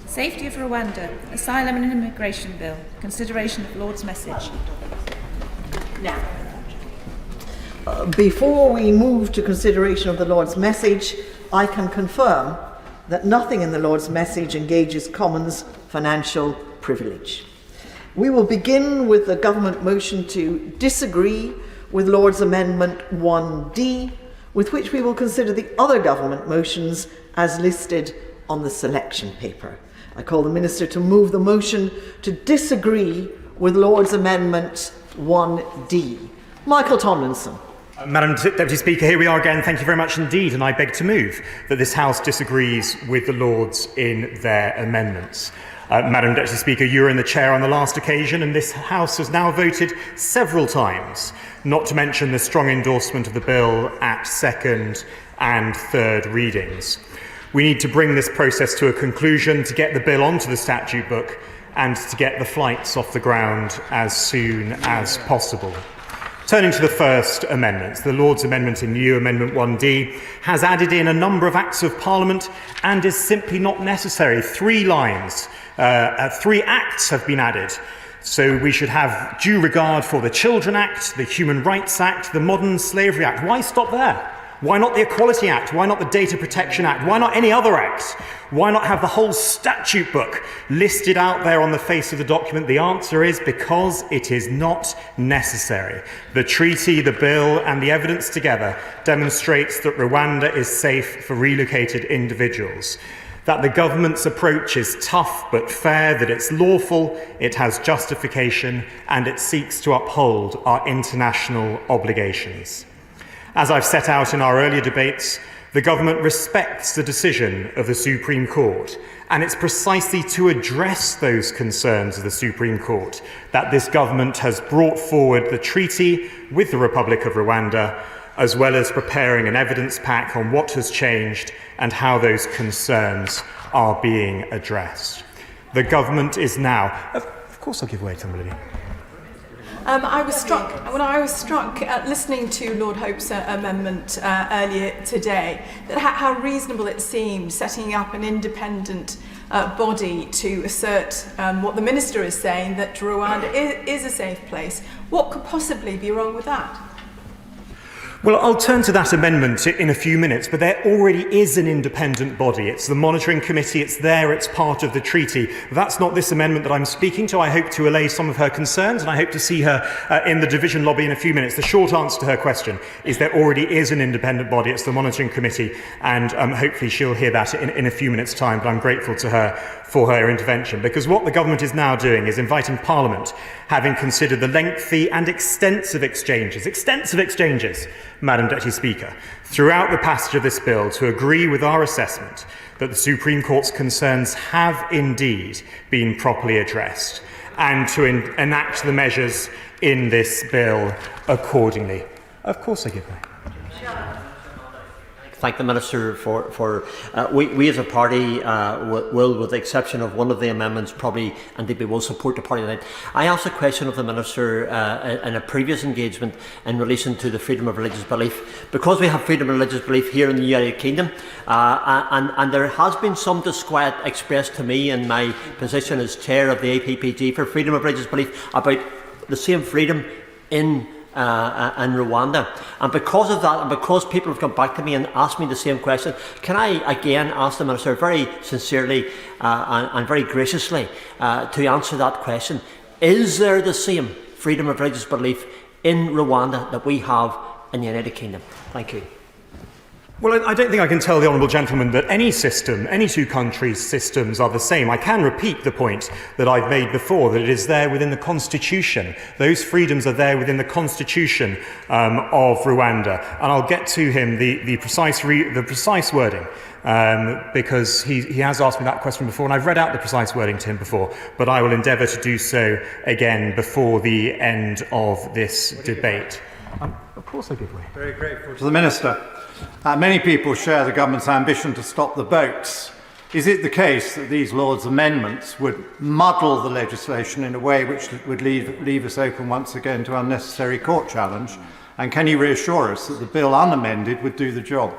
Safety of Rwanda, Asylum and Immigration Bill, consideration of Lord's message. Now. Before we move to consideration of the Lord's message, I can confirm that nothing in the Lord's message engages Commons financial privilege. We will begin with the government motion to disagree with Lord's Amendment 1D, with which we will consider the other government motions as listed on the selection paper. I call the Minister to move the motion to disagree with Lord's Amendment 1D. Michael Tomlinson. Madam Deputy Speaker, here we are again. Thank you very much indeed, and I beg to move that this House disagrees with the Lords in their amendments. Madam Deputy Speaker, you were in the chair on the last occasion, and this House has now voted several times, not to mention the strong endorsement of the bill at second and third readings. We need to bring this process to a conclusion, to get the bill onto the statute book, and to get the flights off the ground as soon as possible. Turning to the first amendment, the Lord's Amendment in New Amendment 1D has added in a number of Acts of Parliament and is simply not necessary. 3 lines, 3 acts have been added. So we should have due regard for the Children Act, the Human Rights Act, the Modern Slavery Act. Why stop there? Why not the Equality Act? Why not the Data Protection Act? Why not any other act? Why not have the whole statute book listed out there on the face of the document? The answer is because it is not necessary. The treaty, the bill, and the evidence together demonstrates that Rwanda is safe for relocated individuals, that the government's approach is tough but fair, that it's lawful, it has justification, and it seeks to uphold our international obligations. As I've set out in our earlier debates, The government respects the decision of the Supreme Court, and it's precisely to address those concerns of the Supreme Court that this government has brought forward the treaty with the Republic of Rwanda, as well as preparing an evidence pack on what has changed and how those concerns are being addressed. The government is now... Of course I'll give way to somebody. I was struck listening to Lord Hope's amendment earlier today, that how reasonable it seemed setting up an independent body to assert what the Minister is saying, that Rwanda is a safe place. What could possibly be wrong with that? Well, I'll turn to that amendment in a few minutes, but there already is an independent body. It's the monitoring committee, it's there, it's part of the treaty. That's not this amendment that I'm speaking to. I hope to allay some of her concerns, and I hope to see her in the division lobby in a few minutes. The short answer to her question is there already is an independent body. It's the monitoring committee, and hopefully she'll hear that in a few minutes' time, but I'm grateful to her for her intervention, because what the government is now doing is inviting Parliament, having considered the lengthy and extensive exchanges, Madam Deputy Speaker, throughout the passage of this bill, to agree with our assessment that the Supreme Court's concerns have indeed been properly addressed, and to enact the measures in this bill accordingly. Of course I give way. Thank the Minister for we as a party will, with the exception of one of the amendments, probably indeed we will support the party tonight. I asked a question of the Minister in a previous engagement in relation to the freedom of religious belief. Because we have freedom of religious belief here in the United Kingdom, and there has been some disquiet expressed to me in my position as chair of the APPG for freedom of religious belief about the same freedom in Rwanda. And because of that, and because people have come back to me and asked me the same question, can I again ask the Minister very sincerely and very graciously to answer that question? Is there the same freedom of religious belief in Rwanda that we have in the United Kingdom? Thank you. Well, I don't think I can tell the honourable gentleman that any system, any two countries' systems are the same. I can repeat the point that I've made before, that it is there within the Constitution. Those freedoms are there within the Constitution of Rwanda. And I'll get to him the precise wording, because he has asked me that question before, and I've read out the precise wording to him before, but I will endeavour to do so again before the end of this debate. Of course I give way. Very grateful to the Minister. Many people share the government's ambition to stop the boats. Is it the case that these Lords' amendments would muddle the legislation in a way which would leave us open once again to unnecessary court challenge? And can you reassure us that the bill unamended would do the job?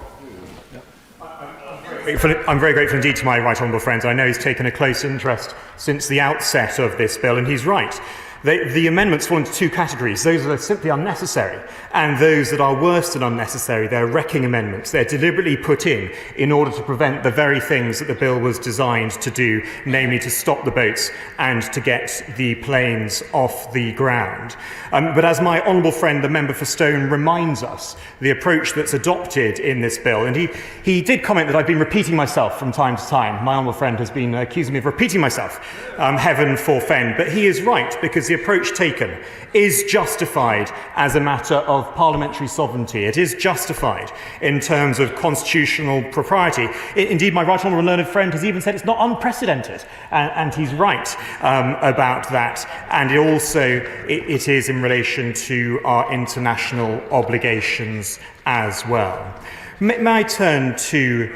I'm very grateful indeed to my right honourable friend. I know he's taken a close interest since the outset of this bill, and he's right. The amendments fall into two categories: those that are simply unnecessary and those that are worse than unnecessary. They're wrecking amendments. They're deliberately put in order to prevent the very things that the bill was designed to do, namely to stop the boats and to get the planes off the ground. But as my honourable friend, the member for Stone, reminds us, the approach that's adopted in this bill, and he did comment that I've been repeating myself from time to time. My honourable friend has been accusing me of repeating myself, heaven forfend. But he is right, because the approach taken is justified as a matter of parliamentary sovereignty. It is justified in terms of constitutional propriety. Indeed, my right honourable learned friend has even said it's not unprecedented, and he's right about that. And it is in relation to our international obligations as well. May I turn to...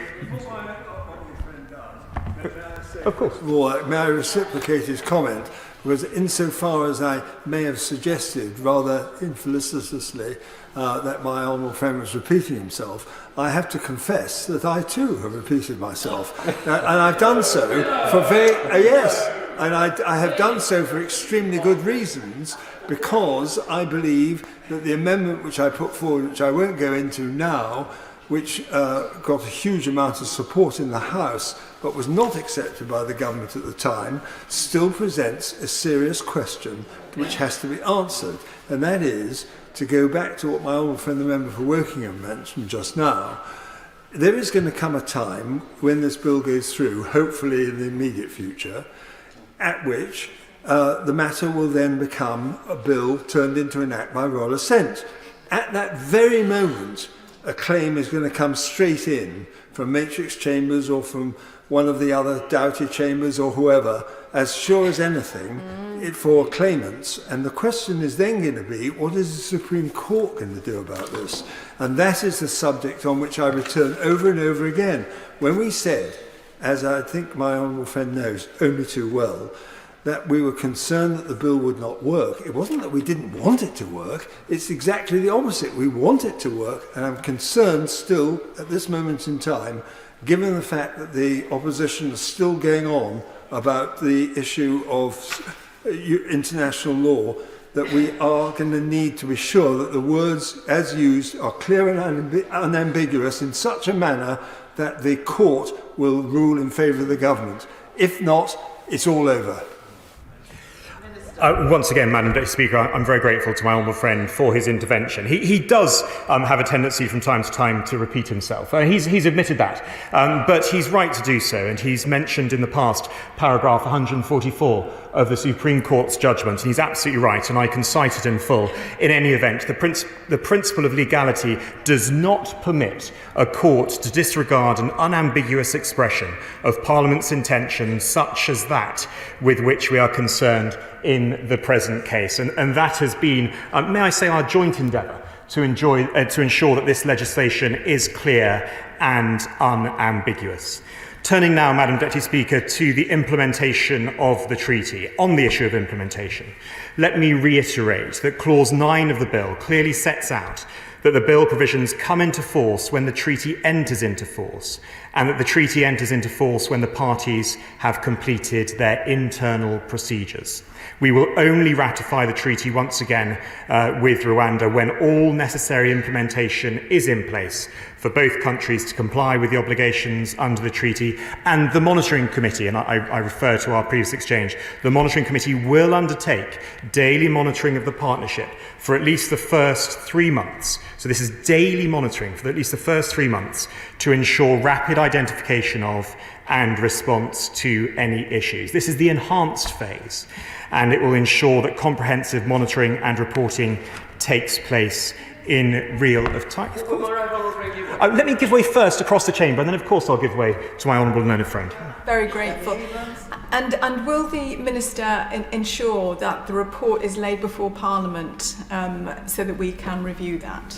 Of course. May I reciprocate his comment? Because insofar as I may have suggested, rather infelicitously, that my honourable friend was repeating himself, I have to confess that I too have repeated myself. And I've done so for I have done so for extremely good reasons, because I believe that the amendment which I put forward, which I won't go into now, which got a huge amount of support in the House, but was not accepted by the government at the time, still presents a serious question which has to be answered. And that is, to go back to what my old friend, the member for Wokingham, mentioned just now, there is going to come a time when this bill goes through, hopefully in the immediate future, at which the matter will then become a bill turned into an act by royal assent. At that very moment, a claim is going to come straight in from Matrix Chambers or from one of the other Doughty Chambers or whoever, as sure as anything, for claimants. And the question is then going to be, what is the Supreme Court going to do about this? And that is the subject on which I return over and over again. When we said, as I think my honourable friend knows only too well, that we were concerned that the bill would not work, it wasn't that we didn't want it to work, it's exactly the opposite. We want it to work, and I'm concerned still at this moment in time, given the fact that the opposition is still going on about the issue of international law, that we are going to need to be sure that the words as used are clear and unambiguous in such a manner that the court will rule in favour of the government. If not, it's all over. Once again, Madam Deputy Speaker, I'm very grateful to my honourable friend for his intervention. He does have a tendency from time to time to repeat himself. He's admitted that, but he's right to do so, and he's mentioned in the past paragraph 144 of the Supreme Court's judgment, and he's absolutely right, and I can cite it in full. In any event, the principle of legality does not permit a court to disregard an unambiguous expression of Parliament's intention such as that with which we are concerned in the present case. And that has been, may I say, our joint endeavour to ensure that this legislation is clear and unambiguous. Turning now, Madam Deputy Speaker, to the implementation of the treaty. On the issue of implementation, let me reiterate that Clause 9 of the bill clearly sets out that the bill provisions come into force when the treaty enters into force, and that the treaty enters into force when the parties have completed their internal procedures. We will only ratify the treaty once again with Rwanda when all necessary implementation is in place for both countries to comply with the obligations under the treaty. And the Monitoring Committee, and I refer to our previous exchange, the Monitoring Committee will undertake daily monitoring of the partnership for at least the first 3 months. So this is daily monitoring for at least the first 3 months to ensure rapid identification of and response to any issues. This is the enhanced phase, and it will ensure that comprehensive monitoring and reporting takes place in real time. Let me give way first across the chamber, and then of course I'll give way to my honourable learned friend. Very grateful. And will the Minister ensure that the report is laid before Parliament so that we can review that?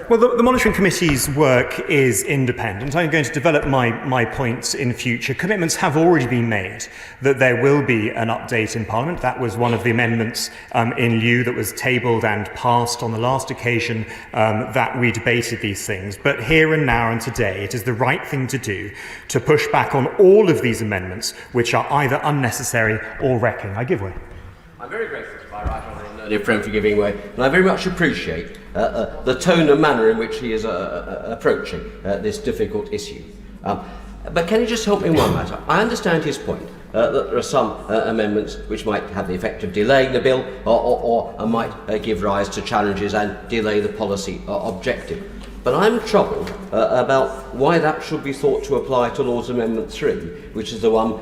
Well, the Monitoring Committee's work is independent. I'm going to develop my points in future. Commitments have already been made that there will be an update in Parliament. That was one of the amendments in lieu that was tabled and passed on the last occasion that we debated these things. But here and now and today, it is the right thing to do to push back on all of these amendments which are either unnecessary or wrecking. I give way. I'm very grateful to my right honourable learned friend for giving way, and I very much appreciate the tone and manner in which he is approaching this difficult issue. But can you just help me in one matter? I understand his point that there are some amendments which might have the effect of delaying the bill or might give rise to challenges and delay the policy objective. But I'm troubled about why that should be thought to apply to Lord's Amendment 3, which is the one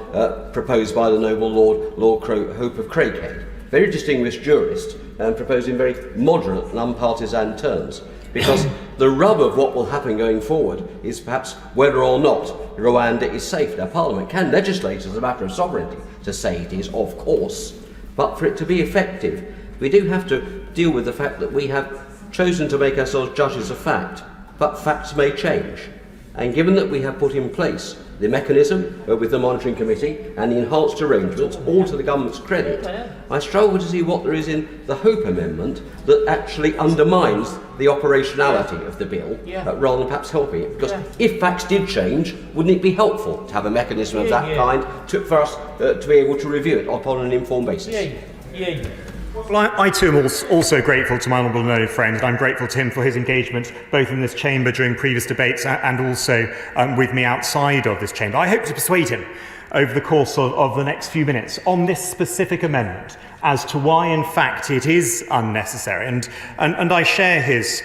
proposed by the noble Lord Hope of Craighead, very distinguished jurist, and proposed in very moderate and unpartisan terms. Because the rub of what will happen going forward is perhaps whether or not Rwanda is safe. Now, Parliament can legislate as a matter of sovereignty to say it is, of course, but for it to be effective, we do have to deal with the fact that we have chosen to make ourselves judges of fact, but facts may change. And given that we have put in place the mechanism with the Monitoring Committee and the enhanced arrangements, all to the government's credit, I struggle to see what there is in the Hope Amendment that actually undermines the operationality of the bill, rather than perhaps helping it. Because if facts did change, wouldn't it be helpful to have a mechanism of that kind for us to be able to review it upon an informed basis? Well, I too am also grateful to my honourable learned friend, and I'm grateful to him for his engagement both in this chamber during previous debates and also with me outside of this chamber. I hope to persuade him over the course of the next few minutes on this specific amendment as to why, in fact, it is unnecessary. And I share his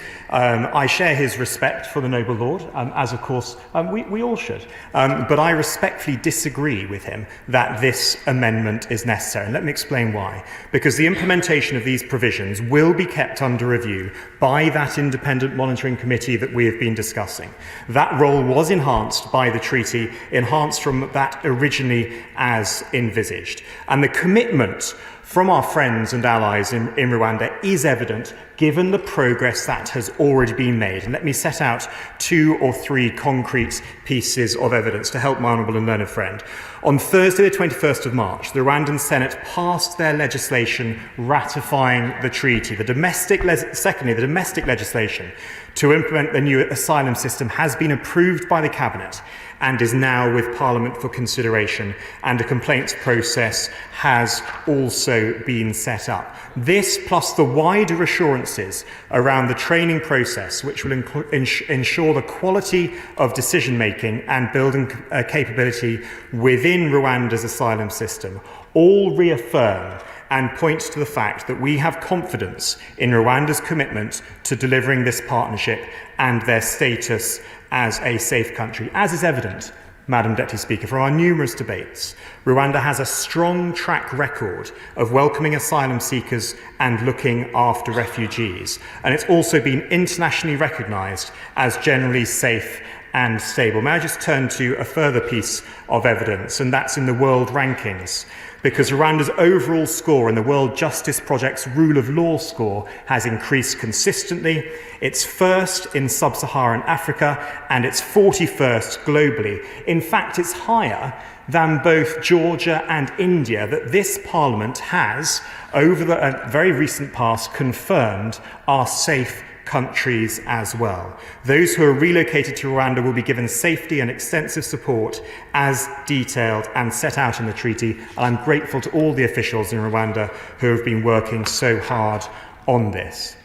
respect for the noble lord, as of course we all should. But I respectfully disagree with him that this amendment is necessary. And let me explain why. Because the implementation of these provisions will be kept under review by that independent monitoring committee that we have been discussing. That role was enhanced by the treaty, enhanced from that originally as envisaged. And the commitment from our friends and allies in Rwanda is evident given the progress that has already been made. And let me set out 2 or 3 concrete pieces of evidence to help my honourable and learned friend. On Thursday, the 21st of March, the Rwandan Senate passed their legislation ratifying the treaty. Secondly, the domestic legislation to implement the new asylum system has been approved by the Cabinet and is now with Parliament for consideration, and a complaints process has also been set up. This, plus the wider assurances around the training process, which will ensure the quality of decision-making and building capability within Rwanda's asylum system, all reaffirm and point to the fact that we have confidence in Rwanda's commitment to delivering this partnership and their status as a safe country. As is evident, Madam Deputy Speaker, from our numerous debates, Rwanda has a strong track record of welcoming asylum seekers and looking after refugees. And it's also been internationally recognised as generally safe and stable. May I just turn to a further piece of evidence, and that's in the world rankings. Because Rwanda's overall score in the World Justice Project's Rule of Law score has increased consistently. It's first in sub-Saharan Africa and it's 41st globally. In fact, it's higher than both Georgia and India that this Parliament has, over the very recent past, confirmed are safe countries as well. Those who are relocated to Rwanda will be given safety and extensive support as detailed and set out in the treaty. And I'm grateful to all the officials in Rwanda who have been working so hard on this.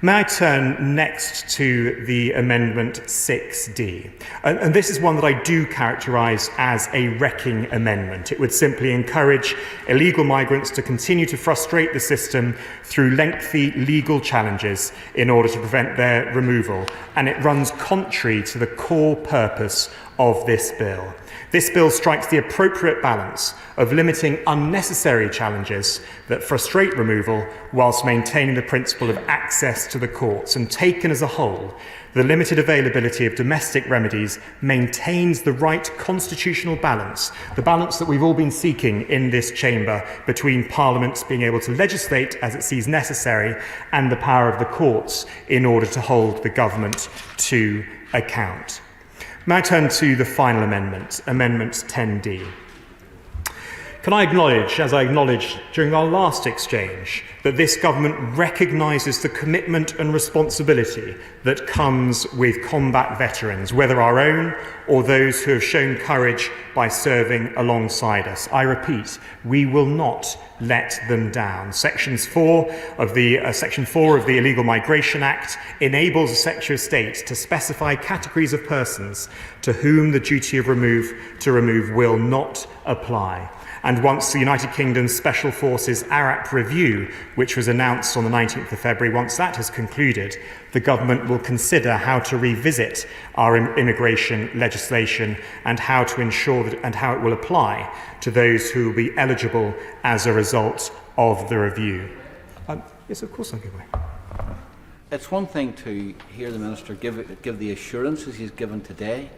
May I turn next to the Amendment 6D? And this is one that I do characterise as a wrecking amendment. It would simply encourage illegal migrants to continue to frustrate the system through lengthy legal challenges in order to prevent their removal. And it runs contrary to the core purpose of this bill. This bill strikes the appropriate balance of limiting unnecessary challenges that frustrate removal whilst maintaining the principle of access to the courts. And taken as a whole, the limited availability of domestic remedies maintains the right constitutional balance, the balance that we've all been seeking in this chamber between Parliament being able to legislate as it sees necessary and the power of the courts in order to hold the government to account. May I turn to the final amendment, Amendment 10D? Can I acknowledge, as I acknowledged during our last exchange, that this government recognises the commitment and responsibility that comes with combat veterans, whether our own or those who have shown courage by serving alongside us. I repeat, we will not let them down. Section 4 of the Illegal Migration Act enables the Secretary of State to specify categories of persons to whom the duty of remove will not apply. And once the United Kingdom's Special Forces ARAP review, which was announced on the 19th of February, once that has concluded, the government will consider how to revisit our immigration legislation and how to ensure that and how it will apply to those who will be eligible as a result of the review. Yes, of course I'll give way. It's one thing to hear the Minister give the assurances he's given today,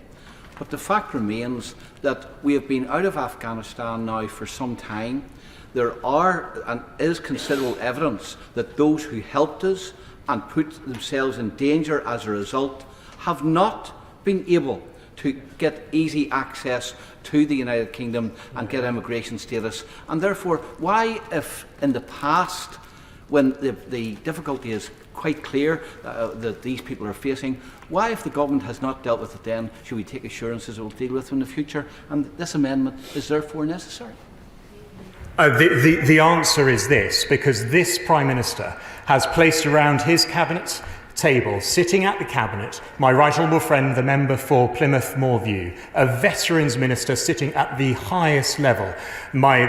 but the fact remains that we have been out of Afghanistan now for some time. There are and is considerable evidence that those who helped us and put themselves in danger as a result have not been able to get easy access to the United Kingdom and get immigration status. And therefore, why, if in the past, when the difficulty is quite clear that these people are facing, why, if the government has not dealt with it then, should we take assurances it will deal with them in the future? And this amendment is therefore necessary. The answer is this, because this Prime Minister has placed around his cabinet table, sitting at the Cabinet, my right honourable friend, the member for Plymouth Moorview, a Veterans Minister sitting at the highest level, my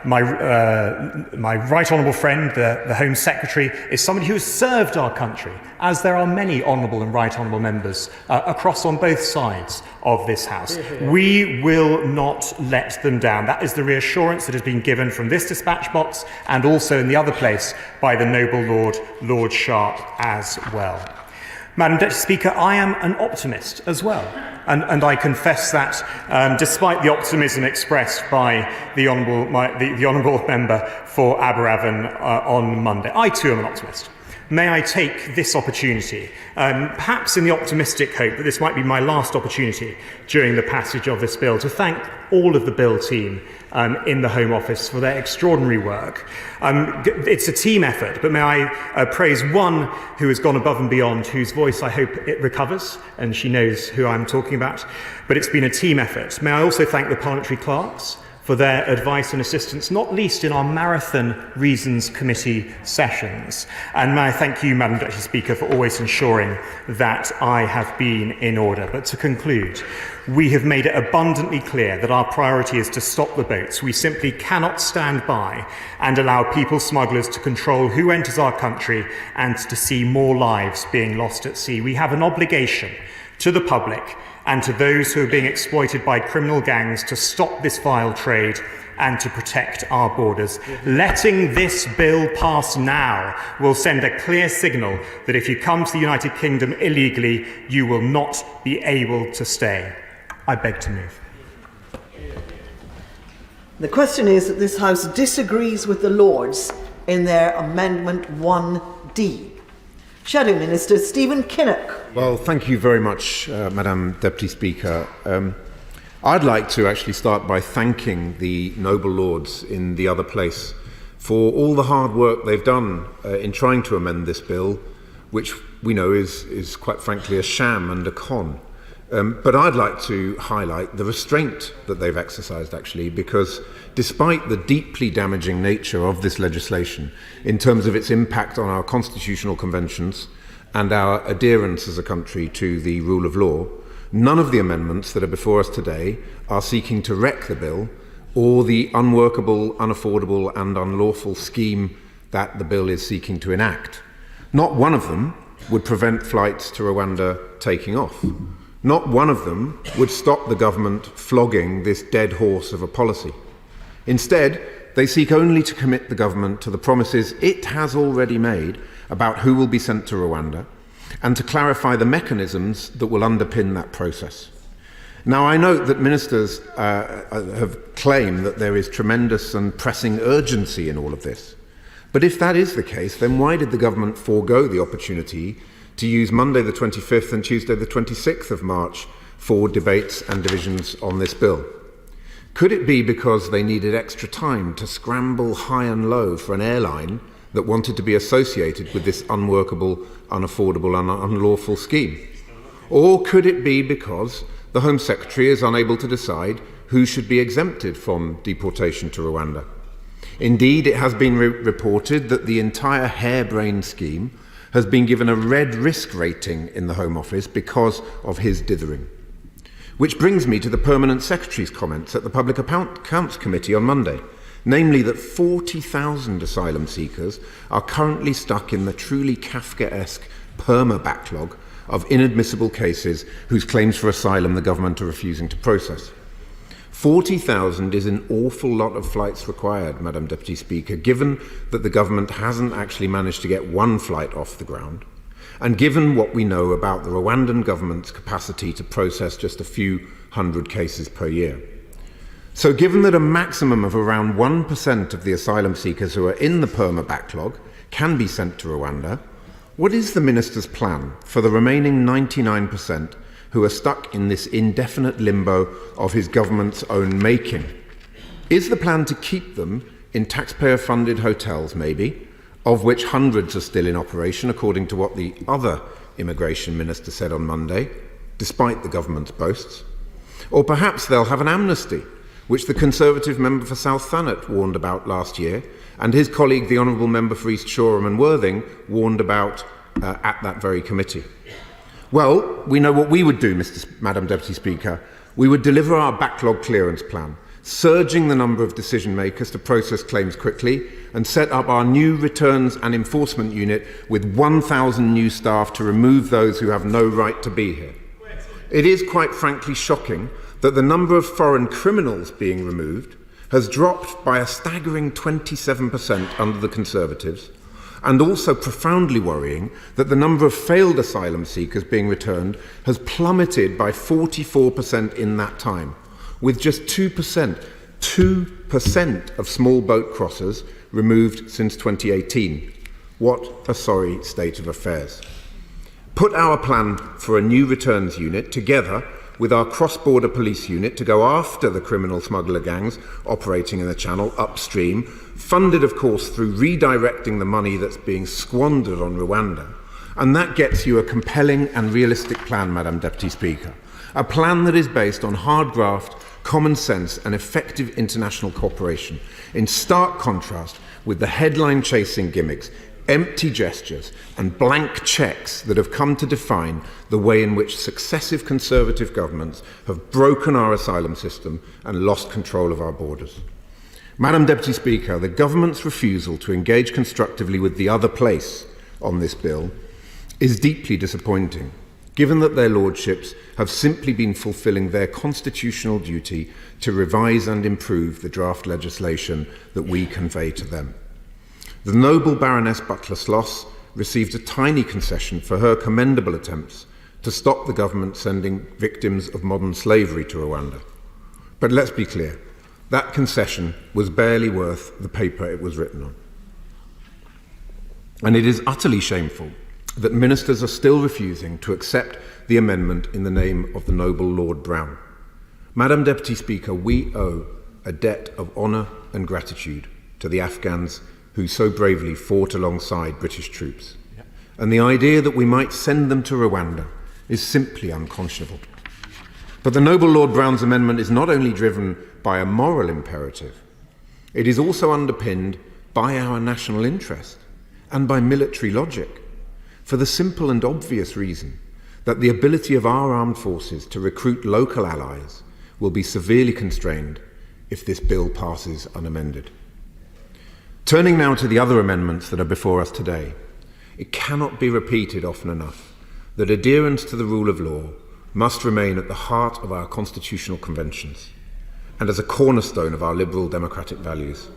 right honourable friend, the Home Secretary, is somebody who has served our country, as there are many honourable and right honourable members across on both sides of this House. We will not let them down. That is the reassurance that has been given from this dispatch box and also in the other place by the noble Lord, Lord Sharp, as well. Madam Deputy Speaker, I am an optimist as well. And I confess that despite the optimism expressed by the Honourable Member for Aberavon on Monday, I too am an optimist. May I take this opportunity, perhaps in the optimistic hope that this might be my last opportunity during the passage of this bill, to thank all of the Bill team in the Home Office for their extraordinary work. It's a team effort, but may I praise one who has gone above and beyond, whose voice I hope it recovers, and she knows who I'm talking about. But it's been a team effort. May I also thank the parliamentary clerks for their advice and assistance, not least in our Marathon Reasons Committee sessions. And may I thank you, Madam Deputy Speaker, for always ensuring that I have been in order. But to conclude, we have made it abundantly clear that our priority is to stop the boats. We simply cannot stand by and allow people smugglers to control who enters our country and to see more lives being lost at sea. We have an obligation to the public and to those who are being exploited by criminal gangs to stop this vile trade and to protect our borders. Letting this bill pass now will send a clear signal that if you come to the United Kingdom illegally, you will not be able to stay. I beg to move. The question is that this House disagrees with the Lords in their Amendment 1D. Shadow Minister Stephen Kinnock. Well, thank you very much, Madam Deputy Speaker. I'd like to actually start by thanking the noble Lords in the other place for all the hard work they've done in trying to amend this bill, which we know is quite frankly a sham and a con. But I'd like to highlight the restraint that they've exercised, actually, because despite the deeply damaging nature of this legislation in terms of its impact on our constitutional conventions and our adherence as a country to the rule of law, none of the amendments that are before us today are seeking to wreck the bill or the unworkable, unaffordable and unlawful scheme that the bill is seeking to enact. Not one of them would prevent flights to Rwanda taking off. Not one of them would stop the government flogging this dead horse of a policy. Instead, they seek only to commit the government to the promises it has already made about who will be sent to Rwanda and to clarify the mechanisms that will underpin that process. Now, I note that ministers have claimed that there is tremendous and pressing urgency in all of this. But if that is the case, then why did the government forego the opportunity to use Monday the 25th and Tuesday the 26th of March for debates and divisions on this bill? Could it be because they needed extra time to scramble high and low for an airline that wanted to be associated with this unworkable, unaffordable and unlawful scheme? Or could it be because the Home Secretary is unable to decide who should be exempted from deportation to Rwanda? Indeed, it has been reported that the entire harebrained scheme has been given a red risk rating in the Home Office because of his dithering. Which brings me to the Permanent Secretary's comments at the Public Accounts Committee on Monday, namely that 40,000 asylum seekers are currently stuck in the truly Kafkaesque perma-backlog of inadmissible cases whose claims for asylum the government are refusing to process. 40,000 is an awful lot of flights required, Madam Deputy Speaker, given that the government hasn't actually managed to get one flight off the ground, and given what we know about the Rwandan government's capacity to process just a few hundred cases per year. So given that a maximum of around 1% of the asylum seekers who are in the perma backlog can be sent to Rwanda, what is the Minister's plan for the remaining 99% who are stuck in this indefinite limbo of his government's own making? Is the plan to keep them in taxpayer-funded hotels, maybe, of which hundreds are still in operation, according to what the other immigration minister said on Monday, despite the government's boasts? Or perhaps they'll have an amnesty, which the Conservative member for South Thanet warned about last year, and his colleague, the Honourable Member for East Shoreham and Worthing, warned about at that very committee? Well, we know what we would do, Madam Deputy Speaker. We would deliver our backlog clearance plan, surging the number of decision makers to process claims quickly, and set up our new returns and enforcement unit with 1,000 new staff to remove those who have no right to be here. It is quite frankly shocking that the number of foreign criminals being removed has dropped by a staggering 27% under the Conservatives, and also profoundly worrying that the number of failed asylum seekers being returned has plummeted by 44% in that time, with just 2% of small boat crossers removed since 2018. What a sorry state of affairs. Put our plan for a new returns unit together with our cross-border police unit to go after the criminal smuggler gangs operating in the Channel upstream, funded, of course, through redirecting the money that's being squandered on Rwanda. And that gets you a compelling and realistic plan, Madam Deputy Speaker. A plan that is based on hard graft, common sense and effective international cooperation, in stark contrast with the headline-chasing gimmicks, empty gestures and blank cheques that have come to define the way in which successive Conservative governments have broken our asylum system and lost control of our borders. Madam Deputy Speaker, the government's refusal to engage constructively with the other place on this bill is deeply disappointing, given that their lordships have simply been fulfilling their constitutional duty to revise and improve the draft legislation that we convey to them. The noble Baroness Butler-Sloss received a tiny concession for her commendable attempts to stop the government sending victims of modern slavery to Rwanda. But let's be clear, that concession was barely worth the paper it was written on. And it is utterly shameful that ministers are still refusing to accept the amendment in the name of the noble Lord Brown. Madam Deputy Speaker, we owe a debt of honour and gratitude to the Afghans who so bravely fought alongside British troops. And the idea that we might send them to Rwanda is simply unconscionable. But the noble Lord Brown's amendment is not only driven by a moral imperative, it is also underpinned by our national interest and by military logic, for the simple and obvious reason that the ability of our armed forces to recruit local allies will be severely constrained if this bill passes unamended. Turning now to the other amendments that are before us today, it cannot be repeated often enough that adherence to the rule of law must remain at the heart of our constitutional conventions and as a cornerstone of our liberal democratic values.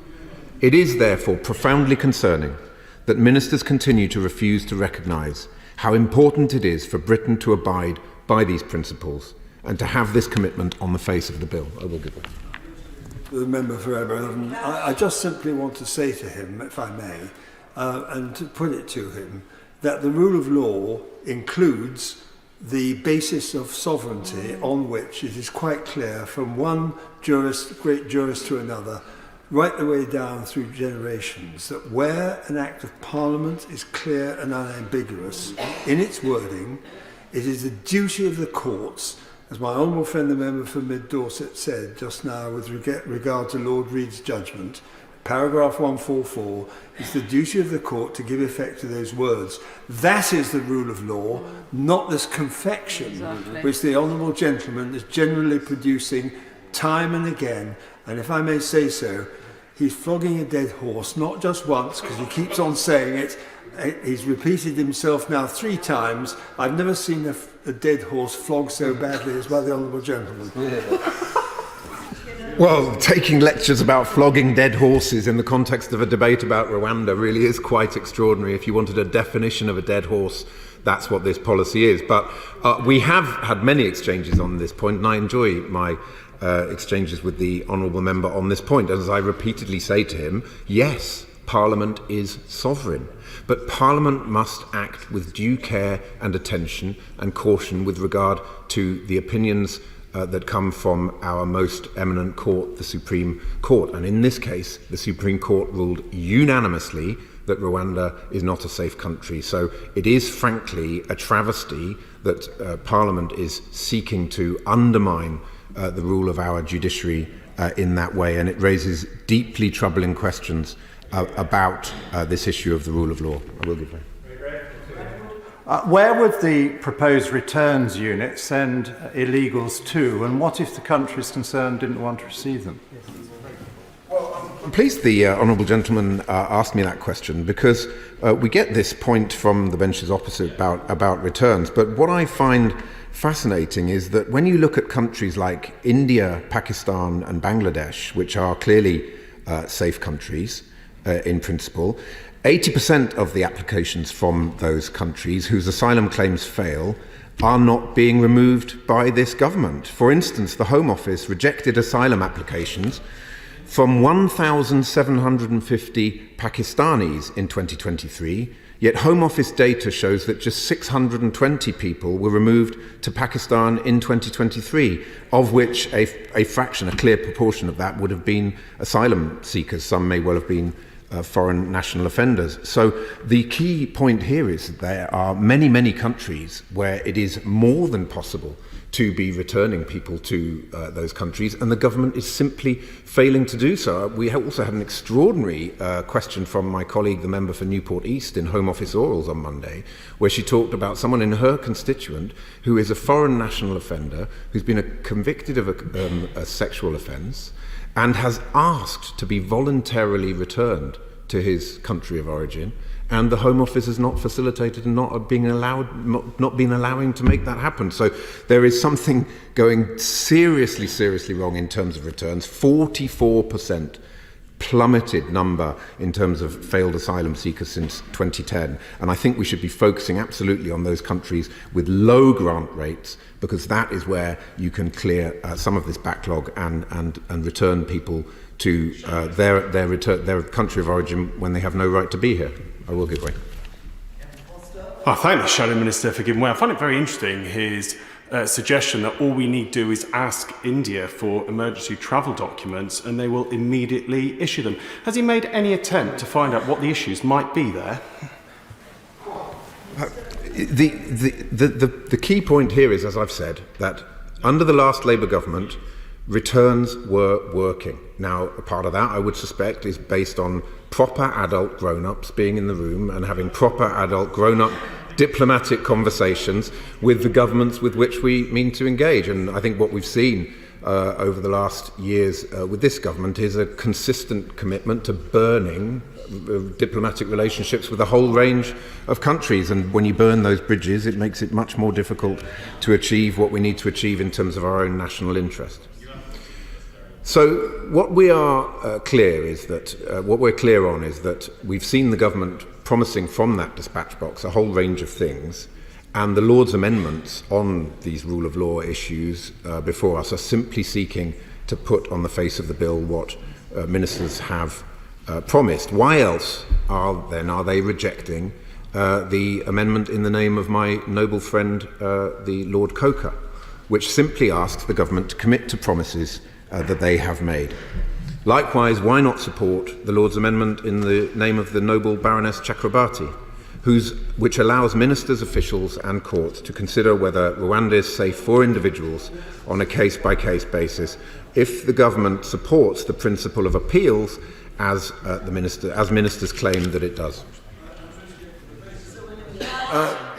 It is therefore profoundly concerning that ministers continue to refuse to recognise how important it is for Britain to abide by these principles and to have this commitment on the face of the bill. I will give it. The member for Everton, I just simply want to say to him, if I may, and to put it to him, that the rule of law includes the basis of sovereignty on which it is quite clear from one great jurist to another, right the way down through generations, that where an act of Parliament is clear and unambiguous in its wording, it is the duty of the courts, as my honourable friend the member for Mid Dorset said just now with regard to Lord Reed's judgment, paragraph 144, it's the duty of the court to give effect to those words. That is the rule of law, not this confection which the honourable gentleman is generally producing time and again. And if I may say so, he's flogging a dead horse, not just once, because he keeps on saying it. He's repeated himself now 3 times. I've never seen a dead horse flogged so badly as by the honourable gentleman. Well, taking lectures about flogging dead horses in the context of a debate about Rwanda really is quite extraordinary. If you wanted a definition of a dead horse, that's what this policy is. But we have had many exchanges on this point, and I enjoy my exchanges with the honourable member on this point. As I repeatedly say to him, yes, Parliament is sovereign, but Parliament must act with due care and attention and caution with regard to the opinions that come from our most eminent court, the Supreme Court. And in this case, the Supreme Court ruled unanimously that Rwanda is not a safe country. So it is frankly a travesty that Parliament is seeking to undermine the rule of our judiciary in that way, and it raises deeply troubling questions about this issue of the rule of law. I will give way. Where would the proposed returns unit send illegals to, and what if the countries concerned didn't want to receive them? I'm pleased the honourable gentleman asked me that question, because we get this point from the benches opposite about returns. But what I find fascinating is that when you look at countries like India, Pakistan and Bangladesh, which are clearly safe countries in principle, 80% of the applications from those countries whose asylum claims fail are not being removed by this government. For instance, the Home Office rejected asylum applications from 1,750 Pakistanis in 2023, yet Home Office data shows that just 620 people were removed to Pakistan in 2023, of which a fraction, a clear proportion of that would have been asylum seekers. Some may well have been foreign national offenders. So the key point here is that there are many, many countries where it is more than possible to be returning people to those countries, and the government is simply failing to do so. We also had an extraordinary question from my colleague, the member for Newport East, in Home Office Orals on Monday, where she talked about someone in her constituent who is a foreign national offender, who's been convicted of a sexual offence, and has asked to be voluntarily returned to his country of origin, and the Home Office has not facilitated and not been allowing to make that happen. So there is something going seriously wrong in terms of returns. 44% plummeted number in terms of failed asylum seekers since 2010. And I think we should be focusing absolutely on those countries with low grant rates, because that is where you can clear some of this backlog and return people to their country of origin when they have no right to be here. I will give way. I thank the Shadow Minister for giving way. I find it very interesting, his suggestion that all we need to do is ask India for emergency travel documents and they will immediately issue them. Has he made any attempt to find out what the issues might be there? The key point here is, as I've said, that under the last Labour government, returns were working. Now, a part of that, I would suspect, is based on proper adult grown-ups being in the room and having proper adult grown-up diplomatic conversations with the governments with which we mean to engage. And I think what we've seen over the last years with this government is a consistent commitment to burning diplomatic relationships with a whole range of countries. And when you burn those bridges, it makes it much more difficult to achieve what we need to achieve in terms of our own national interest. So what we are clear is that what we're clear on is that we've seen the government promising from that dispatch box a whole range of things, and the Lord's amendments on these rule of law issues before us are simply seeking to put on the face of the bill what ministers have promised. Why else are they rejecting the amendment in the name of my noble friend, the Lord Coker, which simply asks the government to commit to promises that they have made? Likewise, why not support the Lord's amendment in the name of the noble Baroness Chakrabarti, which allows ministers, officials and courts to consider whether Rwanda is safe for individuals on a case-by-case basis if the government supports the principle of appeals as ministers claim that it does.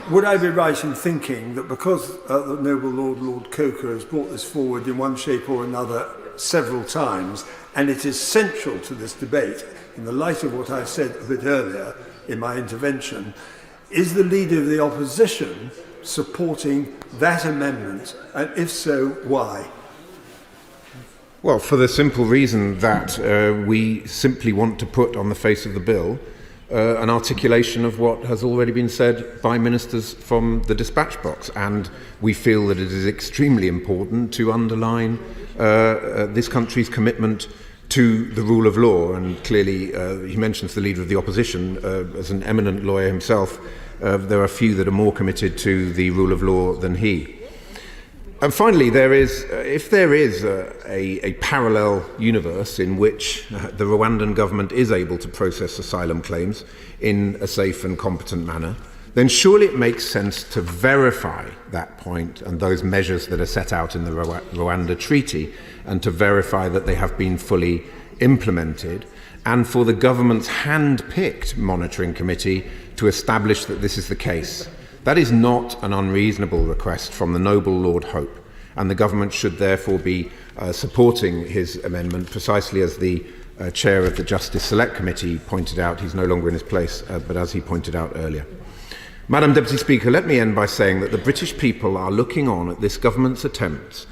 Would I be right in thinking that because the noble Lord Coker has brought this forward in one shape or another several times, and it is central to this debate, in the light of what I said a bit earlier in my intervention, is the Leader of the Opposition supporting that amendment, and if so, why? Well, for the simple reason that we simply want to put on the face of the bill an articulation of what has already been said by ministers from the dispatch box, and we feel that it is extremely important to underline this country's commitment to the rule of law. And clearly, he mentions the Leader of the Opposition as an eminent lawyer himself. There are few that are more committed to the rule of law than he. And finally, if there is a parallel universe in which the Rwandan government is able to process asylum claims in a safe and competent manner, then surely it makes sense to verify that point and those measures that are set out in the Rwanda Treaty, and to verify that they have been fully implemented, and for the government's hand-picked monitoring committee to establish that this is the case. That is not an unreasonable request from the noble Lord Hope, and the government should therefore be supporting his amendment, precisely as the chair of the Justice Select Committee pointed out. He's no longer in his place, but as he pointed out earlier. Madam Deputy Speaker, let me end by saying that the British people are looking on at this government's attempts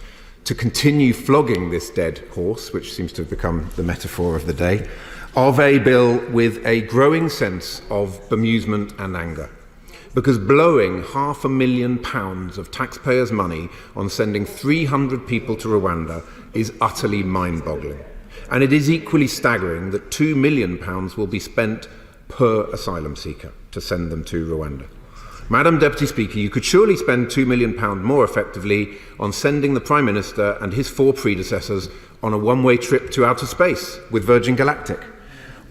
to continue flogging this dead horse, which seems to have become the metaphor of the day, of a bill with a growing sense of bemusement and anger. Because blowing £500,000 of taxpayers' money on sending 300 people to Rwanda is utterly mind-boggling. And it is equally staggering that £2 million will be spent per asylum seeker to send them to Rwanda. Madam Deputy Speaker, you could surely spend £2 million more effectively on sending the Prime Minister and his 4 predecessors on a one-way trip to outer space with Virgin Galactic.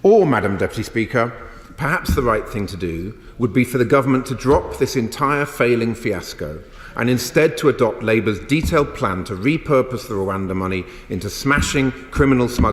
Or, Madam Deputy Speaker, perhaps the right thing to do would be for the government to drop this entire failing fiasco and instead to adopt Labour's detailed plan to repurpose the Rwanda money into smashing criminal smuggling